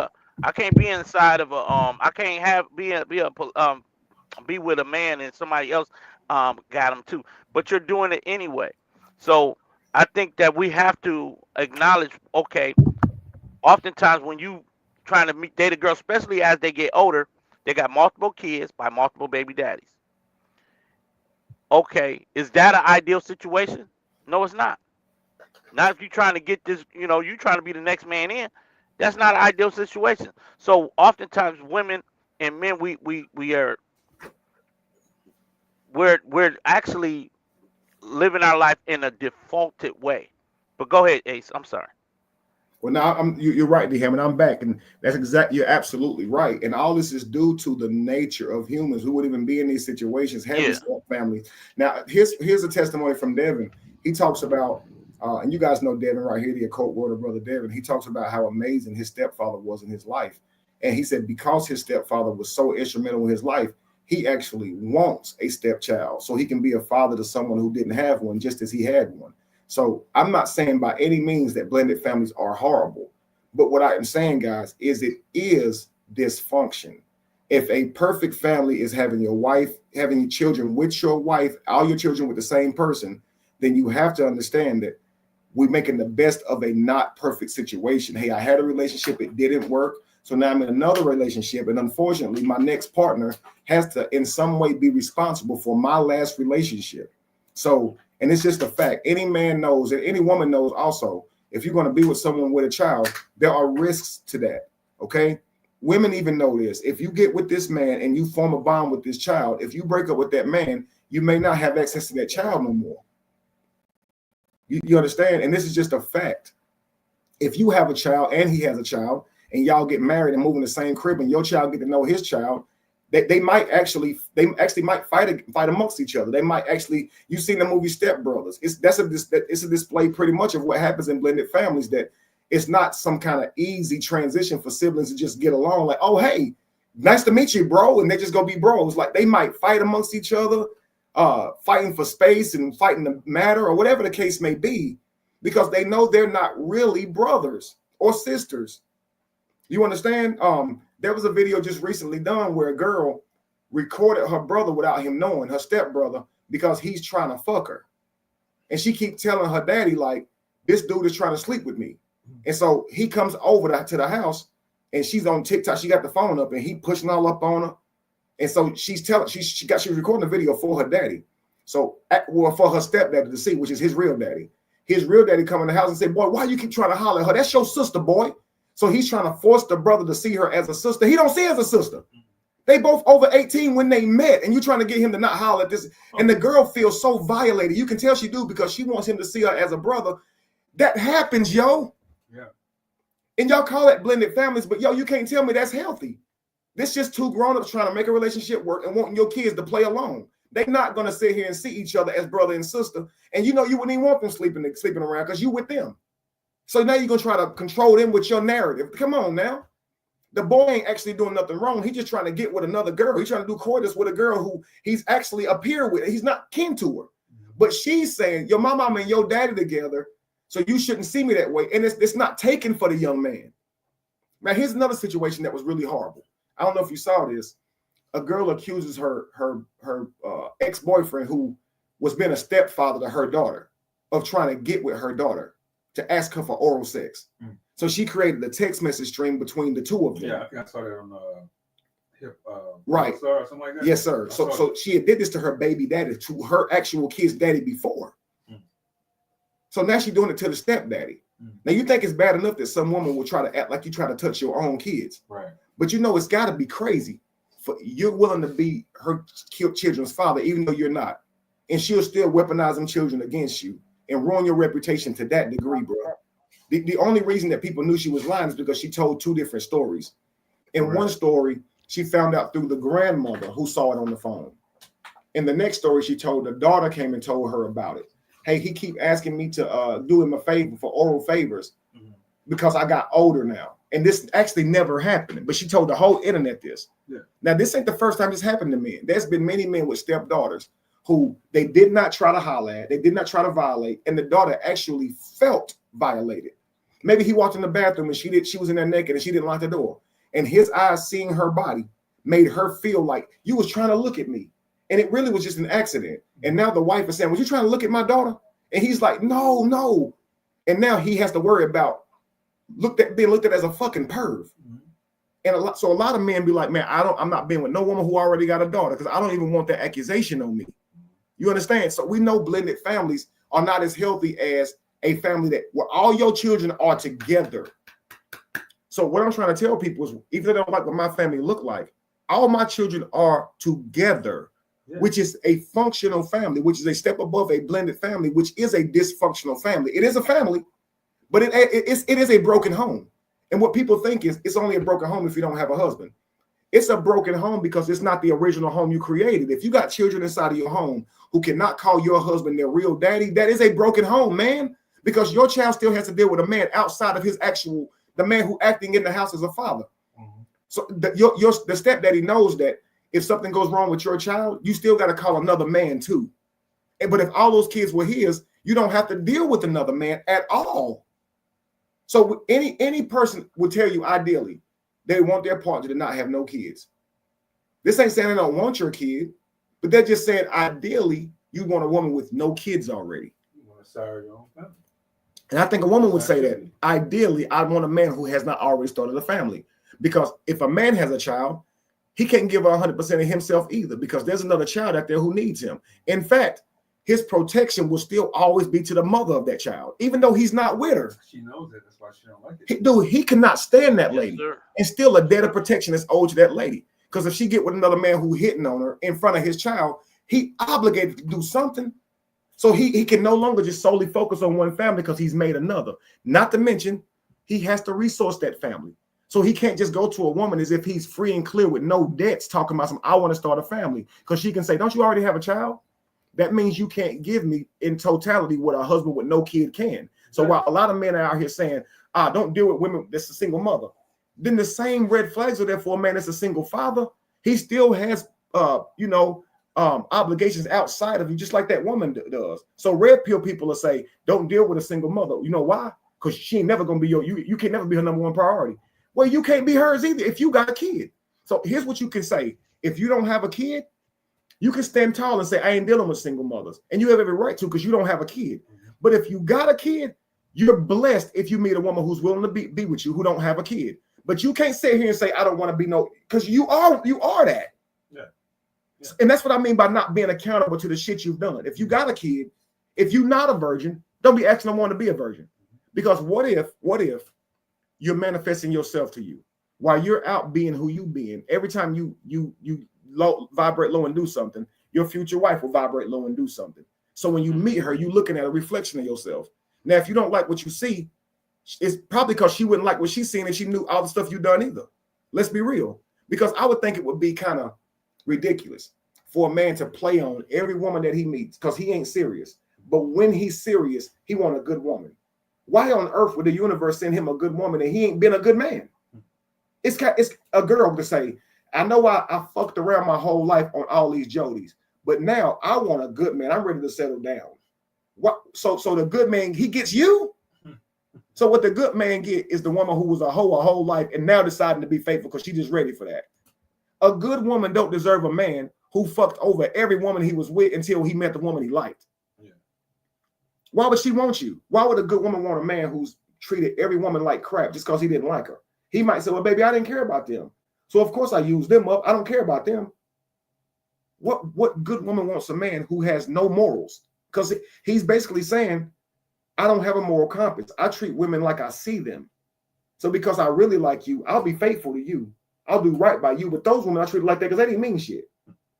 inside of a I can't have be with a man and somebody else got him too. But you're doing it anyway. So I think that we have to acknowledge, okay, oftentimes when you trying to date a girl, especially as they get older, they got multiple kids by multiple baby daddies. Okay, is that an ideal situation? No, it's not. Not if you're trying to get this, you're trying to be the next man in. That's not an ideal situation. So oftentimes women and men, we're actually living our life in a defaulted way. But go ahead, Ace. I'm sorry. Well, now you're right, D-Ham, and I'm back, and you're absolutely right. And all this is due to the nature of humans who would even be in these situations, having families. Now, here's a testimony from Devin. He talks about, and you guys know Devin right here, the occult world of Brother Devin. He talks about how amazing his stepfather was in his life. And he said because his stepfather was so instrumental in his life, he actually wants a stepchild so he can be a father to someone who didn't have one, just as he had one. So I'm not saying by any means that blended families are horrible, but what I am saying, guys, is it is dysfunction. If a perfect family is having your wife, having your children with your wife, all your children with the same person, then you have to understand that we're making the best of a not perfect situation. Hey, I had a relationship, it didn't work. So now I'm in another relationship. And unfortunately, my next partner has to in some way be responsible for my last relationship. So, and it's just a fact. Any man knows, and any woman knows also, if you're going to be with someone with a child, there are risks to that. Okay. Women even know this. If you get with this man and you form a bond with this child, if you break up with that man, you may not have access to that child no more. You understand? And this is just a fact. If you have a child and he has a child and y'all get married and move in the same crib and your child get to know his child, they might actually fight amongst each other. They might actually, you've seen the movie Step Brothers. It's a display pretty much of what happens in blended families, that it's not some kind of easy transition for siblings to just get along. Like, oh, hey, nice to meet you, bro. And they just go be bros. Like they might fight amongst each other, fighting for space and fighting the matter or whatever the case may be, because they know they're not really brothers or sisters. You understand? There was a video just recently done where a girl recorded her brother without him knowing, her stepbrother, because he's trying to fuck her. And she keeps telling her daddy, like, this dude is trying to sleep with me. And so he comes over to the house and she's on TikTok. She got the phone up and he pushing all up on her. And so she's recording the video for her daddy. So, for her stepdaddy to see, which is his real daddy. His real daddy come in the house and say, boy, why you keep trying to holler at her? That's your sister, boy. So he's trying to force the brother to see her as a sister. He don't see her as a sister. They both over 18 when they met, and you're trying to get him to not holler at this. And the girl feels so violated. You can tell she do, because she wants him to see her as a brother. That happens, yo. Yeah. And y'all call it blended families, but yo, you can't tell me that's healthy. This just two grown-ups trying to make a relationship work and wanting your kids to play along. They're not going to sit here and see each other as brother and sister. And you know you wouldn't even want them sleeping around because you with them. So now you're going to try to control them with your narrative. Come on now. The boy ain't actually doing nothing wrong. He's just trying to get with another girl. He's trying to do coitus with a girl who he's actually a peer with. He's not kin to her. But she's saying, your mama and your daddy together, so you shouldn't see me that way. And it's not taken for the young man. Now, here's another situation that was really horrible. I don't know if you saw this. A girl accuses her ex-boyfriend, who was being a stepfather to her daughter, of trying to get with her daughter to ask her for oral sex. So she created a text message string between the two of them. Yeah, I think I saw that on Hip right. Star or something like that. Yes, sir. So she had did this to her baby daddy, to her actual kid's daddy before. So now she's doing it to the stepdaddy. Now you think it's bad enough that some woman will try to act like you try to touch your own kids. Right. But you know it's got to be crazy for you're willing to be her children's father, even though you're not. And she'll still weaponize them children against you and ruin your reputation to that degree, bro. The only reason that people knew she was lying is because she told two different stories. In one story, she found out through the grandmother who saw it on the phone. In the next story, she told the daughter came and told her about it. Hey, he keep asking me to do him a favor for oral favors because I got older now. And this actually never happened. But she told the whole internet this. Yeah. Now, this ain't the first time this happened to men. There's been many men with stepdaughters who they did not try to holler at. They did not try to violate. And the daughter actually felt violated. Maybe he walked in the bathroom and she was in there naked and she didn't lock the door. And his eyes seeing her body made her feel like you was trying to look at me. And it really was just an accident. And now the wife is saying, was you trying to look at my daughter? And he's like, no. And now he has to worry about being looked at as a fucking perv. And a lot of men be like, man, I'm not being with no woman who already got a daughter because I don't even want that accusation on me. You understand? So we know blended families are not as healthy as a family where all your children are together. So what I'm trying to tell people is, even though they don't like what my family look like, all my children are together, which is a functional family, which is a step above a blended family, which is a dysfunctional family. It is a family, but it is a broken home. And what people think is it's only a broken home if you don't have a husband. It's a broken home because it's not the original home you created. If you got children inside of your home who cannot call your husband their real daddy, that is a broken home, man, because your child still has to deal with a man outside of the man who acting in the house as a father. So the stepdaddy knows that if something goes wrong with your child, you still got to call another man too. But if all those kids were his, you don't have to deal with another man at all. So any person would tell you ideally they want their partner to not have no kids. This ain't saying they don't want your kid, but they're just saying ideally you want a woman with no kids already. You want to start your own family. And I think a woman would say that ideally I want a man who has not already started a family. Because if a man has a child, he can't give her 100% of himself either, because there's another child out there who needs him. In fact, his protection will still always be to the mother of that child, even though he's not with her. She knows that. That's why she don't like it. Dude, he cannot stand that lady. And still a debt of protection is owed to that lady. Because if she get with another man who hitting on her in front of his child, he obligated to do something. So he can no longer just solely focus on one family because he's made another. Not to mention, he has to resource that family. So he can't just go to a woman as if he's free and clear with no debts talking about I want to start a family. Because she can say, don't you already have a child? That means you can't give me in totality what a husband with no kid can. So while a lot of men are out here saying, don't deal with women that's a single mother, then the same red flags are there for a man that's a single father. He still has, obligations outside of you, just like that woman does. So red pill people will say, don't deal with a single mother. You know why? Because she ain't never going to be you can never be her number one priority. Well, you can't be hers either if you got a kid. So here's what you can say. If you don't have a kid, you can stand tall and say, I ain't dealing with single mothers. And you have every right to because you don't have a kid. But if you got a kid, you're blessed if you meet a woman who's willing to be with you who don't have a kid. But you can't sit here and say, I don't want to be because you are that. Yeah. And that's what I mean by not being accountable to the shit you've done. If you got a kid, if you're not a virgin, don't be asking someone to be a virgin. Because what if you're manifesting yourself to you while you're out being who you being? Every time you vibrate low and do something, your future wife will vibrate low and do something. So when you meet her, you're looking at a reflection of yourself. Now, if you don't like what you see, it's probably because she wouldn't like what she's seeing and she knew all the stuff you've done either. Let's be real. Because I would think it would be kind of ridiculous for a man to play on every woman that he meets because he ain't serious. But when he's serious, he wants a good woman. Why on earth would the universe send him a good woman and he ain't been a good man? It's a girl to say, I know I fucked around my whole life on all these Jodies, but now I want a good man. I'm ready to settle down. What? So the good man, he gets you? So what the good man get is the woman who was a hoe her whole life and now deciding to be faithful because she's just ready for that. A good woman don't deserve a man who fucked over every woman he was with until he met the woman he liked. Yeah. Why would she want you? Why would a good woman want a man who's treated every woman like crap just because he didn't like her? He might say, well, baby, I didn't care about them. So of course I use them up. I don't care about them. What good woman wants a man who has no morals? Because he's basically saying, I don't have a moral compass. I treat women like I see them. So because I really like you, I'll be faithful to you. I'll do right by you. But those women I treat like that because they didn't mean shit.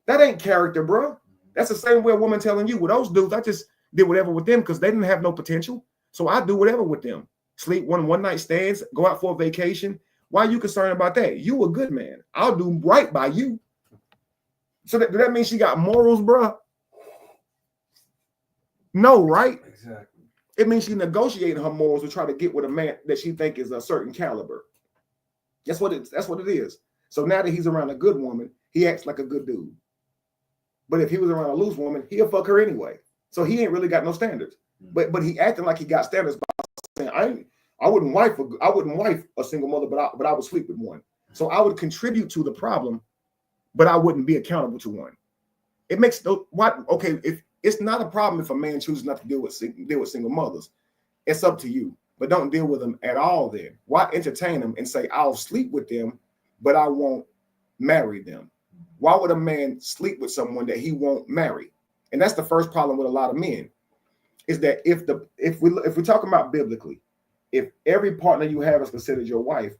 That ain't character, bro. That's the same way a woman telling you, with those dudes, I just did whatever with them because they didn't have no potential. So I do whatever with them. Sleep one night stands, go out for a vacation. Why are you concerned about that? You a good man. I'll do right by you. So does that mean she got morals, bro? No, right? Exactly. It means she's negotiating her morals to try to get with a man that she think is a certain caliber. That's what it is. So now that he's around a good woman, he acts like a good dude. But if he was around a loose woman, he'll fuck her anyway. So he ain't really got no standards. But he acting like he got standards by saying, I wouldn't wife a single mother, but I would sleep with one. So I would contribute to the problem, but I wouldn't be accountable to one. It makes no what okay if it's not a problem if a man chooses not to deal with single mothers. It's up to you, but don't deal with them at all. Then why entertain them and say I'll sleep with them, but I won't marry them? Why would a man sleep with someone that he won't marry? And that's the first problem with a lot of men, is that if we're talking about biblically, if every partner you have is considered your wife,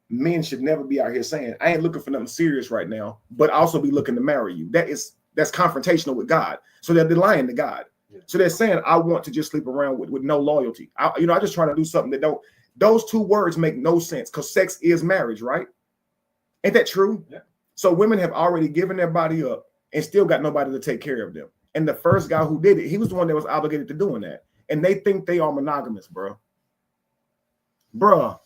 men should never be out here saying I ain't looking for nothing serious right now, but also be looking to marry you. That's confrontational with God. So they're lying to God. Yeah. So they're saying, I want to just sleep around with no loyalty. I just try to do something that don't. Those two words make no sense because sex is marriage, right? Ain't that true? Yeah. So women have already given their body up and still got nobody to take care of them. And the first guy who did it, he was the one that was obligated to doing that. And they think they are monogamous, bro. Bruh,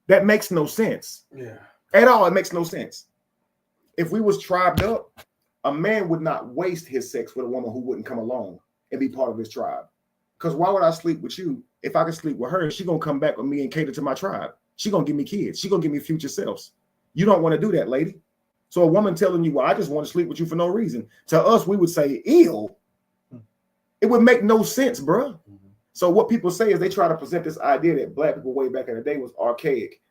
that makes no sense. Yeah. At all, it makes no sense. If we was tribed up, a man would not waste his sex with a woman who wouldn't come along and be part of his tribe. Because why would I sleep with you if I could sleep with her? She gonna come back with me and cater to my tribe. She gonna give me kids. She gonna give me future selves. You don't want to do that, lady. So a woman telling you, well, I just want to sleep with you for no reason. To us, we would say, ew. It would make no sense, bro. Mm-hmm. So what people say is they try to present this idea that black people way back in the day was archaic.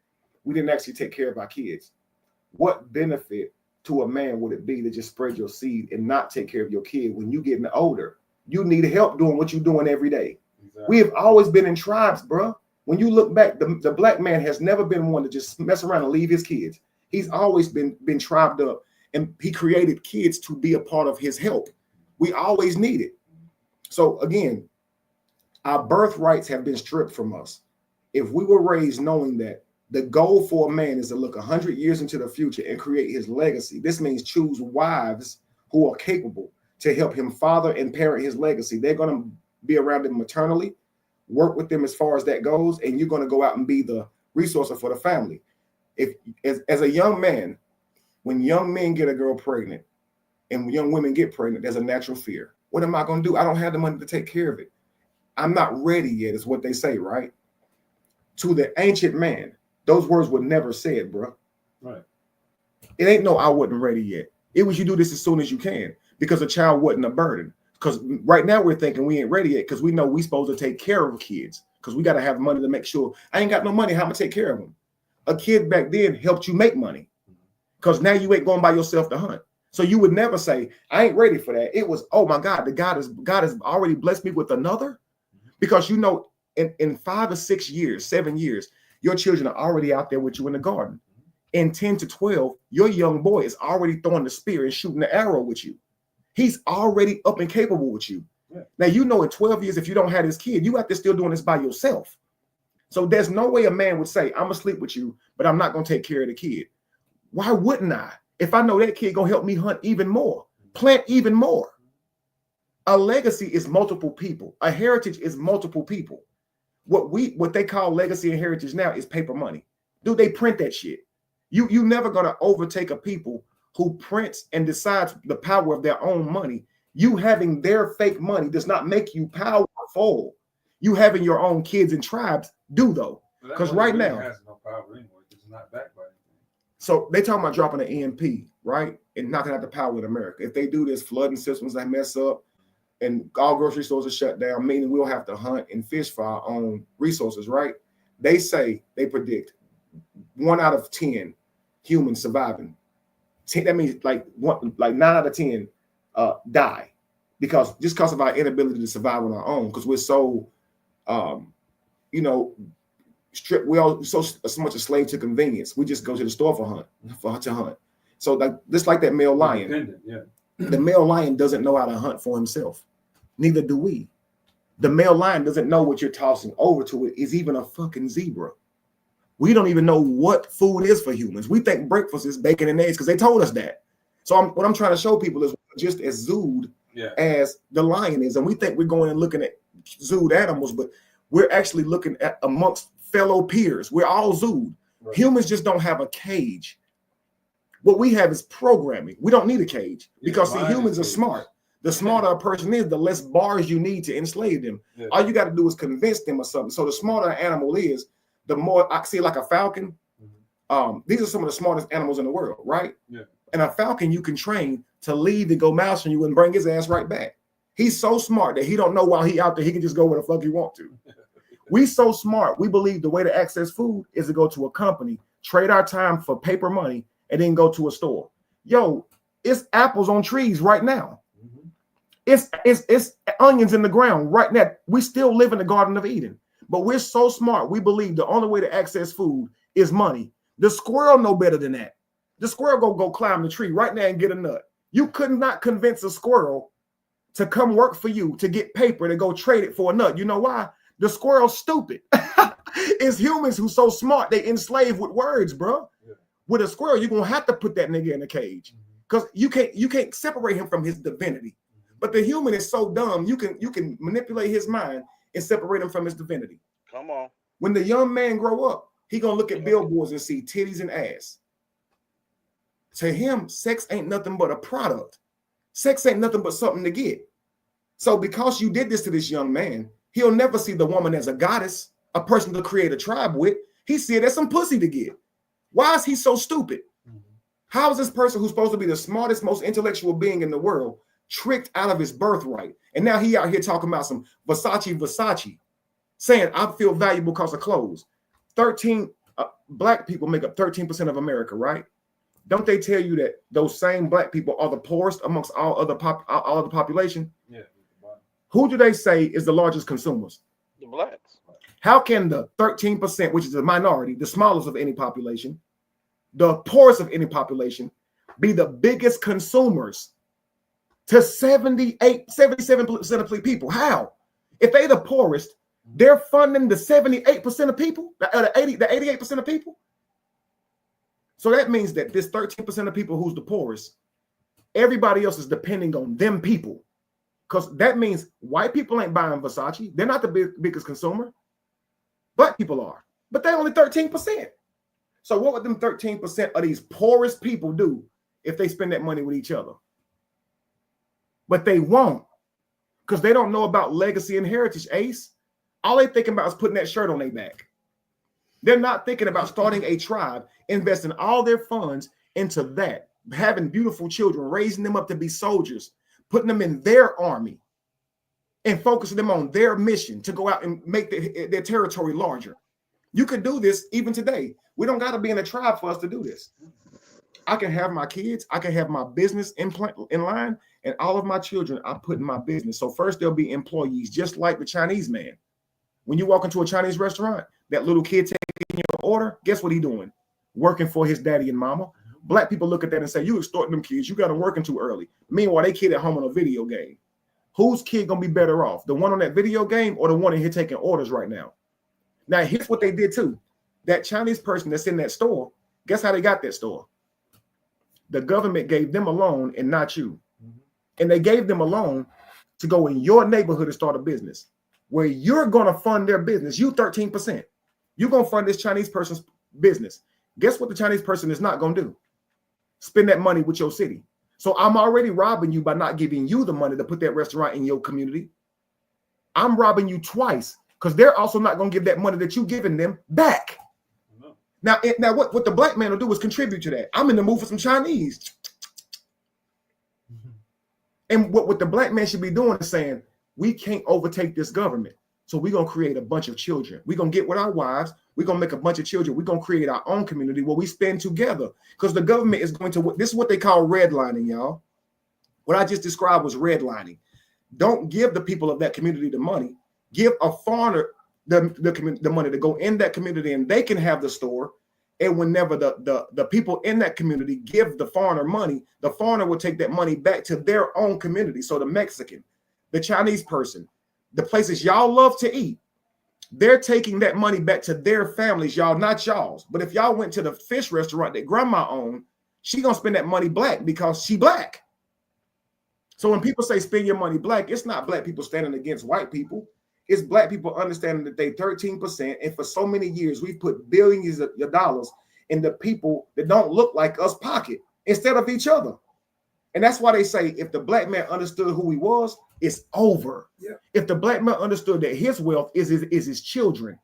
We didn't actually take care of our kids. What benefit to a man would it be to just spread your seed and not take care of your kid when you getting older? You need help doing what you're doing every day. Exactly. We have always been in tribes, bro. When you look back, the black man has never been one to just mess around and leave his kids. He's always been tribed up, and he created kids to be a part of his help. We always need it. So again, our birthrights have been stripped from us. If we were raised knowing that the goal for a man is to look 100 years into the future and create his legacy, this means choose wives who are capable to help him father and parent his legacy. They're going to be around him maternally, work with them as far as that goes, and you're going to go out and be the resource for the family. If as a young man, when young men get a girl pregnant and young women get pregnant, there's a natural fear. What am I going to do? I don't have the money to take care of it. I'm not ready yet, is what they say, right? To the ancient man, those words were never said, bro. Right. It ain't no I wasn't ready yet. It was you do this as soon as you can, because a child wasn't a burden. Because right now we're thinking we ain't ready yet because we know we supposed to take care of kids because we got to have money to make sure. I ain't got no money. How am I take care of them? A kid back then helped you make money because now you ain't going by yourself to hunt. So you would never say, I ain't ready for that. It was, oh my God, God has already blessed me with another. Because you know, in 5 or 6 years, 7 years, your children are already out there with you in the garden. In 10 to 12, your young boy is already throwing the spear and shooting the arrow with you. He's already up and capable with you. Yeah. Now, you know, in 12 years, if you don't have this kid, you out there still doing this by yourself. So there's no way a man would say, I'm going to sleep with you, but I'm not going to take care of the kid. Why wouldn't I? If I know that kid going to help me hunt even more, plant even more. A legacy is multiple people. A heritage is multiple people. What they call legacy and heritage now is paper money. Dude, they print that shit. You never going to overtake a people who prints and decides the power of their own money. You having their fake money does not make you powerful. You having your own kids and tribes do, though. Because right really now has no power anyway. It's not backed by anything. So they talking about dropping an EMP, right? And knocking out the power in America. If they do this, flooding systems that mess up and all grocery stores are shut down, meaning we'll have to hunt and fish for our own resources, right? They say, they predict 1 out of 10 humans surviving. That means like 9 out of 10 die because of our inability to survive on our own, because we're so You know, we all so much a slave to convenience. We just go to the store to hunt. So like just like that male lion, yeah. The male lion doesn't know how to hunt for himself. Neither do we. The male lion doesn't know what you're tossing over to it is even a fucking zebra. We don't even know what food is for humans. We think breakfast is bacon and eggs because they told us that. So what I'm trying to show people is just as zooed as the lion is. And we think we're going and looking at zooed animals, but we're actually looking at amongst fellow peers. We're all zooed. Right. Humans just don't have a cage. What we have is programming. We don't need a cage because see, humans are smart. The smarter a person is, the less bars you need to enslave them. Yeah. All you got to do is convince them of something. So the smarter an animal is, the more I see like a falcon. These are some of the smartest animals in the world, right? Yeah. And a falcon you can train to leave and go mouse on you and bring his ass right back. He's so smart that he don't know while he out there, he can just go where the fuck he want to. We so smart, we believe the way to access food is to go to a company, trade our time for paper money, and then go to a store. Yo, it's apples on trees right now. It's onions in the ground right now. We still live in the Garden of Eden, but we're so smart. We believe the only way to access food is money. The squirrel know better than that. The squirrel go climb the tree right now and get a nut. You could not convince a squirrel to come work for you to get paper to go trade it for a nut. You know why? The squirrel's stupid. It's humans who so smart they enslave with words, bro. Yeah. With a squirrel, you're gonna have to put that nigga in a cage because you can't separate him from his divinity. But the human is so dumb, you can manipulate his mind and separate him from his divinity. Come on. When the young man grow up, he gonna look at billboards and see titties and ass. To him, sex ain't nothing but a product. Sex ain't nothing but something to get. So because you did this to this young man, he'll never see the woman as a goddess, a person to create a tribe with. He see it as some pussy to get. Why is he so stupid? How is this person who's supposed to be the smartest, most intellectual being in the world tricked out of his birthright? And now he out here talking about some Versace, saying I feel valuable because of clothes. Black people make up 13% of America, right? Don't they tell you that those same black people are the poorest amongst all other population? Yeah. Who do they say is the largest consumers? The blacks. How can the 13%, which is the minority, the smallest of any population, the poorest of any population, be the biggest consumers to 77% of people? How? If they the poorest, they're funding the 78% of people, the 88% of people. So that means that this 13% of people who's the poorest, everybody else is depending on them people. Because that means white people ain't buying Versace. They're not the biggest consumer. Black people are. But they're only 13%. So what would them 13% of these poorest people do if they spend that money with each other? But they won't. Because they don't know about legacy and heritage, Ace. All they thinking about is putting that shirt on their back. They're not thinking about starting a tribe, investing all their funds into that, having beautiful children, raising them up to be soldiers, putting them in their army, and focusing them on their mission to go out and make their territory larger. You could do this even today. We don't got to be in a tribe for us to do this. I can have my kids, I can have my business in line, and all of my children I put in my business. So first they'll be employees, just like the Chinese man. When you walk into a Chinese restaurant, that little kid taking your order, guess what he doing? Working for his daddy and mama. Black people look at that and say, you extorting them kids, you got them working too early. Meanwhile, they kid at home on a video game. Whose kid gonna be better off? The one on that video game or the one in here taking orders right now? Now, here's what they did too. That Chinese person that's in that store, guess how they got that store? The government gave them a loan and not you. And they gave them a loan to go in your neighborhood and start a business where you're gonna fund their business. You 13%. You're gonna fund this Chinese person's business. Guess what the Chinese person is not gonna do? Spend that money with your city. So I'm already robbing you by not giving you the money to put that restaurant in your community. I'm robbing you twice because they're also not going to give that money that you're giving them back. No. Now what the black man will do is contribute to that. I'm in the mood for some Chinese. And what the black man should be doing is saying, we can't overtake this government. So we're going to create a bunch of children. We're going to get with our wives. We're going to make a bunch of children. We're going to create our own community where we spend together. Because the government is going to, this is what they call redlining, y'all. What I just described was redlining. Don't give the people of that community the money. Give a foreigner the money to go in that community, and they can have the store. And whenever the people in that community give the foreigner money, the foreigner will take that money back to their own community. So the Mexican, the Chinese person, the places y'all love to eat, they're taking that money back to their families, y'all, not y'all's. But if y'all went to the fish restaurant that grandma owned, she gonna spend that money black because she black. So when people say spend your money black, it's not black people standing against white people. It's black people understanding that they 13%, and for so many years we've put billions of dollars in the people that don't look like us pocket instead of each other. And that's why they say if the black man understood who he was, it's over. Yeah. If the black man understood that his wealth is his children,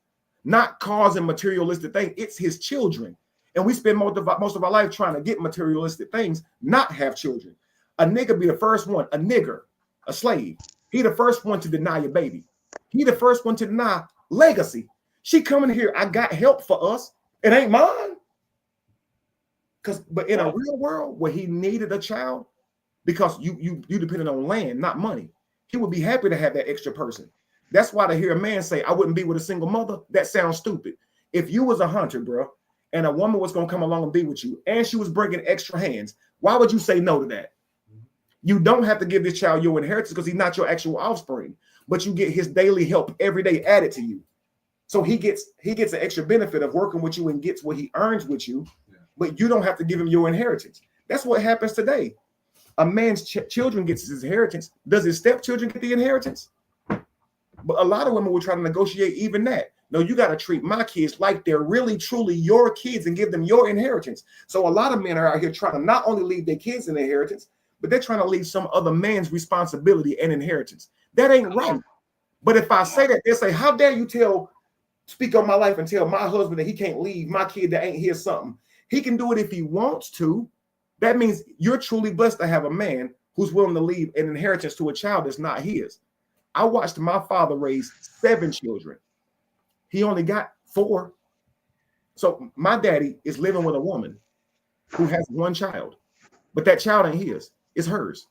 not cars and materialistic things, it's his children. And we spend most of our life trying to get materialistic things, not have children. A nigga be the first one, a nigger, a slave. He the first one to deny your baby. He the first one to deny legacy. She coming here, I got help for us. It ain't mine. But in a real world where he needed a child, because you depended on land, not money, he would be happy to have that extra person. That's why to hear a man say, I wouldn't be with a single mother, that sounds stupid. If you was a hunter, bro, and a woman was going to come along and be with you, and she was bringing extra hands, why would you say no to that? You don't have to give this child your inheritance because he's not your actual offspring, but you get his daily help every day added to you. So he gets an extra benefit of working with you and gets what he earns with you, but you don't have to give him your inheritance. That's what happens today. A man's children gets his inheritance. Does his stepchildren get the inheritance? But a lot of women will try to negotiate even that. No, you got to treat my kids like they're really, truly your kids and give them your inheritance. So a lot of men are out here trying to not only leave their kids an inheritance, but they're trying to leave some other man's responsibility and inheritance. That ain't right. But if I say that, they'll say, how dare you speak on my life and tell my husband that he can't leave my kid that ain't his something. He can do it if he wants to. That means you're truly blessed to have a man who's willing to leave an inheritance to a child that's not his. I watched my father raise 7 children. He only got 4. So my daddy is living with a woman who has 1 child, but that child ain't his. It's hers.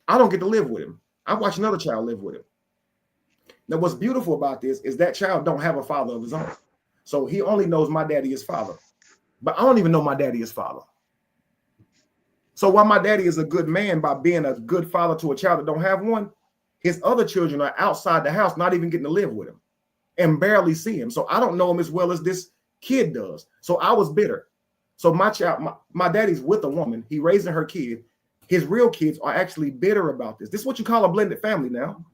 I don't get to live with him. I watch another child live with him. Now, what's beautiful about this is that child don't have a father of his own. So he only knows my daddy is father. But I don't even know my daddy is father. So while my daddy is a good man by being a good father to a child that don't have one, his other children are outside the house, not even getting to live with him and barely see him. So I don't know him as well as this kid does. So I was bitter. So my daddy's with a woman. He raising her kid. His real kids are actually bitter about this. This is what you call a blended family now.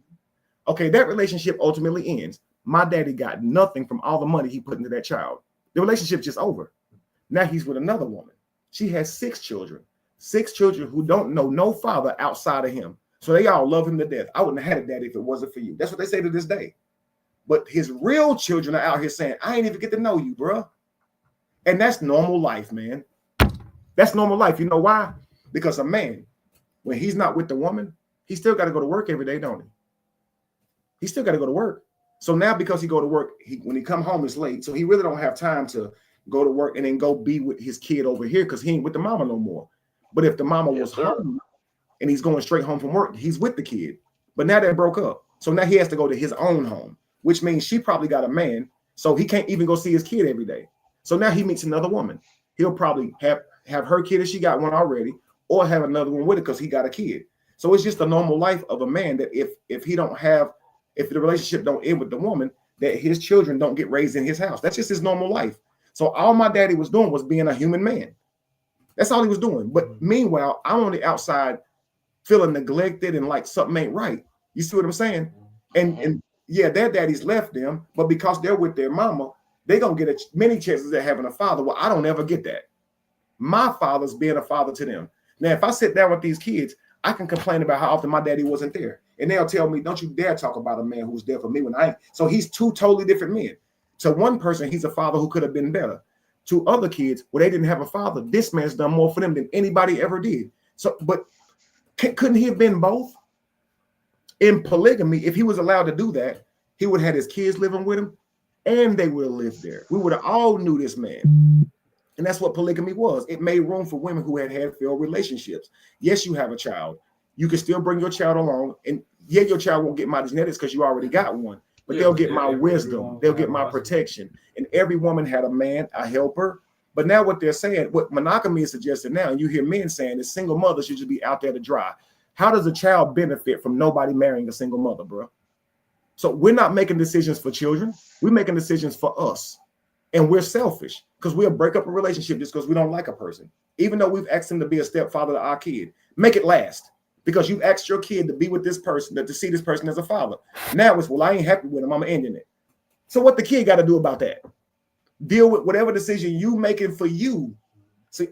Okay, that relationship ultimately ends. My daddy got nothing from all the money he put into that child. The relationship's just over. Now he's with another woman. She has 6 children. 6 children who don't know no father outside of him. So they all love him to death. I wouldn't have had a daddy if it wasn't for you. That's what they say to this day. But his real children are out here saying, I ain't even get to know you, bro. And that's normal life, man. That's normal life. You know why? Because a man, when he's not with the woman, he still got to go to work every day, don't he? He still got to go to work. So now because he go to work, when he come home, it's late. So he really don't have time to go to work and then go be with his kid over here because he ain't with the mama no more. But if the mama was home and he's going straight home from work, he's with the kid. But now they broke up. So now he has to go to his own home, which means she probably got a man. So he can't even go see his kid every day. So now he meets another woman. He'll probably have her kid if she got one already, or have another one with it because he got a kid. So it's just a normal life of a man that if the relationship don't end with the woman, that his children don't get raised in his house. That's just his normal life. So all my daddy was doing was being a human man. That's all he was doing. But meanwhile, I'm on the outside feeling neglected and like something ain't right. You see what I'm saying? And yeah, their daddies left them, but because they're with their mama, they're going to get many chances at having a father. Well, I don't ever get that. My father's being a father to them. Now, if I sit down with these kids, I can complain about how often my daddy wasn't there. And they'll tell me, don't you dare talk about a man who was there for me when I ain't. So he's 2 totally different men. To one person, he's a father who could have been better. To other kids, where they didn't have a father, this man's done more for them than anybody ever did. So, but couldn't he have been both? In polygamy, if he was allowed to do that, he would have had his kids living with him and they would have lived there. We would have all knew this man. And that's what polygamy was. It made room for women who had failed relationships. Yes, you have a child. You can still bring your child along. And yeah, your child won't get my genetics because you already got one. but Yeah, they'll but get my wisdom, they'll get my protection. And every woman had a man, a helper. But now what they're saying, what monogamy is suggesting now, and you hear men saying is single mothers should just be out there to dry. How does a child benefit from nobody marrying a single mother, bro? So we're not making decisions for children. We're making decisions for us. And we're selfish because we'll break up a relationship just because we don't like a person. Even though we've asked them to be a stepfather to our kid, make it last because you've asked your kid to be with this person, to see this person as a father. Now it's, well, I ain't happy with him, I'm ending it. So what the kid got to do about that? Deal with whatever decision you making for you. See,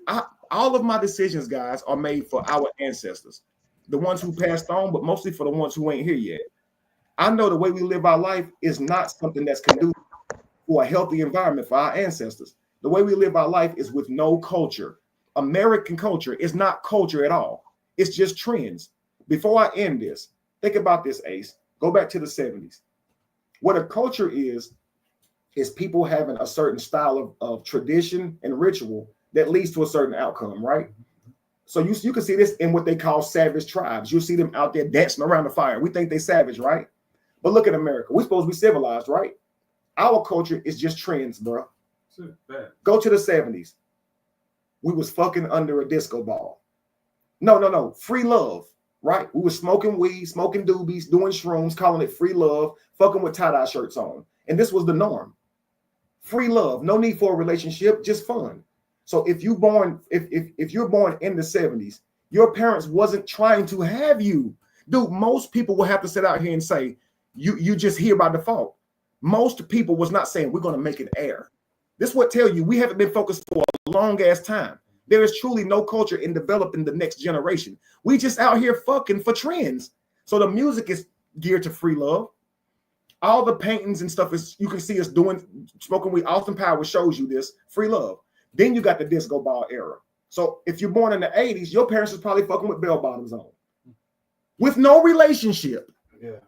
all of my decisions, guys, are made for our ancestors, the ones who passed on, but mostly for the ones who ain't here yet. I know the way we live our life is not something that's conducive for a healthy environment for our ancestors. The way we live our life is with no culture. American culture is not culture at all. It's just trends. Before I end this, think about this, Ace. Go back to the 70s. What a culture is people having a certain style of tradition and ritual that leads to a certain outcome, right? So you can see this in what they call savage tribes. You'll see them out there dancing around the fire. We think they savage, right? But look at America. We're supposed to be civilized, right? Our culture is just trends, bro. Go to the 70s. We was fucking under a disco ball. No. Free love, right? We was smoking weed, smoking doobies, doing shrooms, calling it free love, fucking with tie-dye shirts on. And this was the norm. Free love, no need for a relationship, just fun. So if you're born in the 70s, your parents wasn't trying to have you. Dude, most people will have to sit out here and say, you just here by default. Most people was not saying we're going to make it air. This what tell you we haven't been focused for a long ass time. There is truly no culture in developing the next generation. We just out here fucking for trends. So the music is geared to free love. All the paintings and stuff is, you can see us doing, smoking weed. Austin Powers shows you this, free love. Then you got the disco ball era. So if you're born in the 80s, your parents was probably fucking with bell bottoms on with no relationship. Yeah.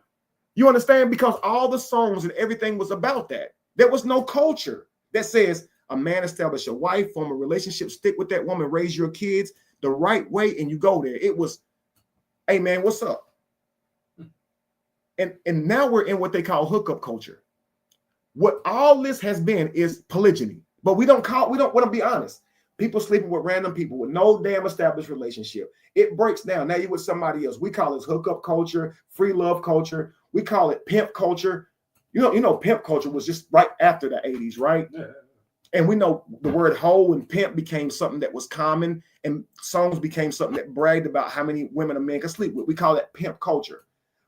You understand? Because all the songs and everything was about that. There was no culture that says a man establish a wife, form a relationship, stick with that woman, raise your kids the right way, and you go there. It was, hey man, what's up? And now we're in what they call hookup culture. What all this has been is polygyny. But we don't want to be honest. People sleeping with random people with no damn established relationship. It breaks down. Now you're with somebody else. We call this hookup culture, free love culture. We call it pimp culture. You know, pimp culture was just right after the 80s, right? Yeah. And we know the word hoe and pimp became something that was common, and songs became something that bragged about how many women a man can sleep with. We call that pimp culture.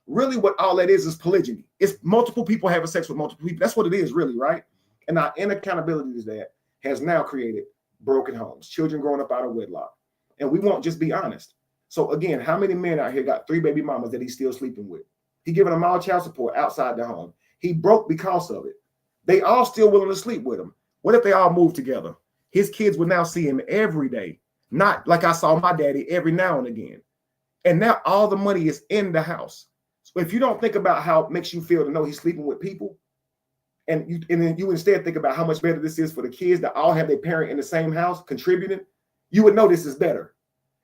Really, what all that is polygyny. It's multiple people having sex with multiple people. That's what it is, really, right? And our inaccountability to that has now created broken homes, children growing up out of wedlock. And we won't just be honest. So again, how many men out here got 3 baby mamas that he's still sleeping with? He giving them all child support outside the home. He broke because of it. They all still willing to sleep with him. What if they all moved together? His kids would now see him every day. Not like I saw my daddy every now and again. And now all the money is in the house. So if you don't think about how it makes you feel to know he's sleeping with people, and then you instead think about how much better this is for the kids that all have their parent in the same house contributing, you would know this is better.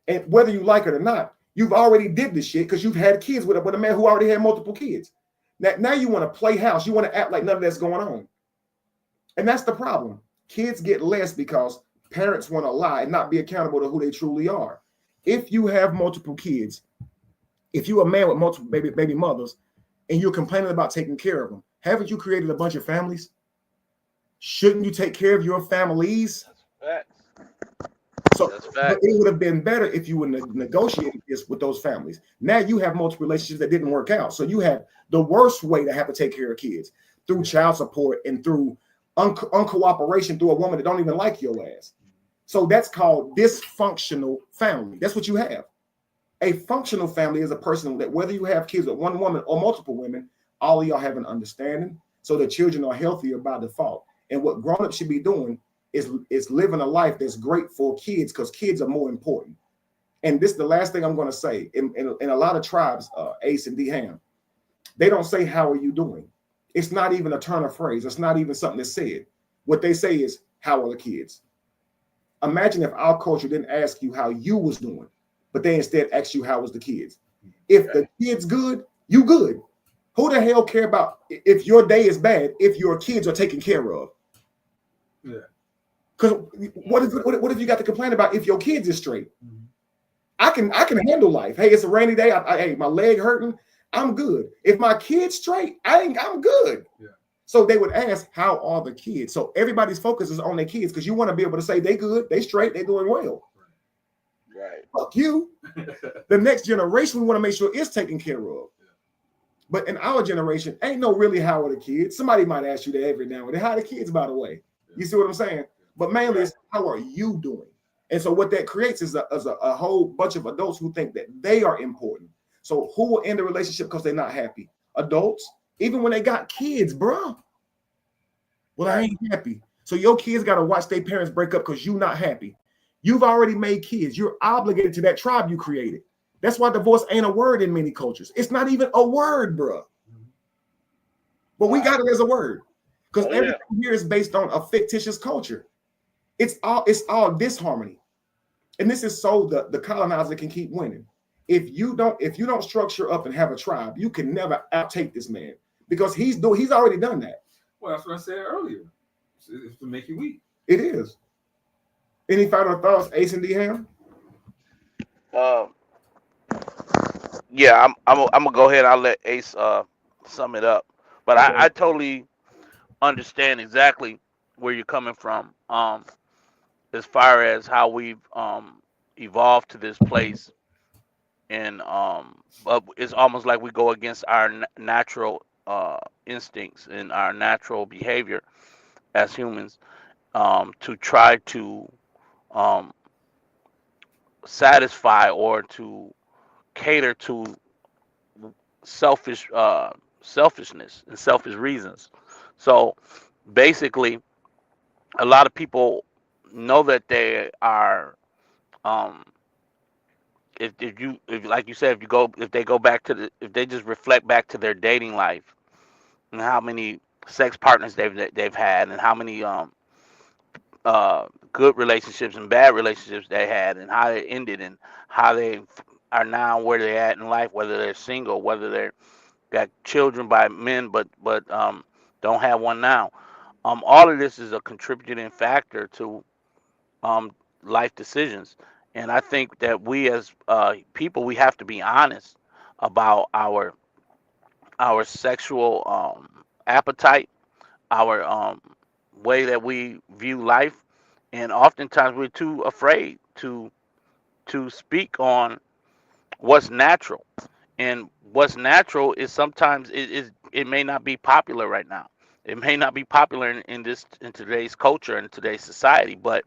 And whether you like it or not, you've already did this shit because you've had kids with a man who already had multiple kids. Now you want to play house. You want to act like none of that's going on. And that's the problem. Kids get less because parents want to lie and not be accountable to who they truly are. If you have multiple kids, if you're a man with multiple baby mothers and you're complaining about taking care of them, haven't you created a bunch of families? Shouldn't you take care of your families? That's facts. So but it would have been better if you would negotiate this with those families. Now you have multiple relationships that didn't work out. So you have the worst way to have to take care of kids through child support and through uncooperation through a woman that don't even like your ass. So that's called dysfunctional family. That's what you have. A functional family is a person that whether you have kids with one woman or multiple women, all of y'all have an understanding. So the children are healthier by default. And what grown-ups should be doing is living a life that's great for kids because kids are more important. And this is the last thing I'm going to say. In a lot of tribes, Ace and D-Ham, they don't say, how are you doing? It's not even a turn of phrase. It's not even something that's said. What they say is, how are the kids? Imagine if our culture didn't ask you how you was doing, but they instead asked you how was the kids. If the kids good, you good. Who the hell care about if your day is bad if your kids are taken care of? Yeah. Because what if you got to complain about if your kids is straight? Mhm. I can handle life. Hey, it's a rainy day. Hey, my leg hurting. I'm good. If my kids straight, I'm good. Yeah. So they would ask, how are the kids? So everybody's focus is on their kids because you want to be able to say they good, they straight, they doing well. Right. Fuck you. The next generation we want to make sure is taken care of. But in our generation, ain't no really how are the kids. Somebody might ask you that every now and then. How are the kids, by the way? You see what I'm saying? But mainly it's how are you doing? And so what that creates is a whole bunch of adults who think that they are important. So who will end the relationship because they're not happy? Adults, even when they got kids, bro. Well, I ain't happy. So your kids got to watch their parents break up because you're not happy. You've already made kids. You're obligated to that tribe you created. That's why divorce ain't a word in many cultures. It's not even a word, bro. But we got it as a word because everything here is based on a fictitious culture. It's all disharmony. And this is so the colonizer can keep winning. If you don't structure up and have a tribe, you can never outtake this man because he's already done that. Well, that's what I said earlier. It's to make you weak. It is. Any final thoughts, Ace and D Ham? Yeah, I'm gonna go ahead. I'll let Ace sum it up. But I totally understand exactly where you're coming from. As far as how we've evolved to this place, and but it's almost like we go against our natural instincts and our natural behavior as humans, to try to um, satisfy or to cater to selfish selfishness and selfish reasons. So basically, a lot of people know that they are, um, if like you said, if they go back to if they just reflect back to their dating life and how many sex partners they've had and how many good relationships and bad relationships they had and how they ended and how they are now where they're at in life, whether they're single, whether they're got children by men but don't have one now. All of this is a contributing factor to um, life decisions, and I think that we as people we have to be honest about our sexual appetite, our way that we view life, and oftentimes we're too afraid to speak on what's natural. And what's natural is sometimes it may not be popular right now. It may not be popular in today's culture and today's society, but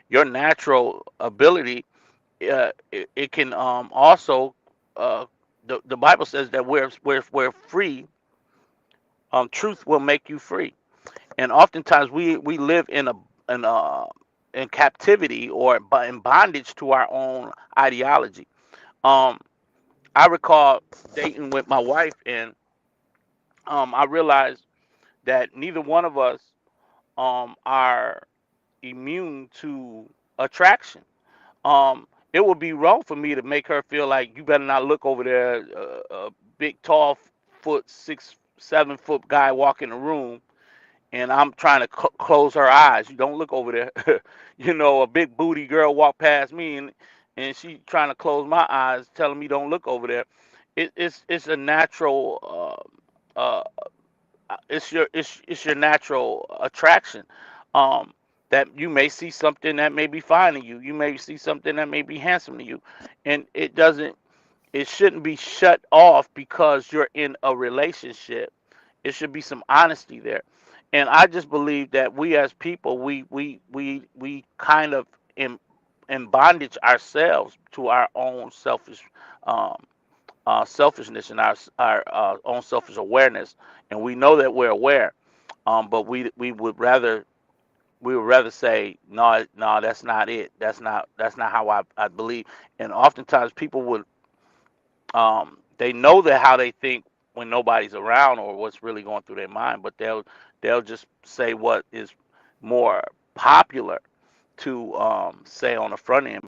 your natural ability, it can also, uh, the Bible says that we're free. Truth will make you free, and oftentimes we live in a in captivity or in bondage to our own ideology. Um, I recall dating with my wife, and I realized that neither one of us are immune to attraction. It would be wrong for me to make her feel like you better not look over there, a big, tall, 6, 7 foot guy walk in the room, and I'm trying to close her eyes. You don't look over there. A big booty girl walk past me, and she trying to close my eyes, telling me don't look over there. It's a natural. It's your natural attraction. Um, that you may see something that may be fine to you. You may see something that may be handsome to you, and it shouldn't be shut off because you're in a relationship. It should be some honesty there. And I just believe that we as people, we kind of in bondage ourselves to our own um, selfishness and our own selfish awareness, and we know that we're aware, but we would rather say no, no, that's not it. That's not how I believe. And oftentimes people would, they know that how they think when nobody's around or what's really going through their mind, but they'll just say what is more popular to say on the front end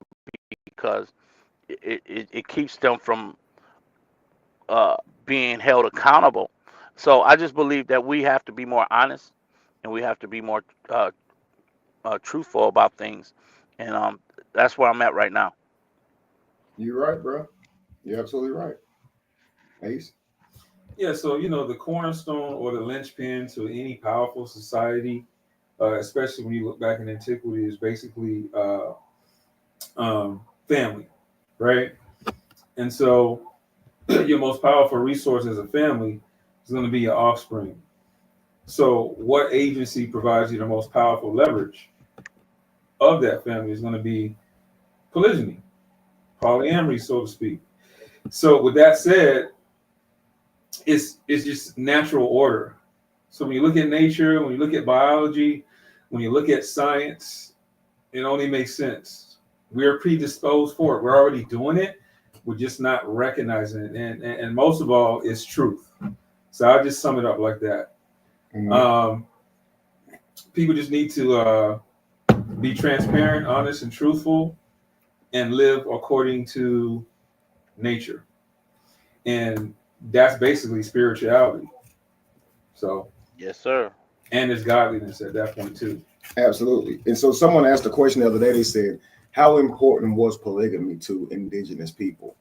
because it keeps them from being held accountable So I just believe that we have to be more honest, and we have to be more truthful about things, and that's where I'm at right now. You're right, bro. You're absolutely right. Ace. Yeah, so the cornerstone or the linchpin to any powerful society, especially when you look back in antiquity, is basically family, right? And so your most powerful resource as a family is going to be your offspring. So what agency provides you the most powerful leverage of that family is going to be polygyny, polyamory, so to speak. So with that said, it's just natural order. So when you look at nature, when you look at biology, when you look at science, it only makes sense. We're predisposed for it. We're already doing it. We're just not recognizing it. And most of all, it's truth. So I'll just sum it up like that. Mhm. People just need to be transparent, honest, and truthful, and live according to nature. And that's basically spirituality. So, Yes, sir. and there's godliness at that point too. Absolutely. And so someone asked a question the other day. They said, how important was polygamy to indigenous people?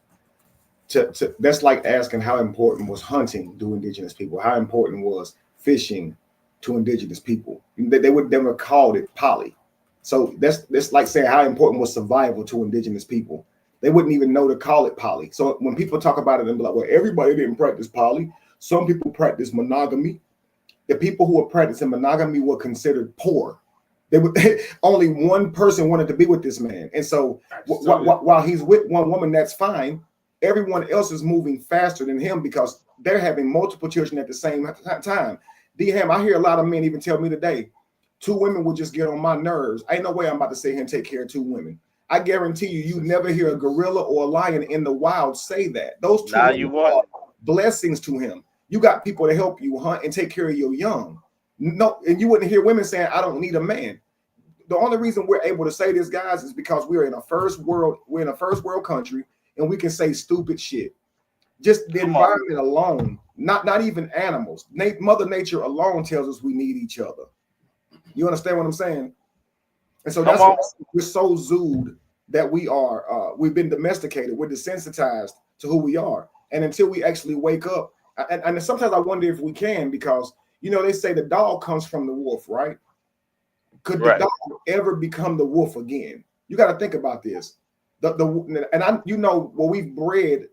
That's like asking how important was hunting to indigenous people? How important was fishing to indigenous people? They would never called it poly. So that's like saying how important was survival to indigenous people? They wouldn't even know to call it poly. So when people talk about it and be like, well, everybody didn't practice poly. Some people practice monogamy. The people who were practicing monogamy were considered poor. They would only one person wanted to be with this man, and so while he's with one woman, that's fine. Everyone else is moving faster than him because they're having multiple children at the same time. DM, I hear a lot of men even tell me today, 2 women will just get on my nerves. Ain't no way I'm about to sit here and take care of 2 women. I guarantee you never hear a gorilla or a lion in the wild say that. Those two Now you women want. are blessings to him. You got people to help you hunt and take care of your young. No, and you wouldn't hear women saying, I don't need a man. The only reason we're able to say this, guys, is because we're in a first world country, and we can say stupid shit. Just the Come on. environment alone, not even animals. Mother Nature alone tells us we need each other. You understand what I'm saying? And so Come that's why on. we're so zooed that we've been domesticated, we're desensitized to who we are. And until we actually wake up, and sometimes I wonder if we can, because they say the dog comes from the wolf, right? Could the Right. dog ever become the wolf again? You got to think about this. Well, we've bred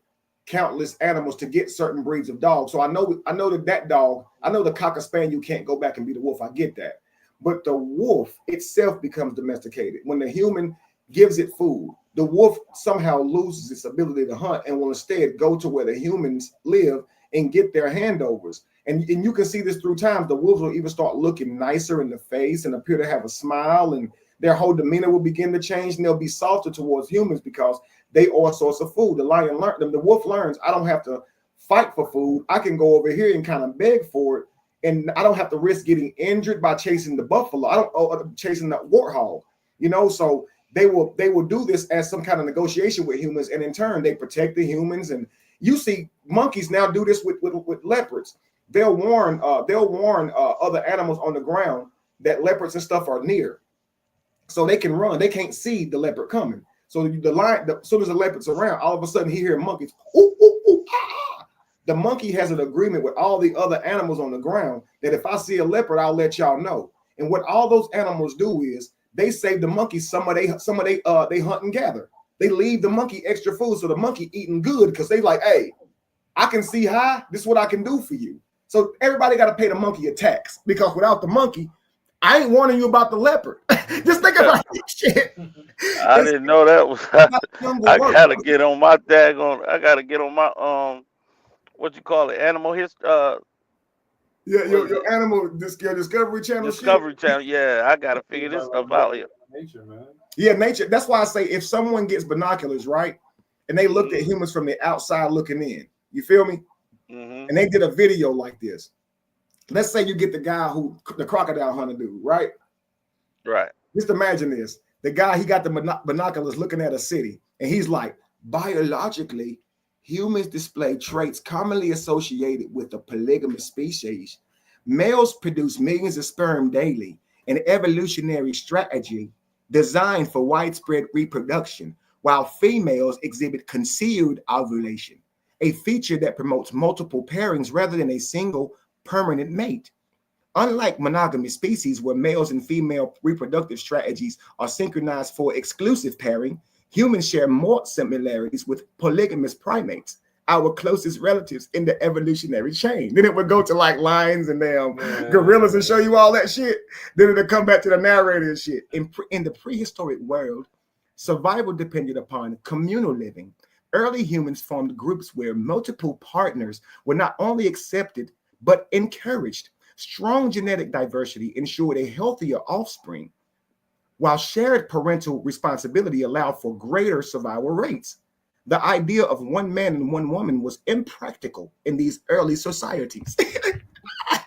countless animals to get certain breeds of dogs. So I know that dog, I know the Cocker Spaniel can't go back and be the wolf. I get that. But the wolf itself becomes domesticated. When the human gives it food, the wolf somehow loses its ability to hunt and will instead go to where the humans live and get their handovers. And you can see this through time. The wolves will even start looking nicer in the face and appear to have a smile, and their whole demeanor will begin to change, and they'll be softer towards humans because they are a source of food. The wolf learns, I don't have to fight for food. I can go over here and kind of beg for it, and I don't have to risk getting injured by chasing the buffalo. Chasing the warthog. So they will do this as some kind of negotiation with humans, and in turn they protect the humans. And you see monkeys now do this with leopards. They'll warn other animals on the ground that leopards and stuff are near, so they can run. They can't see the leopard coming. So as soon as the leopard's around, all of a sudden he hears monkeys. Ooh, ooh, ooh, ah. The monkey has an agreement with all the other animals on the ground that if I see a leopard, I'll let y'all know. And what all those animals do is they save the monkey some of they hunt and gather. They leave the monkey extra food, so the monkey eating good because they like, hey, I can see high. This is what I can do for you. So everybody got to pay the monkey a tax, because without the monkey, I ain't warning you about the leopard. Just think about this shit. I didn't know that was. I Work. gotta get on my daggone. I gotta get on my what you call it, animal history. Yeah, your animal your Discovery Channel Discovery shit. Channel. Yeah, I gotta figure this stuff out here. Nature, man. Yeah, nature. That's why I say if someone gets binoculars, right, and they looked at humans from the outside looking in, you feel me? Mm-hmm. And they did a video like this. Let's say you get the guy the crocodile hunter dude, right? Right. Just imagine this. The guy, he got the binoculars looking at a city, and he's like, biologically, humans display traits commonly associated with a polygamous species. Males produce millions of sperm daily, an evolutionary strategy designed for widespread reproduction, while females exhibit concealed ovulation, a feature that promotes multiple pairings rather than a single permanent mate. Unlike monogamous species where males and female reproductive strategies are synchronized for exclusive pairing, humans share more similarities with polygamous primates, our closest relatives in the evolutionary chain. Then it would go to like lions and damn gorillas and show you all that shit. Then it'll come back to the narrator and shit. In the prehistoric world, survival depended upon communal living. Early humans formed groups where multiple partners were not only accepted, but encouraged. Strong genetic diversity ensured a healthier offspring, while shared parental responsibility allowed for greater survival rates. The idea of one man and one woman was impractical in these early societies.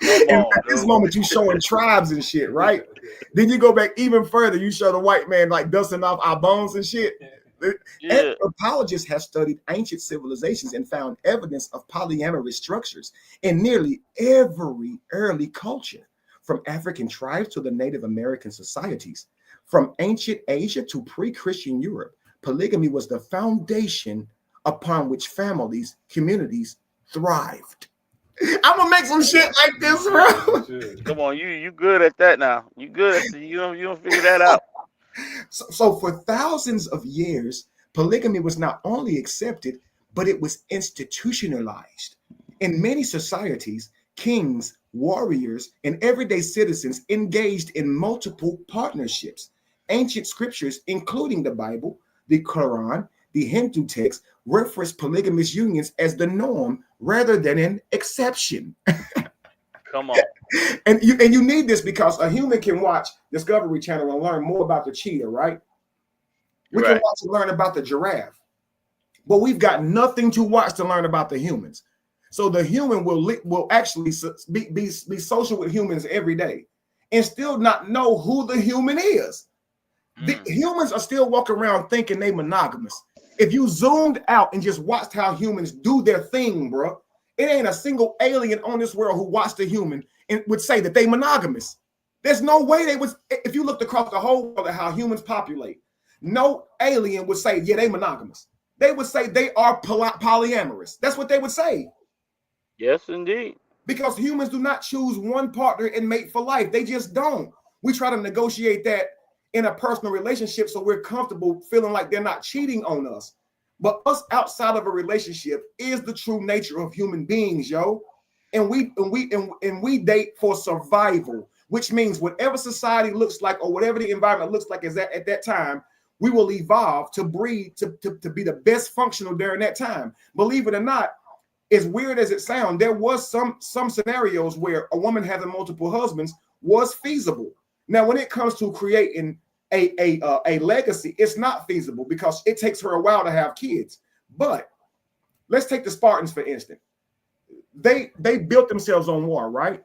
And at this moment, you showing tribes and shit, right? Then you go back even further, you show the white man like dusting off our bones and shit. Anthropologists have studied ancient civilizations and found evidence of polyamorous structures in nearly every early culture, from African tribes to the Native American societies. From ancient Asia to pre-Christian Europe, polygamy was the foundation upon which families, communities thrived. I'm gonna make some shit like this, bro. Come on, you good at that now. You good at you don't figure that out. So for thousands of years, polygamy was not only accepted, but it was institutionalized. In many societies, kings, warriors, and everyday citizens engaged in multiple partnerships. Ancient scriptures, including the Bible, the Quran, the Hindu text, reference polygamous unions as the norm rather than an exception. Come on. And you need this because a human can watch Discovery Channel and learn more about the cheetah, right? We can watch and learn about the giraffe, but we've got nothing to watch to learn about the humans. So the human will actually be social with humans every day and still not know who the human is. The humans are still walking around thinking they monogamous. If you zoomed out and just watched how humans do their thing, bro, it ain't a single alien on this world who watched a human and would say that they monogamous. There's no way they would. If you looked across the whole world at how humans populate, no alien would say, yeah, they monogamous. They would say they are polyamorous. That's what they would say. Yes, indeed. Because humans do not choose one partner and mate for life. They just don't. We try to negotiate that in a personal relationship so we're comfortable feeling like they're not cheating on us. But us outside of a relationship is the true nature of human beings, yo. And we date for survival, which means whatever society looks like or whatever the environment looks like is at that time, we will evolve to breed to be the best functional during that time. Believe it or not, as weird as it sounds, there was some scenarios where a woman having multiple husbands was feasible. Now, when it comes to creating a legacy, it's not feasible because it takes her a while to have kids. But let's take the Spartans, for instance. They built themselves on war, right?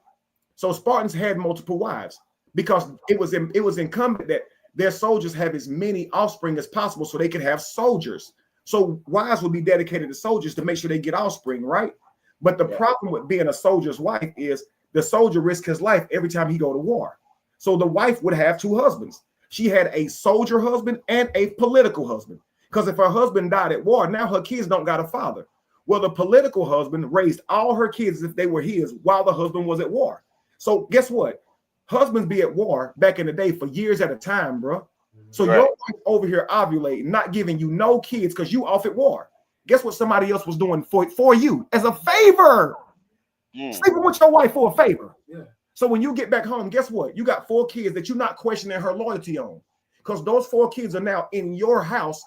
So Spartans had multiple wives because it was incumbent that their soldiers have as many offspring as possible so they could have soldiers. So wives would be dedicated to soldiers to make sure they get offspring, right? But the problem with being a soldier's wife is the soldier risks his life every time he go to war. So the wife would have two husbands. She had a soldier husband and a political husband. Because if her husband died at war, now her kids don't got a father. Well, the political husband raised all her kids if they were his while the husband was at war. So guess what? Husbands be at war back in the day for years at a time, bro. So your wife over here ovulating, not giving you no kids because you off at war. Guess what somebody else was doing for you as a favor? Sleeping with your wife for a favor. Yeah. So when you get back home, guess what? You got 4 kids that you're not questioning her loyalty on because those 4 kids are now in your house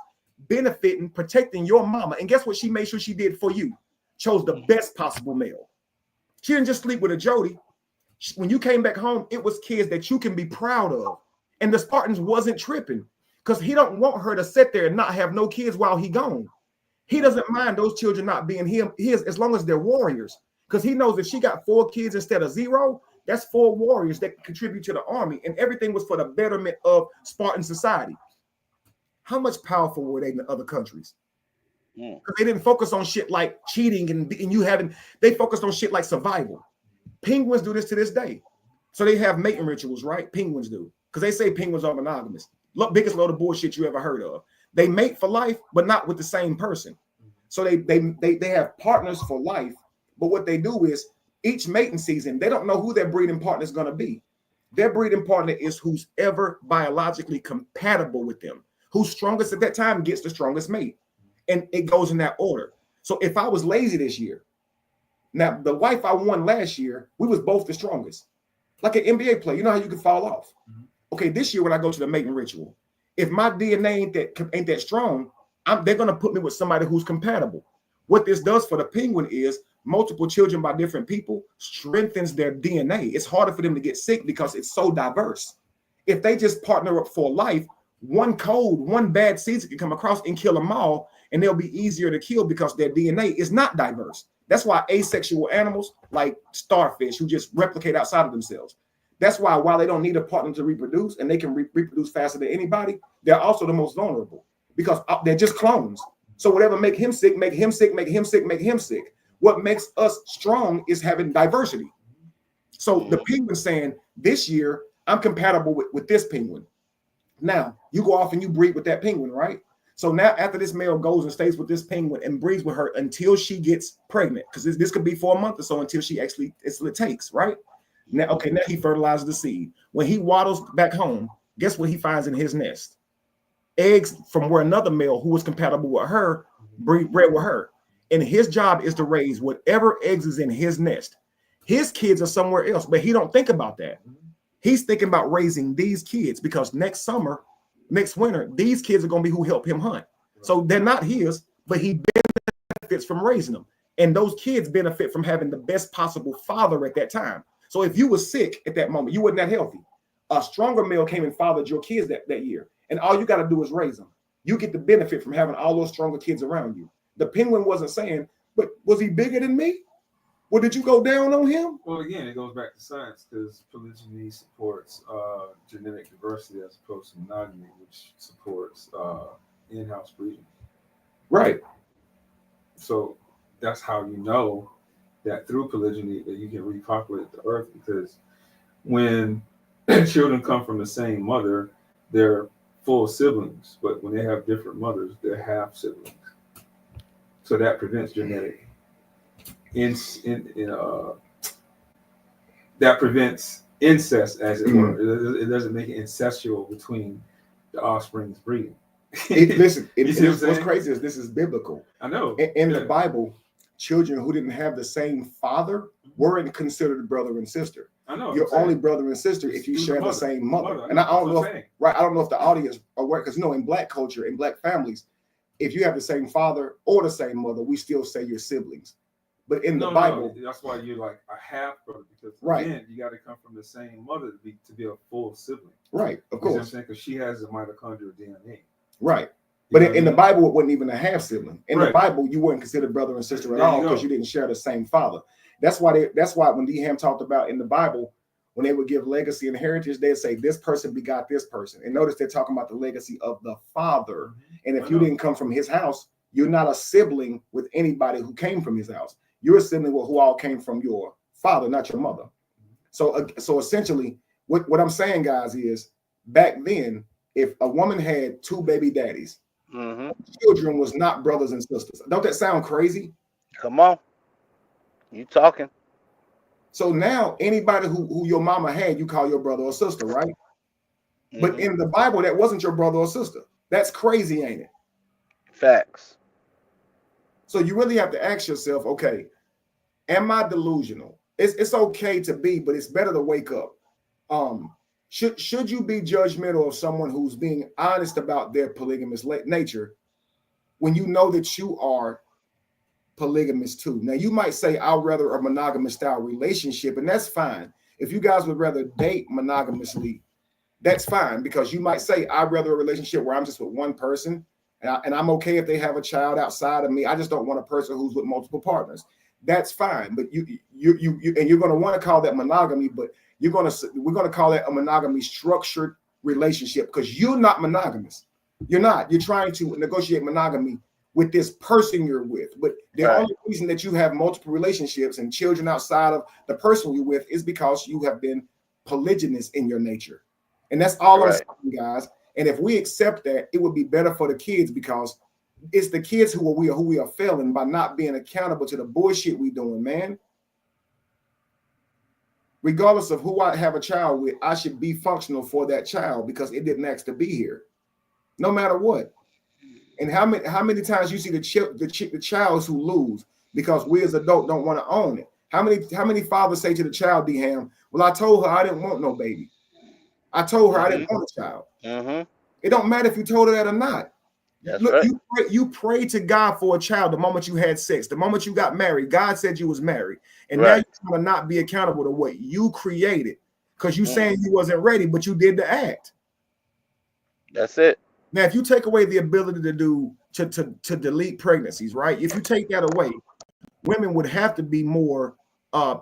benefiting, protecting your mama. And guess what she made sure she did for you? Chose the best possible male. She didn't just sleep with a Jody. When you came back home, it was kids that you can be proud of. And the Spartans wasn't tripping because he don't want her to sit there and not have no kids while he gone. He doesn't mind those children not being his as long as they're warriors because he knows if she got 4 kids instead of 0, that's 4 warriors that contribute to the army, and everything was for the betterment of Spartan society. How much powerful were they in the other countries? Because they didn't focus on shit like cheating and you having, they focused on shit like survival. Penguins do this to this day. So they have mating rituals, right? Penguins do. Because they say penguins are monogamous. Look, biggest load of bullshit you ever heard of. They mate for life, but not with the same person. So they have partners for life, but what they do is each mating season, they don't know who their breeding partner is going to be. Their breeding partner is who's ever biologically compatible with them. Who's strongest at that time gets the strongest mate. And it goes in that order. So if I was lazy this year, now the wife I won last year, we was both the strongest. Like an NBA player, you know how you can fall off. Okay, this year when I go to the mating ritual, if my DNA ain't that strong, they're gonna put me with somebody who's compatible. What this does for the penguin is multiple children by different people strengthens their DNA. It's harder for them to get sick because it's so diverse. If they just partner up for life, one bad season can come across and kill them all, and they'll be easier to kill because their DNA is not diverse. That's why asexual animals like starfish who just replicate outside of themselves. That's why while they don't need a partner to reproduce and they can reproduce faster than anybody, they're also the most vulnerable because they're just clones. So whatever make him sick, make him sick, make him sick, make him sick. What makes us strong is having diversity. So the penguin saying, this year, I'm compatible with this penguin. Now, you go off and you breed with that penguin, right? So now after this male goes and stays with this penguin and breeds with her until she gets pregnant, because this could be for a month or so until she actually, it's what it takes, right? Now he fertilizes the seed. When he waddles back home, guess what he finds in his nest? Eggs from where another male who was compatible with her bred with her. And his job is to raise whatever eggs is in his nest. His kids are somewhere else, but he don't think about that. He's thinking about raising these kids because next winter, these kids are going to be who help him hunt. So they're not his, but he benefits from raising them. And those kids benefit from having the best possible father at that time. So if you were sick at that moment, you weren't that healthy. A stronger male came and fathered your kids that year. And all you got to do is raise them. You get the benefit from having all those stronger kids around you. The penguin wasn't saying, but was he bigger than me? Well, did you go down on him? Well, again, it goes back to science because polygyny supports genetic diversity as opposed to monogamy, which supports in-house breeding. Right. So that's how you know that through polygyny that you can repopulate the earth, because when children come from the same mother, they're full siblings, but when they have different mothers, they're half siblings. So that prevents genetic that prevents incest, as it were. It doesn't make it incestual between the offspring's breeding. What's crazy is this is biblical. I know. In the Bible, children who didn't have the same father weren't considered brother and sister. I know. You're only brother and sister if you share the same mother. And I don't know if the audience are aware, because in Black culture, in Black families, if you have the same father or the same mother, we still say you're siblings. But in the Bible, that's why you're like a half brother, because again, you got to come from the same mother to be a full sibling. Right, of course. You know what I'm saying? Because she has the mitochondrial DNA. Right. But in the Bible, it wasn't even a half sibling. In the Bible, you weren't considered brother and sister at all because you didn't share the same father. That's why when D. Ham talked about in the Bible, when they would give legacy and heritage, they'd say this person begot this person. And notice they're talking about the legacy of the father. And if you didn't come from his house, you're not a sibling with anybody who came from his house. You're a sibling with who all came from your father, not your mother. So essentially, what I'm saying, guys, is back then, if a woman had two baby daddies, children was not brothers and sisters. Don't that sound crazy? Come on. You talking. So now anybody who your mama had, you call your brother or sister, right? But in the Bible, that wasn't your brother or sister. That's crazy, ain't it? Facts. So you really have to ask yourself, okay, am I delusional? It's okay to be, but it's better to wake up. Should you be judgmental of someone who's being honest about their polygamous nature when you know that you are polygamous too? Now, you might say, I'd rather a monogamous style relationship, and that's fine. If you guys would rather date monogamously, that's fine, because you might say, I'd rather a relationship where I'm just with one person, and I'm okay if they have a child outside of me. I just don't want a person who's with multiple partners. That's fine, but you're going to want to call that monogamy, but we're going to call that a monogamy structured relationship, because you're not monogamous. You're not. You're trying to negotiate monogamy with this person you're with. But the Right. only reason that you have multiple relationships and children outside of the person you're with is because you have been polygynous in your nature. And that's all I'm Right. saying, guys. And if we accept that, it would be better for the kids, because it's the kids who we are failing by not being accountable to the bullshit we doing, man. Regardless of who I have a child with, I should be functional for that child because it didn't ask to be here, no matter what. And how many times you see the childs who lose because we as adults don't want to own it? How many fathers say to the child, D-Ham, well, I told her I didn't want no baby. I told her I didn't want a child. It don't matter if you told her that or not. That's Look, right. you pray to God for a child the moment you had sex, the moment you got married. God said you was married, and now you're trying to not be accountable to what you created because you saying you wasn't ready, but you did the act. That's it. Now, if you take away the ability to delete pregnancies, right? If you take that away, women would have to be more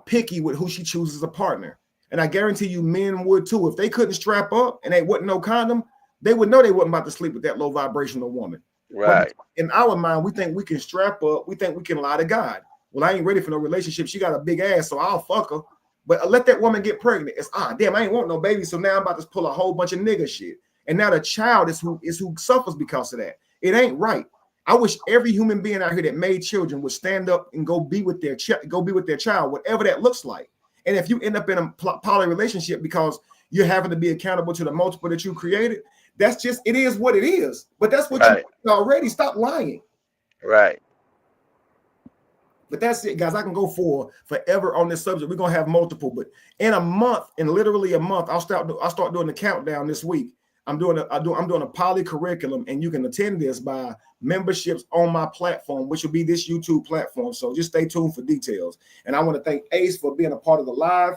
picky with who she chooses as a partner. And I guarantee you men would too. If they couldn't strap up and they wasn't no condom, they would know they wasn't about to sleep with that low vibrational woman. Right. But in our mind, we think we can strap up. We think we can lie to God. Well, I ain't ready for no relationship. She got a big ass, so I'll fuck her. But let that woman get pregnant. It's damn, I ain't want no baby. So now I'm about to pull a whole bunch of nigga shit. And now the child is who suffers because of that. It ain't right. I wish every human being out here that made children would stand up and go be with their child, whatever that looks like. And if you end up in a poly relationship because you're having to be accountable to the multiple that you created, that's just, it is what it is. But that's what you already. Stop lying. Right. But that's it, guys. I can go forever on this subject. We're gonna have multiple, but in a month, in literally a month, I'll start doing the countdown this week. I'm doing a poly curriculum, and you can attend this by memberships on my platform, which will be this YouTube platform. So just stay tuned for details. And I want to thank Ace for being a part of the live.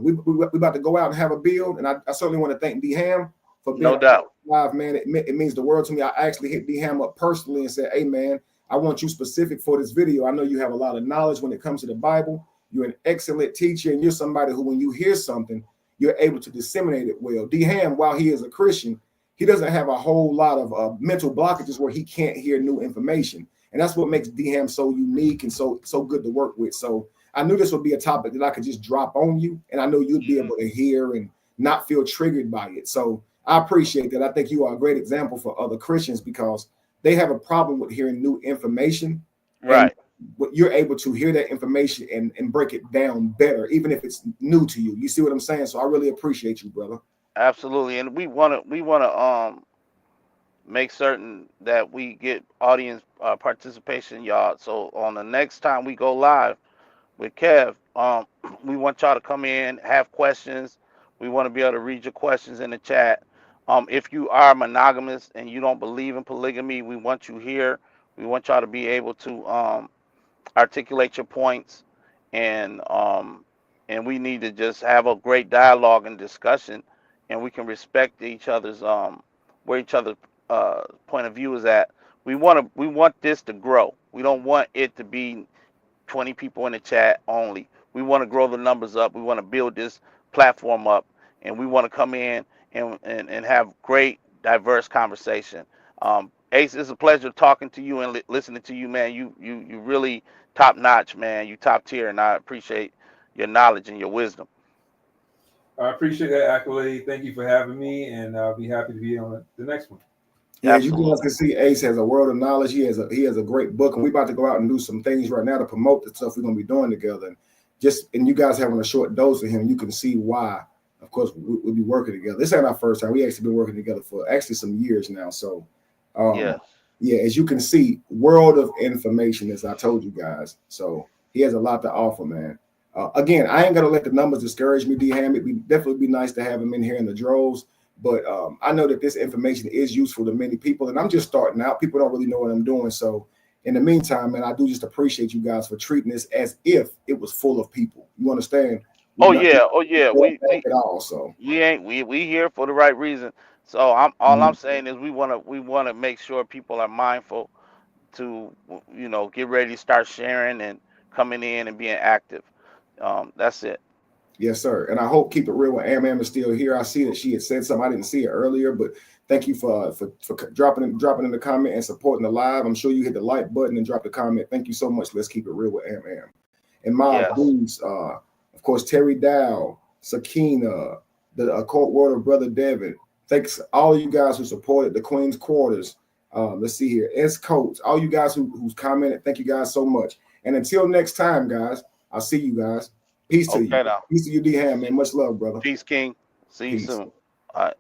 We about to go out and have a build, and I certainly want to thank D-Ham for being live, man. It means the world to me. I actually hit D-Ham up personally and said, hey, man, I want you specific for this video. I know you have a lot of knowledge when it comes to the Bible. You're an excellent teacher, and you're somebody who, when you hear something, you're able to disseminate it well. D-Ham, while he is a Christian, he doesn't have a whole lot of mental blockages where he can't hear new information. And that's what makes D-Ham so unique and so good to work with. So I knew this would be a topic that I could just drop on you, and I know you'd be able to hear and not feel triggered by it. So I appreciate that. I think you are a great example for other Christians because they have a problem with hearing new information. Right. But you're able to hear that information and break it down better, even if it's new to you. You see what I'm saying? So I really appreciate you, brother. Absolutely. And we want to make certain that we get audience participation, y'all. So on the next time we go live with Kev, we want y'all to come in, have questions. We want to be able to read your questions in the chat. If you are monogamous and you don't believe in polygamy, we want you here. We want y'all to be able to articulate your points, and we need to just have a great dialogue and discussion, and we can respect each other's where each other's point of view is at. We want this to grow. We don't want it to be 20 people in the chat only. We want to grow the numbers up. We want to build this platform up, and we want to come in and have great, diverse conversation. Ace, it's a pleasure talking to you and listening to you, man. You really top notch, man. You top tier, and I appreciate your knowledge and your wisdom. I appreciate that accolade. Thank you for having me, and I'll be happy to be on the next one. Yeah, absolutely. You guys can see Ace has a world of knowledge. He has a great book, and we're about to go out and do some things right now to promote the stuff we're going to be doing together. And you guys having a short dose of him, you can see why. Of course, we'll be working together. This ain't our first time. We actually been working together for actually some years now. So, yeah, as you can see, world of information, as I told you guys. So he has a lot to offer, man. Again, I ain't gonna let the numbers discourage me, D-Ham. It'd definitely be nice to have him in here in the droves. But I know that this information is useful to many people, and I'm just starting out. People don't really know what I'm doing. So in the meantime, man, I do just appreciate you guys for treating this as if it was full of people. You understand? Oh yeah. We here for the right reason. So I'm saying is we want to make sure people are mindful to get ready to start sharing and coming in and being active. That's it. Yes, sir. And I hope Keep It Real with Am is still here. I see that she had said something. I didn't see it earlier, but Thank you for dropping in the comment and supporting the live. I'm sure you hit the like button and drop the comment. Thank you so much. Let's keep it real with Am. And my Yes. booze, of course, Terry Dow, Sakina, the court warder, Brother Devin. Thanks all of you guys who supported the Queen's Quarters. Let's see here. S Coach, all you guys who's commented, thank you guys so much. And until next time, guys, I'll see you guys. Peace to you. Okay, now. Peace to you, D Ham, man. Much love, brother. Peace, King. See you Peace. soon. All right.